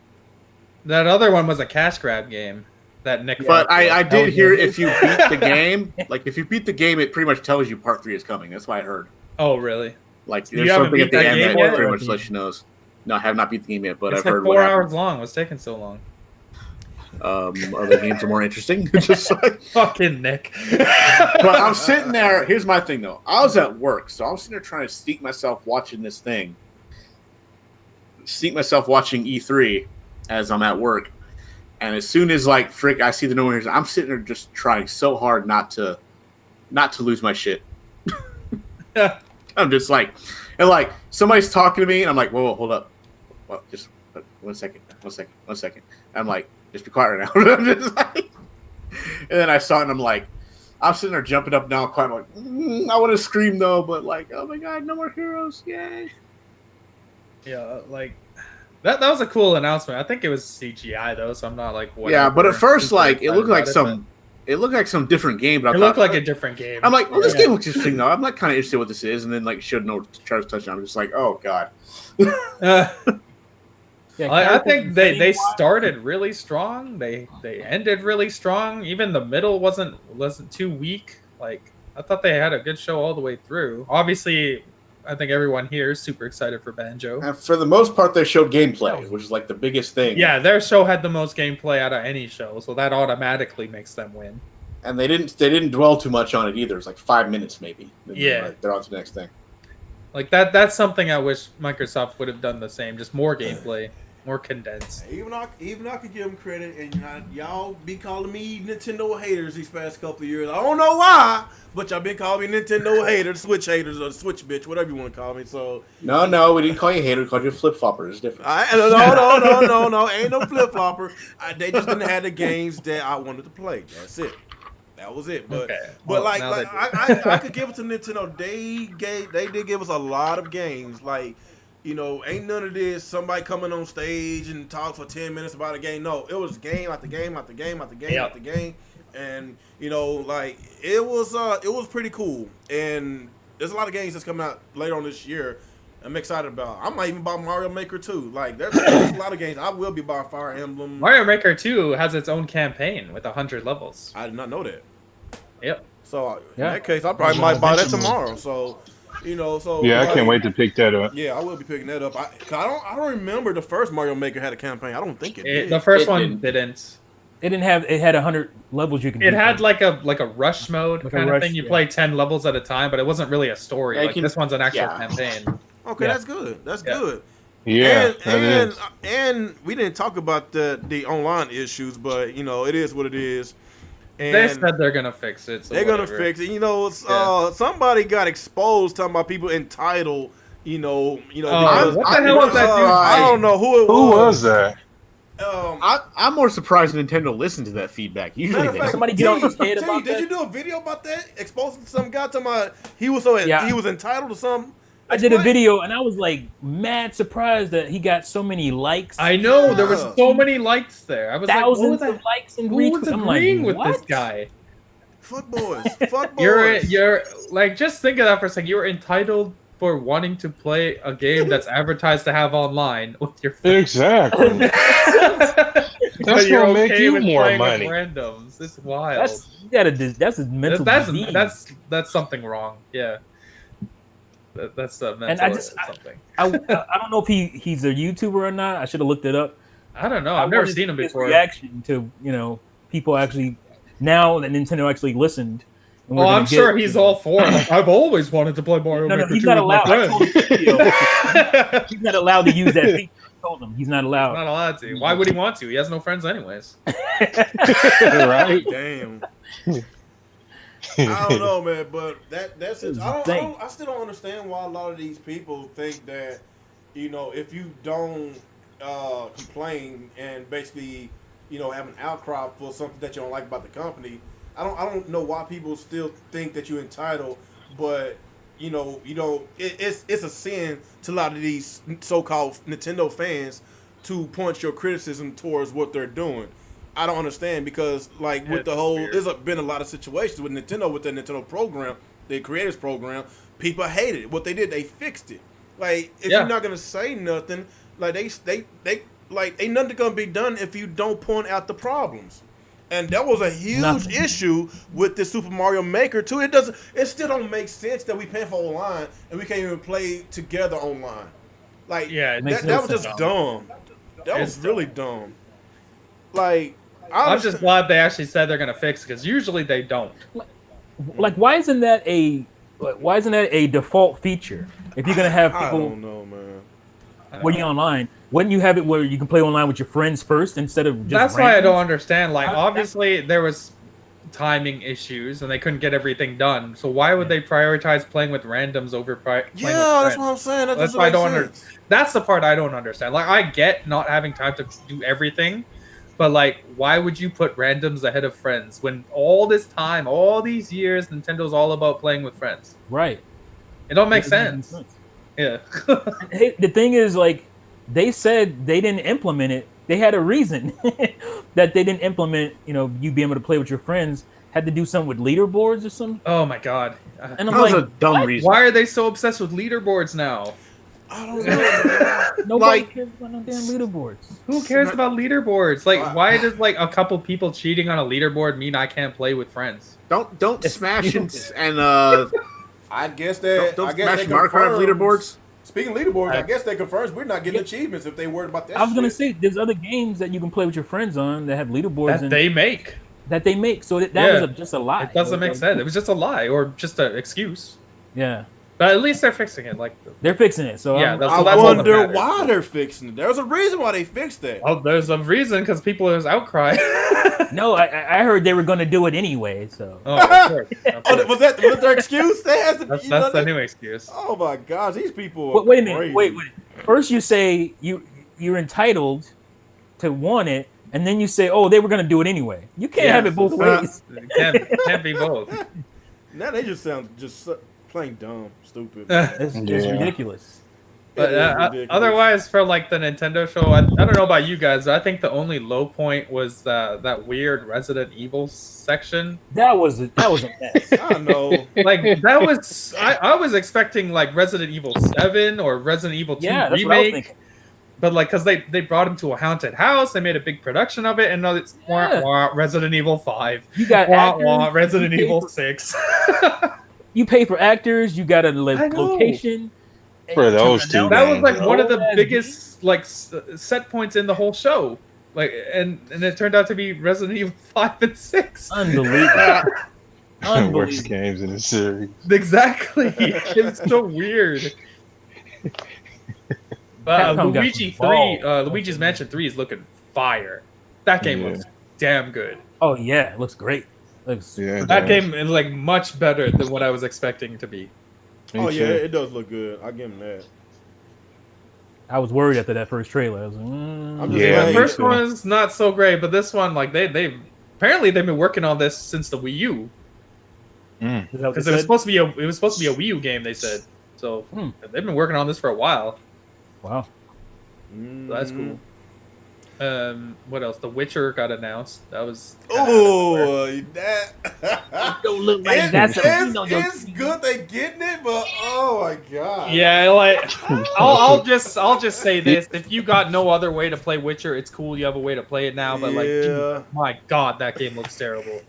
That other one was a cash grab game. That Nick. But I Hell did hear yeah. if you beat the game, like if you beat the game, it pretty much tells you Part 3 is coming. That's what I heard. Oh really? Like You there's haven't something at beat the that end game that yet? pretty much lets you know. No, I have not beat the game yet, but It's I've like heard 4 what hours long. What's taking so long? happened. Other games are more interesting. Just like, Fucking Nick. but I'm sitting there. Here's my thing though. I was at work, so I was sitting there trying to sneak myself watching this thing. Sneak myself watching E3 as I'm at work. And as soon as like frick, I see the No More Heroes, I'm sitting there just trying so hard not to lose my shit. I'm just like, and like somebody's talking to me, and I'm like, whoa, hold up, well, just 1 second. I'm like, just be quiet right now. I'm just like, and then I saw it, and I'm like, I'm sitting there jumping up and down, quiet. I'm like, I want to scream though, but like, oh my god, no more heroes, yay! Yeah, like that was a cool announcement. I think it was CGI though, so I'm not like Yeah, but at first, like, it looked like some different game. But it looked like a different game. I'm like, well, this game looks interesting though. I'm like kind of interested what this is, and then like showed no Charles touchdown. I'm just like, oh god. Yeah, I think they started really strong. They ended really strong. Even the middle wasn't too weak. Like I thought they had a good show all the way through. Obviously, I think everyone here is super excited for Banjo. And for the most part, they showed gameplay, which is like the biggest thing. Yeah, their show had the most gameplay out of any show, so that automatically makes them win. And they didn't dwell too much on it either. It's like 5 minutes maybe. Yeah, they're on to the next thing. Like that's something I wish Microsoft would have done the same. Just more gameplay. More condensed. Even I could give them credit, and y'all be calling me Nintendo haters these past couple of years. I don't know why, but y'all been calling me Nintendo haters, Switch haters, or Switch bitch, whatever you want to call me. So no, we didn't call you a hater. We called you a flip flopper. It's different. No, ain't no flip flopper. They just didn't have the games that I wanted to play. That's it. That was it. But I could give it to Nintendo. They did give us a lot of games. Like, you know, ain't none of this somebody coming on stage and talk for 10 minutes about a game. No, it was game after game after game after game after game. And, you know, like, it was pretty cool. And there's a lot of games that's coming out later on this year I'm excited about. I might even buy Mario Maker 2. Like, there's a lot of games. I will be buying Fire Emblem. Mario Maker 2 has its own campaign with 100 levels. I did not know that. Yep. So, in that case, I probably might buy that tomorrow. So... You know, so yeah, I can't wait to pick that up. Yeah, I will be picking that up. I don't remember the first Mario Maker had a campaign. I don't think it did. The first one didn't. It didn't have. It had 100 levels you can. It had like a rush mode kind of thing. You play 10 levels at a time, but it wasn't really a story. Like this one's an actual campaign. Okay, that's good. That's good. Yeah, and we didn't talk about the online issues, but you know, it is what it is. And they said they're gonna fix it. So they're gonna fix it. You know, somebody got exposed talking about people entitled. You know. What the hell was that dude? I don't know who was that. I'm more surprised Nintendo listened to that feedback. Usually, somebody get on his head about that. Did you do a video about that? Exposing some guy talking about he was entitled to something. I did a video and I was like mad surprised that he got so many likes. I know there was so many likes there. I was thousands of likes and retweets. Who was agreeing with this guy? Fuck boys. Fuck boys. You're like, just think of that for a second. You're entitled for wanting to play a game that's advertised to have online with your friends. Exactly. That's gonna make you more money. Randoms. It's wild. That's a mental disease. That's something wrong. Yeah. That's the mental and something. I don't know if he's a YouTuber or not. I should have looked it up. I don't know. I've never seen him before. Reaction to people actually now that Nintendo actually listened. Well, I'm sure he's all for it. Like, I've always wanted to play Mario Maker 2 with my friends. He's not allowed to use that feature. I told him he's not allowed. Not allowed to. Why would he want to? He has no friends anyways. Right? Damn. I don't know, man, but that's it. I still don't understand why a lot of these people think that, you know, if you don't complain and basically, you know, have an outcry for something that you don't like about the company, I don't know why people still think that you're entitled, but you know, it's a sin to a lot of these so-called Nintendo fans to point your criticism towards what they're doing. I don't understand because, like, with the whole, there's been a lot of situations with Nintendo, with their Nintendo program, their creators program, people hated it. What they did, they fixed it. Like, if you're not gonna say nothing, like they ain't nothing gonna be done if you don't point out the problems. And that was a huge issue with the Super Mario Maker too. It still don't make sense that we pay for online and we can't even play together online. Like, that was just dumb. That was really dumb. Like, I'm just glad they actually said they're gonna fix it because usually they don't. Like, why isn't that a default feature? If you're gonna have people, I don't know, man. When you're online, wouldn't you have it where you can play online with your friends first instead of just? That's why I don't understand. Like, obviously there was timing issues and they couldn't get everything done. So why would they prioritize playing with randoms over playing with friends? that's what I'm saying. That That's doesn't why I make don't sense. That's the part I don't understand. Like, I get not having time to do everything, but like, why would you put randoms ahead of friends when all this time, all these years, Nintendo's all about playing with friends? Right. It don't make sense. Yeah. Hey, the thing is, like, they said they didn't implement it. They had a reason that they didn't implement. You know, you being able to play with your friends had to do something with leaderboards or something. Oh my god. And I'm That was like, a dumb what? reason. Why are they so obsessed with leaderboards now? I don't know. Nobody Like- cares about no damn leaderboards. Who cares about leaderboards? Like, why does like a couple people cheating on a leaderboard mean I can't play with friends? Don't smash and I guess that. don't I guess smash they Minecraft confirms- leaderboards. Speaking of leaderboards, I guess they confirms we're not getting achievements if they worried about that. I was gonna shit. say there's other games that you can play with your friends on that have leaderboards That they make. that they make. So that Yeah. was just a lie. It doesn't make sense. It was just a lie or just an excuse. Yeah, But at least they're fixing it. Like, they're fixing it. So Yeah, I'm- that's- I So all that wonder matters. why they're fixing it. There's a reason why they fixed that. oh, there's a reason because people there's outcry. no, I heard they were gonna do it anyway. So Oh, of course. Oh, was that their excuse? They has to, That's, you know, that's the they- new excuse. Oh my gosh, these people. Are wait a minute. crazy. Wait. First you say you're entitled to want it, and then you say, oh, they were gonna do it anyway. You can't have it both ways. It can't be both. Now they just sound just plain dumb, stupid. It's Yeah. ridiculous. But It is ridiculous. otherwise, for like the Nintendo show, I don't know about you guys, but I think the only low point was that weird Resident Evil section. That was a mess. I know. Like that was, I was expecting like Resident Evil 7 or Resident Evil 2 Yeah, that's what I was remake. thinking. But like, cause they brought him to a haunted house, they made a big production of it, and now it's Yeah. Resident Evil 5, You got actors, Resident you pay Evil for- 6. You pay for actors. You got a I know. location. For those two That was like games, one of the Old-ass biggest like set points in the whole show. Like, and it turned out to be Resident Evil 5 and 6. Unbelievable. worst Unbelievable. games in the series. Exactly. It's so weird. But Capcom got Luigi some 3, balls. Luigi's Mansion 3 is looking fire. That game Yeah. looks damn good. Oh yeah, it looks great. Looks Yeah, it That does. game is like much better than what I was expecting it to be. Me Oh yeah, too. it does look good. I give them that. I was worried after that first trailer. I was like, I'm just Yeah, The me first too. one is not so great, but this one, like they apparently they've been working on this since the Wii U. Mm. is that what Because they it was said? supposed to be a Wii U game, they said. So Hmm. they've been working on this for a while. Wow. So that's cool. What else? The Witcher got announced. That was Oh, that. Don't look like that's a it's good they getting it, but oh my god. yeah. Like I'll just say this: if you got no other way to play Witcher, it's cool. You have a way to play it now, but like, Yeah. my god, that game looks terrible.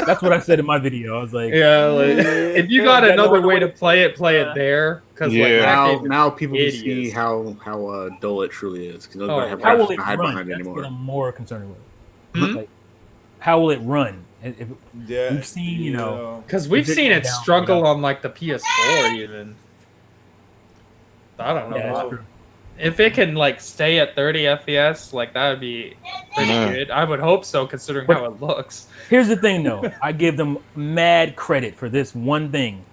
That's what I said in my video. I was like, Yeah, like, if you got Yeah, another no way way to play it there. Because Yeah. like that Now, game is now people can hideous. see how dull it truly is because nobody Oh, have how will graphics it to hide run? behind That's anymore. what I'm more concerned with. Hmm? Like, how will it run? If Yeah. we've seen, you know, Because we've If it seen go it down, struggle go on like the PS4 even. I don't know. yeah, that's true. If it can like stay at 30 FPS, like that would be pretty Yeah. good. I would hope so, considering But- how it looks. Here's the thing, though. I give them mad credit for this one thing.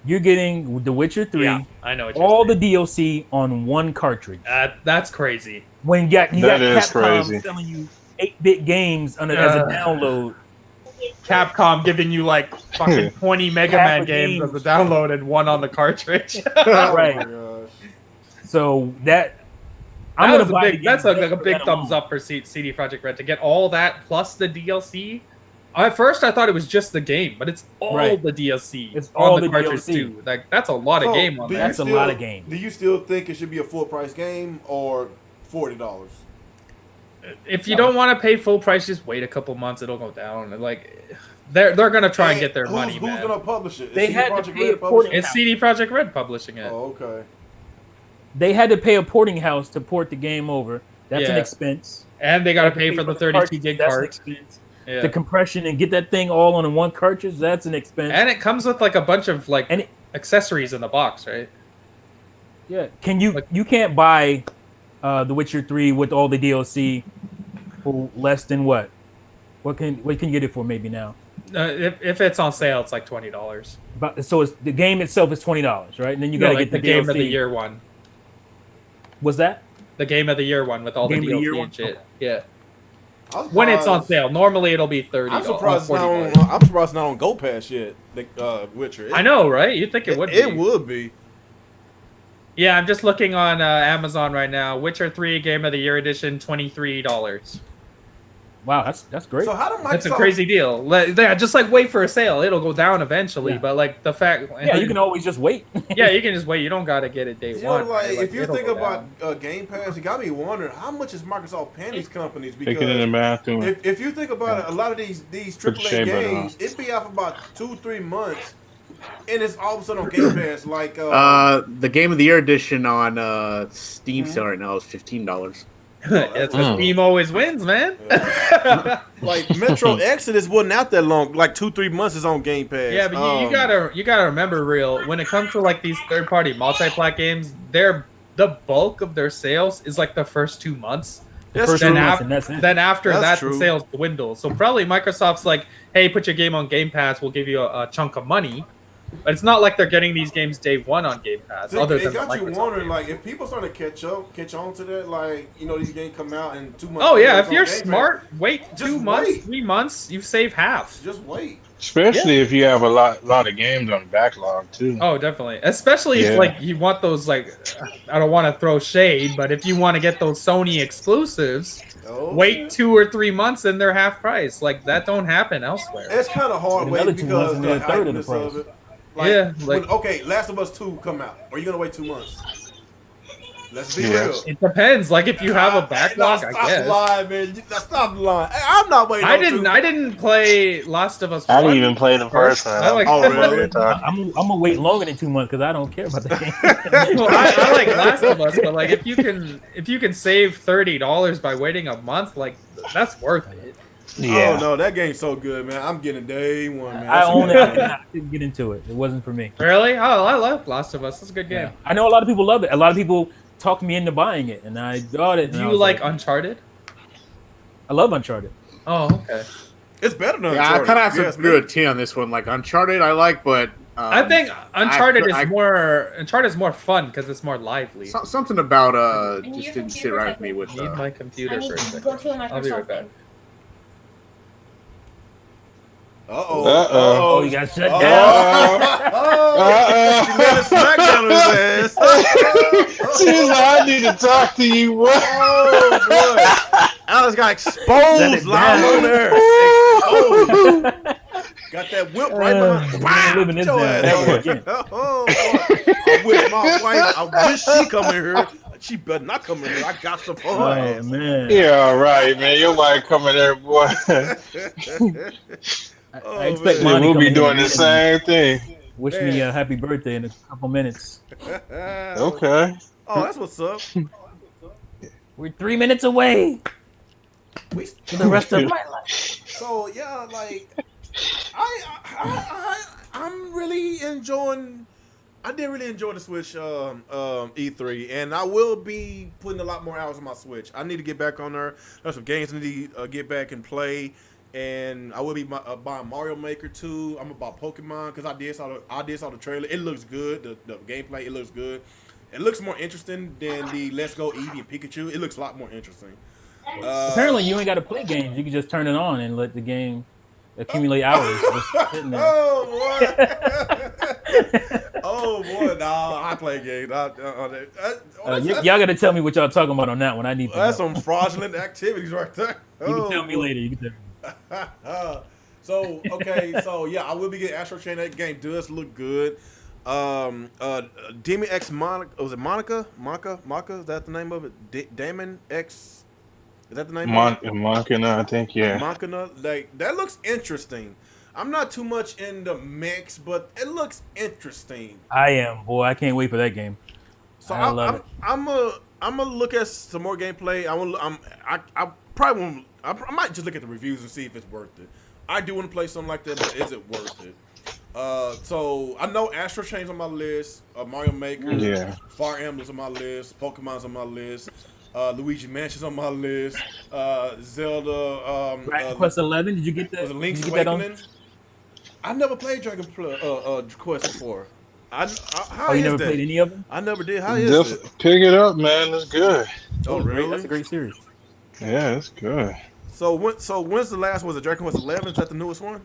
You're getting The Witcher 3, Yeah, I know. What you're all the saying. DLC on one cartridge. That's crazy. When you got That is Capcom crazy. selling you 8-bit games as a download. Capcom giving you like fucking 20 Mega Half Man a games game. as a download and one on the cartridge. Right. Oh my gosh. So that I'm gonna buy the game That's just like a for big that thumbs alone. up for CD Projekt Red to get all that plus the DLC. At first, I thought it was just the game, but it's all Right. the DLC. It's on all the the cartridge DLC. too. Like that's a lot of So, game on do you that. That's a lot of game. Do you still think it should be a full price game or $40? If you don't want to pay full price, just wait a couple months. It'll go down. Like they're gonna try and get their money, Who's man. gonna publish it? Is They CD had to Projekt pay Red a publishing it? It's CD Projekt Red publishing it. Oh, okay. They had to pay a porting house to port the game over. That's an Yeah. expense. And they gotta pay for the 32 gig That's an card. expense. Yeah. The compression and get that thing all on one cartridge. That's an expense. And it comes with like a bunch of like And it- accessories in the box, right? Yeah. Can you Like- you can't buy The Witcher 3 with all the DLC for less than what? What can you get it for maybe now? If it's on sale, it's like $20. But so it's the game itself is $20, right? And then you got to like get the the game DLC. of the year one. Was that The game of the year one with all the Game of the year DLC one? and shit. Yeah. I'm When it's on surprised- sale, normally it'll be 30. I'm surprised it's not on. $40. I'm surprised it's not on Go Pass yet. The Witcher. I know, right? You'd think it would be. It would be. Yeah, I'm just looking on Amazon right now. Witcher 3 Game of the Year Edition, $23. wow? That's great. So how do Microsoft? That's a crazy deal. Yeah, just like wait for a sale. It'll go down eventually, Yeah. but like the fact. Yeah, you can always just wait. Yeah, you can just wait. You don't gotta get it day You one. know, like, right? if you it'll think go about down. Game Pass, it got me wondering how much is Microsoft paying these companies Take it in the because bathroom. if you think about it, a lot of these Put the AAA shea butter games, on. it'd be out for about 2-3 months, and it's all of a sudden on Game Pass. Like The Game of the Year edition on Steam sale right now is $15. It's the team always wins, man. like Metro Exodus wasn't out that long. Like 2-3 months is on Game Pass. Yeah, but you gotta remember, real when it comes to like these third party multi-plat games, the bulk of their sales is like the first 2 months. That's First true. two Then, months, and that's it. then after That's that, true. the sales dwindle. So probably Microsoft's like, hey, put your game on Game Pass, we'll give you a chunk of money. But it's not like they're getting these games day one on Game Pass. Other It than got you Microsoft wondering, game. like, if people start to catch on to that, like, these games come out in 2 months. Oh yeah, it's if on you're Game Pass, smart, wait Just 2 months, wait. 3 months, you save half. just wait. Especially if you have a lot of games on backlog too. Oh, definitely. Especially Yeah. if like you want those like, I don't want to throw shade, but if you want to get those Sony exclusives, Oh, wait 2 or 3 months and they're half price. Like that don't happen elsewhere. It's kind of hard And waiting another 2 months because and the they're a third of the hypeness of price. it. Yeah, like- okay, Last of Us 2 come out. Are you gonna wait 2 months? Let's be Yeah. real. It depends. Like if you have a backlog, I Stop guess. lying, man. Stop lying. Hey, I'm not waiting. I on 2. didn't play Last of Us. I didn't 1. even play the first one. I like- Oh, I'm really? I'm gonna wait longer than 2 months because I don't care about the game. Well, I like Last of Us, but like if you can save $30 by waiting a month, like that's worth it. Yeah. Oh no, that game's so good, man. I'm getting day one, man. I own it. I didn't get into it. It wasn't for me. Really? Oh, I love Last of Us. It's a good game. Yeah. I know a lot of people love it. A lot of people talked me into buying it, and I got it. and Do I you was like Uncharted? I love Uncharted. Oh, okay. It's better than Yeah, I Uncharted. kind of have to Yes, agree man. with T on this one. Like Uncharted, I like, but I think Uncharted I- is more fun because it's more lively. something about And just your didn't sit computer right with me. With Need my computer I need for a to second. go to a I'll be right Microsoft back. thing. Uh-oh. Oh, you got shut down. She made a smackdown on his ass. She's like, I need to talk to you. What? Oh, boy. Alex got Shut exposed it live down. on there. Exposed. Got that whip right behind. I'm living this Your down. ass. Never again. Oh, boy. I wish my wife, I wish she come in here. She better not come in here. I got some for her Oh ass. man. Yeah, all right, man. Your wife coming there, boy. Oh, I expect man. Monty We'll coming be in doing and the same thing. Wish me a happy birthday in a couple minutes. Okay. Oh, that's what's up. We're 3 minutes away We, for the rest of my life. so yeah, like I'm really enjoying. I did really enjoy the Switch E3, and I will be putting a lot more hours on my Switch. I need to get back on there. There's some games I need to get back and play, and I will be buying Mario Maker 2. I'm about Pokemon because I did saw the trailer. It looks good. The gameplay, it looks good. It looks more interesting than the Let's Go Eevee and Pikachu. It looks a lot more interesting. Apparently, you ain't got to play games. You can just turn it on and let the game accumulate hours. Just sitting there. Oh boy! Oh boy! Nah, I play games. Y'all got to tell me what y'all talking about on that one. I need to That's know. some fraudulent activities right there. You can tell me later. You can tell me. So yeah, I will be getting Astro Chain. That game does look good. Demon X Monica, was it Monica? Monica, is that the name of it? Damon X, is that the name of it? Monkina, I think, yeah. Monica, like that looks interesting. I'm not too much in the mix, but it looks interesting. I am, boy. I can't wait for that game. So I love it. I'm gonna look at some more gameplay. I probably won't. I might just look at the reviews and see if it's worth it. I do want to play something like that, but is it worth it? So I know Astro Chain's on my list. Mario Maker, Yeah. Fire Emblem's on my list. Pokemon's on my list. Luigi Mansion's on my list. Zelda. Dragon Quest 11. Did you get that? Was it Link's Did you get that on? Awakening? I never played Dragon Quest before. How Oh, you is never that? played any of them? I never did. How is it? Pick it up, man. It's good. Oh, really? That's a great series. Yeah, it's good. So when's the last one? Was it Dragon Quest 11? Is that the newest one?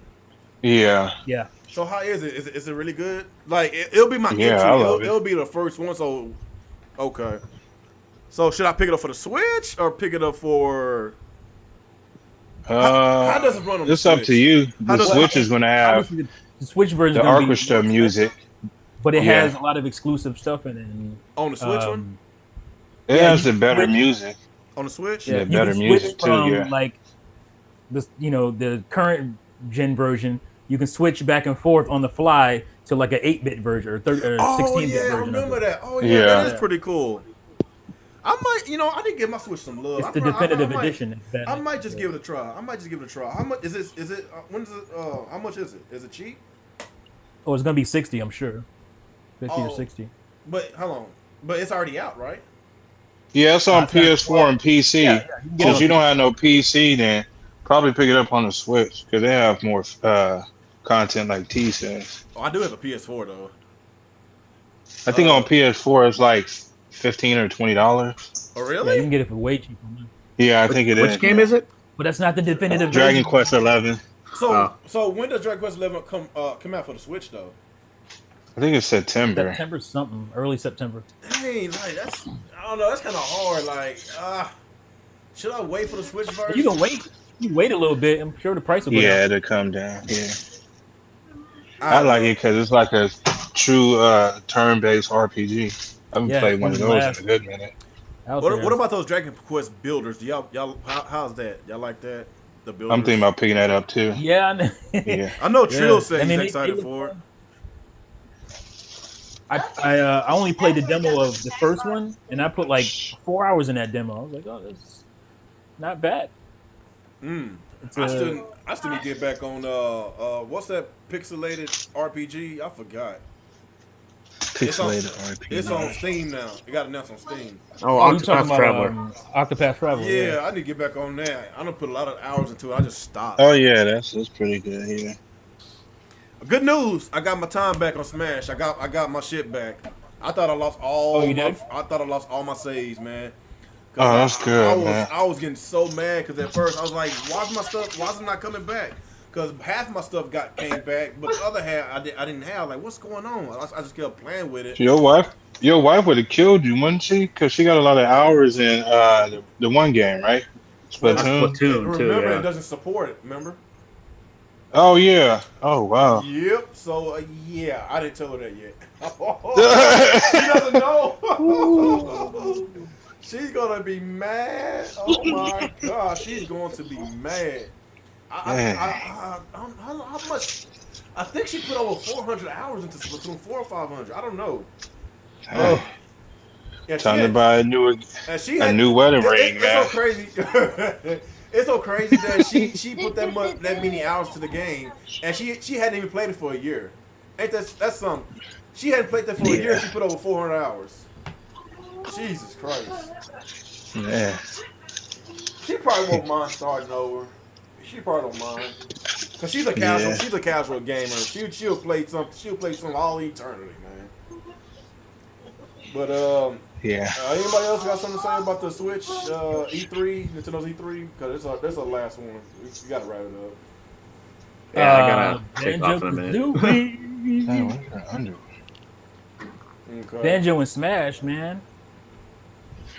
Yeah. Yeah. So how is it? Is it really good? Like it'll be my Yeah, entry. I love it. It'll be the first one. So okay. So should I pick it up for the Switch or pick it up for? How does it run on the It's up Switch? to you. How The does- Switch is gonna have Obviously, the Switch version the is gonna be orchestra more music. expensive, but it Yeah. has a lot of exclusive stuff in it. On the Switch one? It Yeah, has the you better switch- music. On the Switch? Yeah, you better can music switch too, from yeah. like this, the current gen version. You can switch back and forth on the fly to like an 8-bit version or 16-bit Oh yeah, I version. remember of it. that. Oh yeah, Yeah. that is pretty cool. I might, I didn't give my Switch some love. It's I the prob- I definitive might- edition. It's better. I might just give it a try. How much is it? Is it? When is it? How much is it? Is it cheap? Oh, it's gonna be 60, I'm sure. 50 or Oh. 60. But how long? But it's already out, right? Yeah, it's on That's not- PS4 and PC. Yeah, you can get Since it you on- don't have no PC, then probably pick it up on the Switch because they have more content, like T says. Oh, I do have a PS4 though. I think on PS4 it's like $15 or $20. Oh Yeah, really? you can get it for way cheaper. Man. Yeah, I think it is. Which game is it? But that's not the definitive Dragon version. Quest 11. So when does Dragon Quest 11 come out for the Switch though? I think it's September. September something, early September. Dang, like that's I don't know. That's kind of hard. Like, should I wait for the Switch version? You can wait. You wait a little bit. I'm sure the price will go Yeah, down. it'll come down. Yeah, I like it because it's like a true turn-based RPG. I haven't Yeah, played it's one of one of the those in a good minute. Out there. What about those Dragon Quest builders? Do y'all how's that? Y'all like that? The builders. I'm thinking about picking that up too. Yeah, I know. Yeah. I know Trill Yeah. said I mean, he's they excited look for it. I only played the demo of the first one, and I put like 4 hours in that demo. I was like, oh, that's not bad. It's, I still need to get back on what's that pixelated RPG? I forgot. Pixelated RPG. It's on Steam now. It got announced on Steam. Oh, you talking Octopath about Traveler. Octopath Traveler? Yeah, I need to get back on that. I don't put a lot of hours into it. I just stopped. Oh yeah, that's pretty good. Yeah. Good news! I got my time back on Smash. I got my shit back. I thought I lost all. Oh, you did? I thought I lost all my saves, man. Oh, that's good, man. I was getting so mad because at first I was like, "Why's my stuff? Why's it not coming back?" Because half my stuff came back, but the other half I didn't have. Like, what's going on? I just kept playing with it. Your wife would have killed you, wouldn't she? Because she got a lot of hours in the one game, right? Splatoon. Splatoon too. Remember, Yeah. it doesn't support it. Remember? Oh yeah. Oh wow. Yep. So yeah, I didn't tell her that yet. She doesn't know. She's gonna be mad. Oh my god, she's going to be mad. How much? I think she put over 400 hours into Splatoon 4 or 500. I don't know. Hey, Yeah, time to buy a new wedding ring, It's man. so crazy. It's so crazy that she put that many hours to the game, and she hadn't even played it for a year. Ain't that's something? She hadn't played that for a year. She put over 400 hours. Jesus Christ. Yeah. She probably won't mind starting over. She probably don't mind, cause she's a casual. Yeah. She's a casual gamer. She'll play some all eternity, man. But Yeah. anybody else got something to say about the Switch E3, Nintendo's E3? Because it's our last one. We gotta wrap it up. Yeah, I gotta take off in a minute. Damn, what's that under? Okay. Banjo and Smash, man.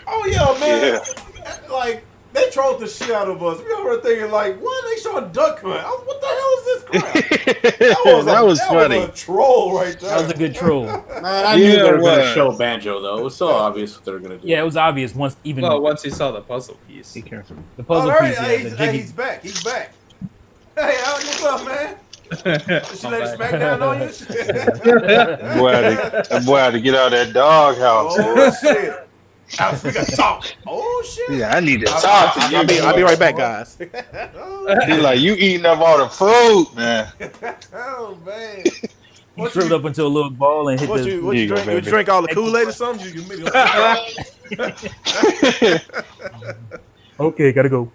Oh yeah, man. Yeah. Like they trolled the shit out of us. We were thinking like, why are they showing Duck Hunt? What the hell is this crap? That was funny. Was a troll right there. That was a good troll. Man, I knew they were it gonna was. show Banjo though. It was so obvious what they were gonna do. Yeah, it was obvious once Once he saw the puzzle piece. Be careful. the Oh, puzzle there piece. he- Yeah, hey, the he's, jiggy. he's back. He's back. Hey, Alex, what's up, man? Did she let you smack down on you? Boy had to get out of that doghouse. Oh shit! Alex, we gotta talk. Oh shit! Yeah, I need to talk to you. I'll be right back, guys. He like, you eating up all the food, man. Oh man! He What shriveled up into a little ball and hit What the. you Here you go, drink? You baby. drink all the Kool-Aid or something? You immediately Okay, gotta go.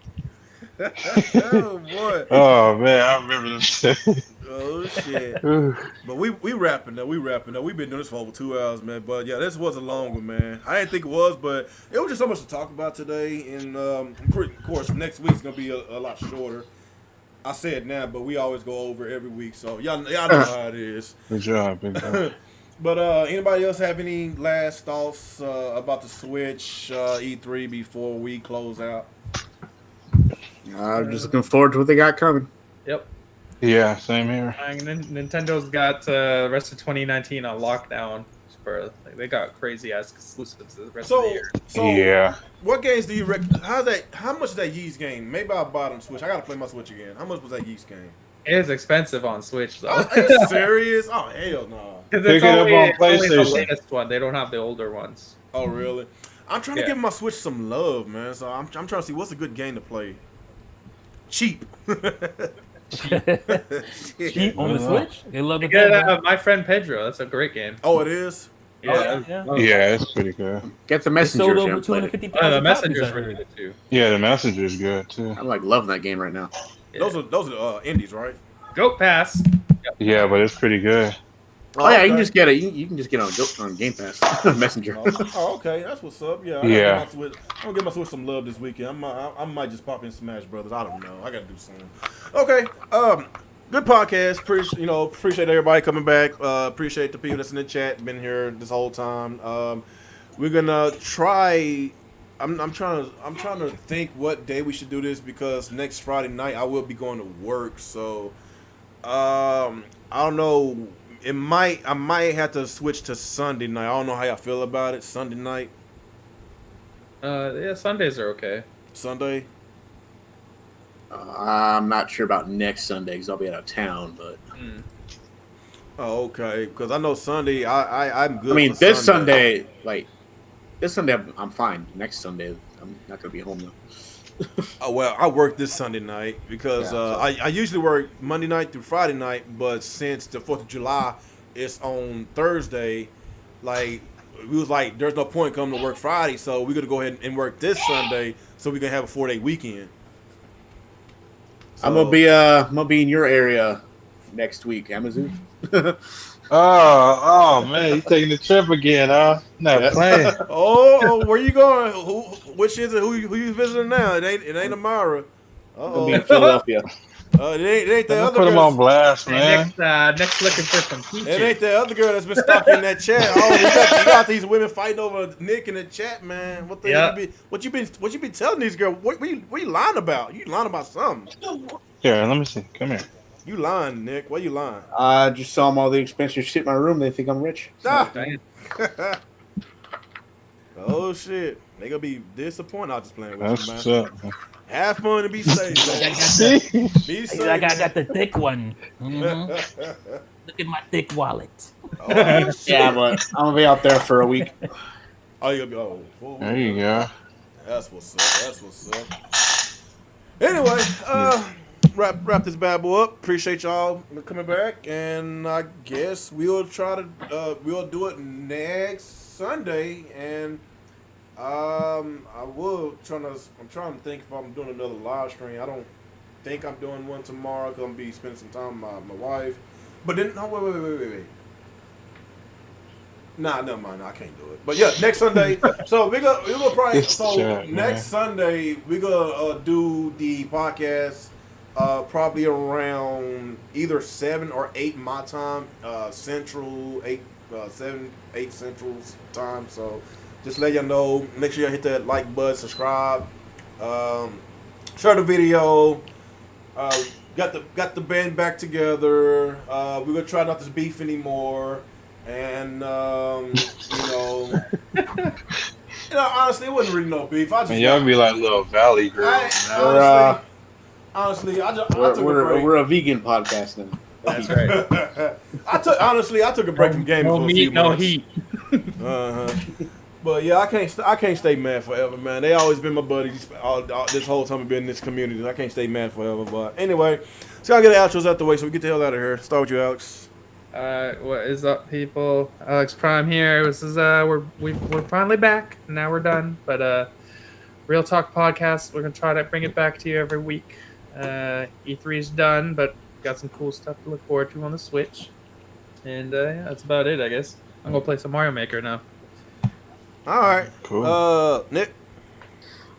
Oh boy. Oh man, I remember them shit. Oh shit. But we wrapping up. We've been doing this for over 2 hours, man. But yeah, this was a long one, man. I didn't think it was, but it was just so much to talk about today. And of course, next week's gonna be a lot shorter. I say it now, but we always go over every week, so y'all know how it is. Good job, big job. But anybody else have any last thoughts about the Switch E3 before we close out? I'm just looking forward to what they got coming. Yep. Yeah, same here. Nintendo's got the rest of 2019 on lockdown. They got crazy ass exclusives the rest of the year. So Yeah. what games do you how much is that Yeast game? Maybe I'll buy them Switch. I gotta play my Switch again. How much was that Yeast game? It is expensive on Switch though. Are you serious? Oh hell no. Pick it up on Only the PlayStation. latest one. They don't have the older ones. Oh really? I'm trying to give my Switch some love, man. So I'm trying to see what's a good game to play. Cheap. Cheap on the Switch. They love it. My Friend Pedro. That's a great game. Oh, it is. Yeah. Yeah, it's pretty good. Get the It messenger. sold if you over haven't played it. 250,000 The copies, Messenger's I really heard. good too. Yeah, the Messenger's good too. I'm like loving that game right now. Those are indies, right? Goat Pass. Yeah, but it's pretty good. Oh yeah, you can okay. just get it. You can just get on Game Pass Messenger. Oh, okay, that's what's up. Yeah, Yeah. I'm gonna give my Switch some love this weekend. I might just pop in Smash Brothers. I don't know. I gotta do something. Okay. Good podcast. Appreciate everybody coming back. Appreciate the people that's in the chat. Been here this whole time. We're gonna try. I'm trying to think what day we should do this because next Friday night I will be going to work. So, I don't know. I might have to switch to Sunday night. I don't know how y'all feel about it. Sunday night. Yeah, Sundays are okay. Sunday. I'm not sure about next Sunday because I'll be out of town. But Oh, okay. Because I know Sunday. I'm good. I mean, for this Sunday, I'm fine. Next Sunday, I'm not gonna be home though. Oh, well, I work this Sunday night because I usually work Monday night through Friday night, but since the 4th of July it's on Thursday, like we was like, there's no point coming to work Friday, so we're gonna go ahead and work this Sunday, so we can have a 4-day weekend. So, I'm gonna be in your area next week, Amazon. Oh man, you taking the trip again, huh? Not playing. Oh, where you going? Which is it? Who you visiting now? It ain't Amara. I'll be in Philadelphia. It ain't the other Put him girl. on blast, man. Next looking for some teachers. It ain't the other girl that's been stuck in that chat. Oh, you got these women fighting over Nick in the chat, man. What you been telling these girls? What you lying about? You lying about something? Here, let me see. Come here. You lying, Nick? Why you lying? I just saw them all the expensive shit in my room. They think I'm rich. Ah. Dang. Oh shit, they gonna be disappointed. I'm just playing with That's you, what's man. up. Have fun and be safe, man. See? Be safe. I man. got the thick one. Mhm. Look at my thick wallet. Oh, shit. Yeah, but I'm gonna be out there for a week. Oh, you'll be. Oh, whoa, There you go. That's what's up. Anyway, wrap this bad boy up. Appreciate y'all coming back, and I guess we'll try to we'll do it next Sunday, and I'm trying to think if I'm doing another live stream. I don't think I'm doing one tomorrow because I'm gonna be spending some time with my wife. But then no, wait. Nah, never mind. I can't do it. But yeah, next Sunday. So we're gonna probably next Sunday we're gonna do the podcast probably around either 7 or 8 my time, Central 8 Central time. So just let y'all know. Make sure y'all hit that like button, subscribe, share the video. Got the band back together. We're gonna try not to beef anymore. And honestly, it wasn't really no beef. I just Man, y'all be like little valley girls. honestly, I took a break. We're a vegan podcast now. That's right. I took a break from gaming No for a few meat, no months. heat. But yeah, I can't stay mad forever, man. They always been my buddies all this whole time I've been in this community. I can't stay mad forever. But anyway, so I gotta get the outros out the way so we get the hell out of here. Start with you, Alex. What is up, people? Alex Prime here. This is we're finally back. Now we're done. But Real Talk Podcast. We're gonna try to bring it back to you every week. E3 is done, but got some cool stuff to look forward to on the Switch. And yeah, that's about it, I guess. I'm gonna play some Mario Maker now. All right. Cool. Nick.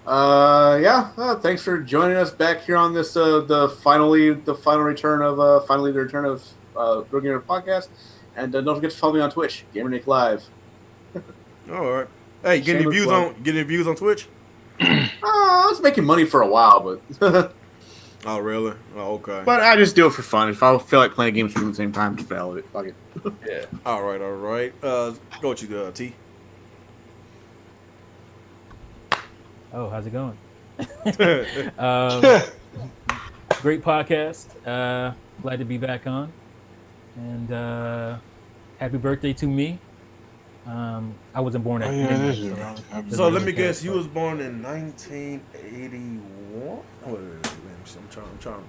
Thanks for joining us back here on this the final return of Real Gamer Podcast, and don't forget to follow me on Twitch, GamerNick Live. All right. Hey, get any views on Twitch? I was making money for a while, but Oh, really? Oh, okay. but I just do it for fun. If I feel like playing games at the same time, just follow it. Fuck it. Yeah. All right. Go with you, T. Oh, how's it going? Great podcast. Glad to be back on. And happy birthday to me. I wasn't born at midnight, So let me guess, you was born in 1981? Wait, I'm trying.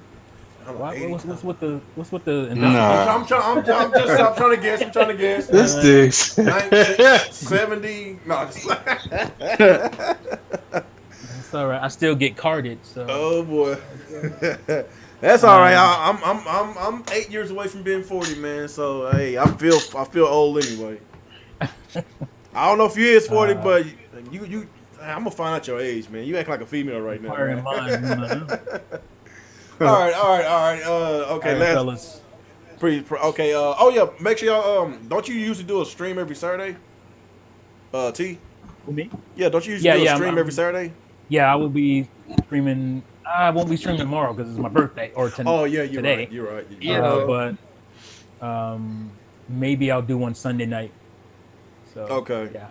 What's with the Nah. I'm trying to guess. This dude's 1970. No, just It's all right. I still get carded, so oh boy. That's all right. I'm 8 years away from being 40, man. So hey, I feel old anyway. I don't know if you is 40, but you I'm gonna find out your age, man. You act like a female right now. Fire in mind. All right. Okay, All right, fellas. Okay. Oh yeah. Make sure y'all. Don't you usually do a stream every Saturday? T. Who, me? Yeah. Don't you usually do a stream every Saturday? Yeah, I will be streaming. I won't be streaming tomorrow because it's my birthday or Oh yeah, you're today. right. You're right. But maybe I'll do one Sunday night. So Okay. Yeah.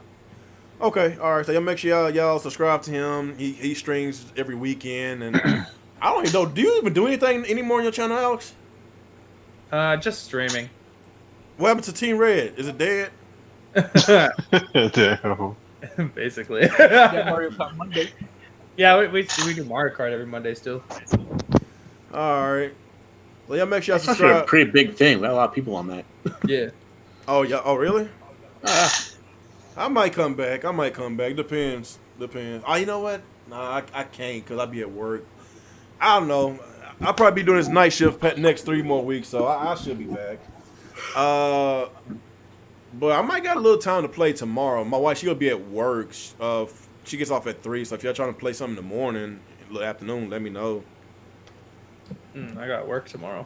Okay. All right. So y'all make sure y'all subscribe to him. He streams every weekend, and I don't even know. Do you even do anything anymore on your channel, Alex? Just streaming. What happened to Team Red? Is it dead? Damn. Basically. Yeah, Mario Kart Monday. Yeah, we do Mario Kart every Monday still. All right. Well, y'all make sure y'all That's actually a subscribe. pretty big thing. We got a lot of people on that. Yeah. Oh yeah. Oh really? I might come back. Depends. Oh, you know what? Nah, I can't because I'll be at work. I don't know. I'll probably be doing this night shift next 3 more weeks, so I should be back. But I might got a little time to play tomorrow. My wife, she'll be at work. She gets off at 3, so if y'all trying to play something in the morning, in the afternoon, let me know. I got work tomorrow.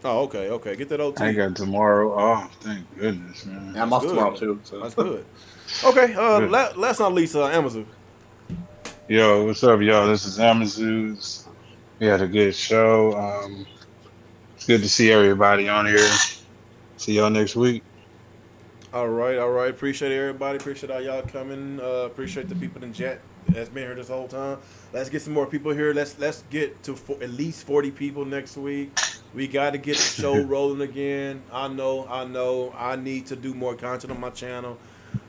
Oh, okay. Get that OT. I got tomorrow. Oh, thank goodness, man. Yeah, I'm off tomorrow too. So. That's good. Okay, last not least, Amazon. Yo, what's up, y'all? This is Amazons. We had a good show. It's good to see everybody on here. See y'all next week. All right. Appreciate everybody. Appreciate all y'all coming. Appreciate the people in chat that's been here this whole time. Let's get some more people here. Let's get to at least 40 people next week. We got to get the show rolling again. I know. I need to do more content on my channel.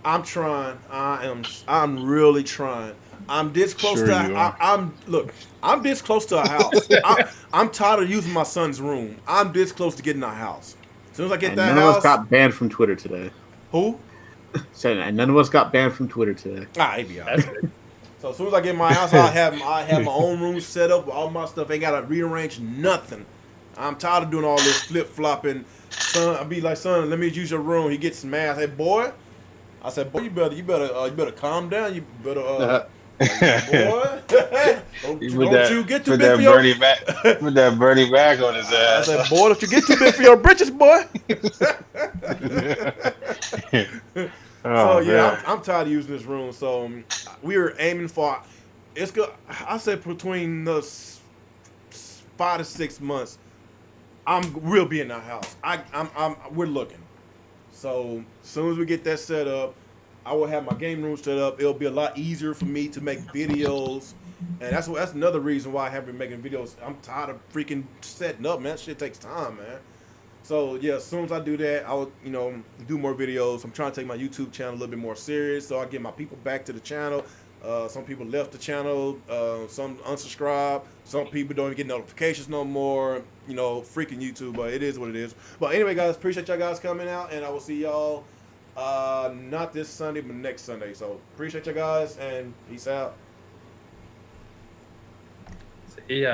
I'm trying. I'm really trying. I'm this close Sure you are. I'm this close to a house. I'm tired of using my son's room. I'm this close to getting a house. As soon as I get that none of us house, got banned from Twitter today. who? Said none of us got banned from Twitter today. He be out. So as soon as I get my house, I have my own room set up with all my stuff. Ain't gotta rearrange nothing. I'm tired of doing all this flip flopping. Son, I be like, son, let me use your room. He gets mad. I said, boy, you better calm down. You better, boy, don't you get too big for your. Put that Bernie back on his I ass. said, boy, don't you get too big for your britches, boy. So yeah, I'm tired of using this room. So we were aiming for. It's good. I said between the 5 to 6 months, we'll be in our house. We're looking. So as soon as we get that set up, I will have my game room set up. It'll be a lot easier for me to make videos, and that's another reason why I haven't been making videos. I'm tired of freaking setting up, man. That shit takes time, man. So yeah, as soon as I do that, I will, do more videos. I'm trying to take my YouTube channel a little bit more serious, so I get my people back to the channel. Some people left the channel. Some unsubscribed. Some people don't even get notifications no more. You know, freaking YouTube. But it is what it is. But anyway, guys, appreciate y'all guys coming out, and I will see y'all not this Sunday, but next Sunday. So appreciate y'all guys, and peace out. Yeah.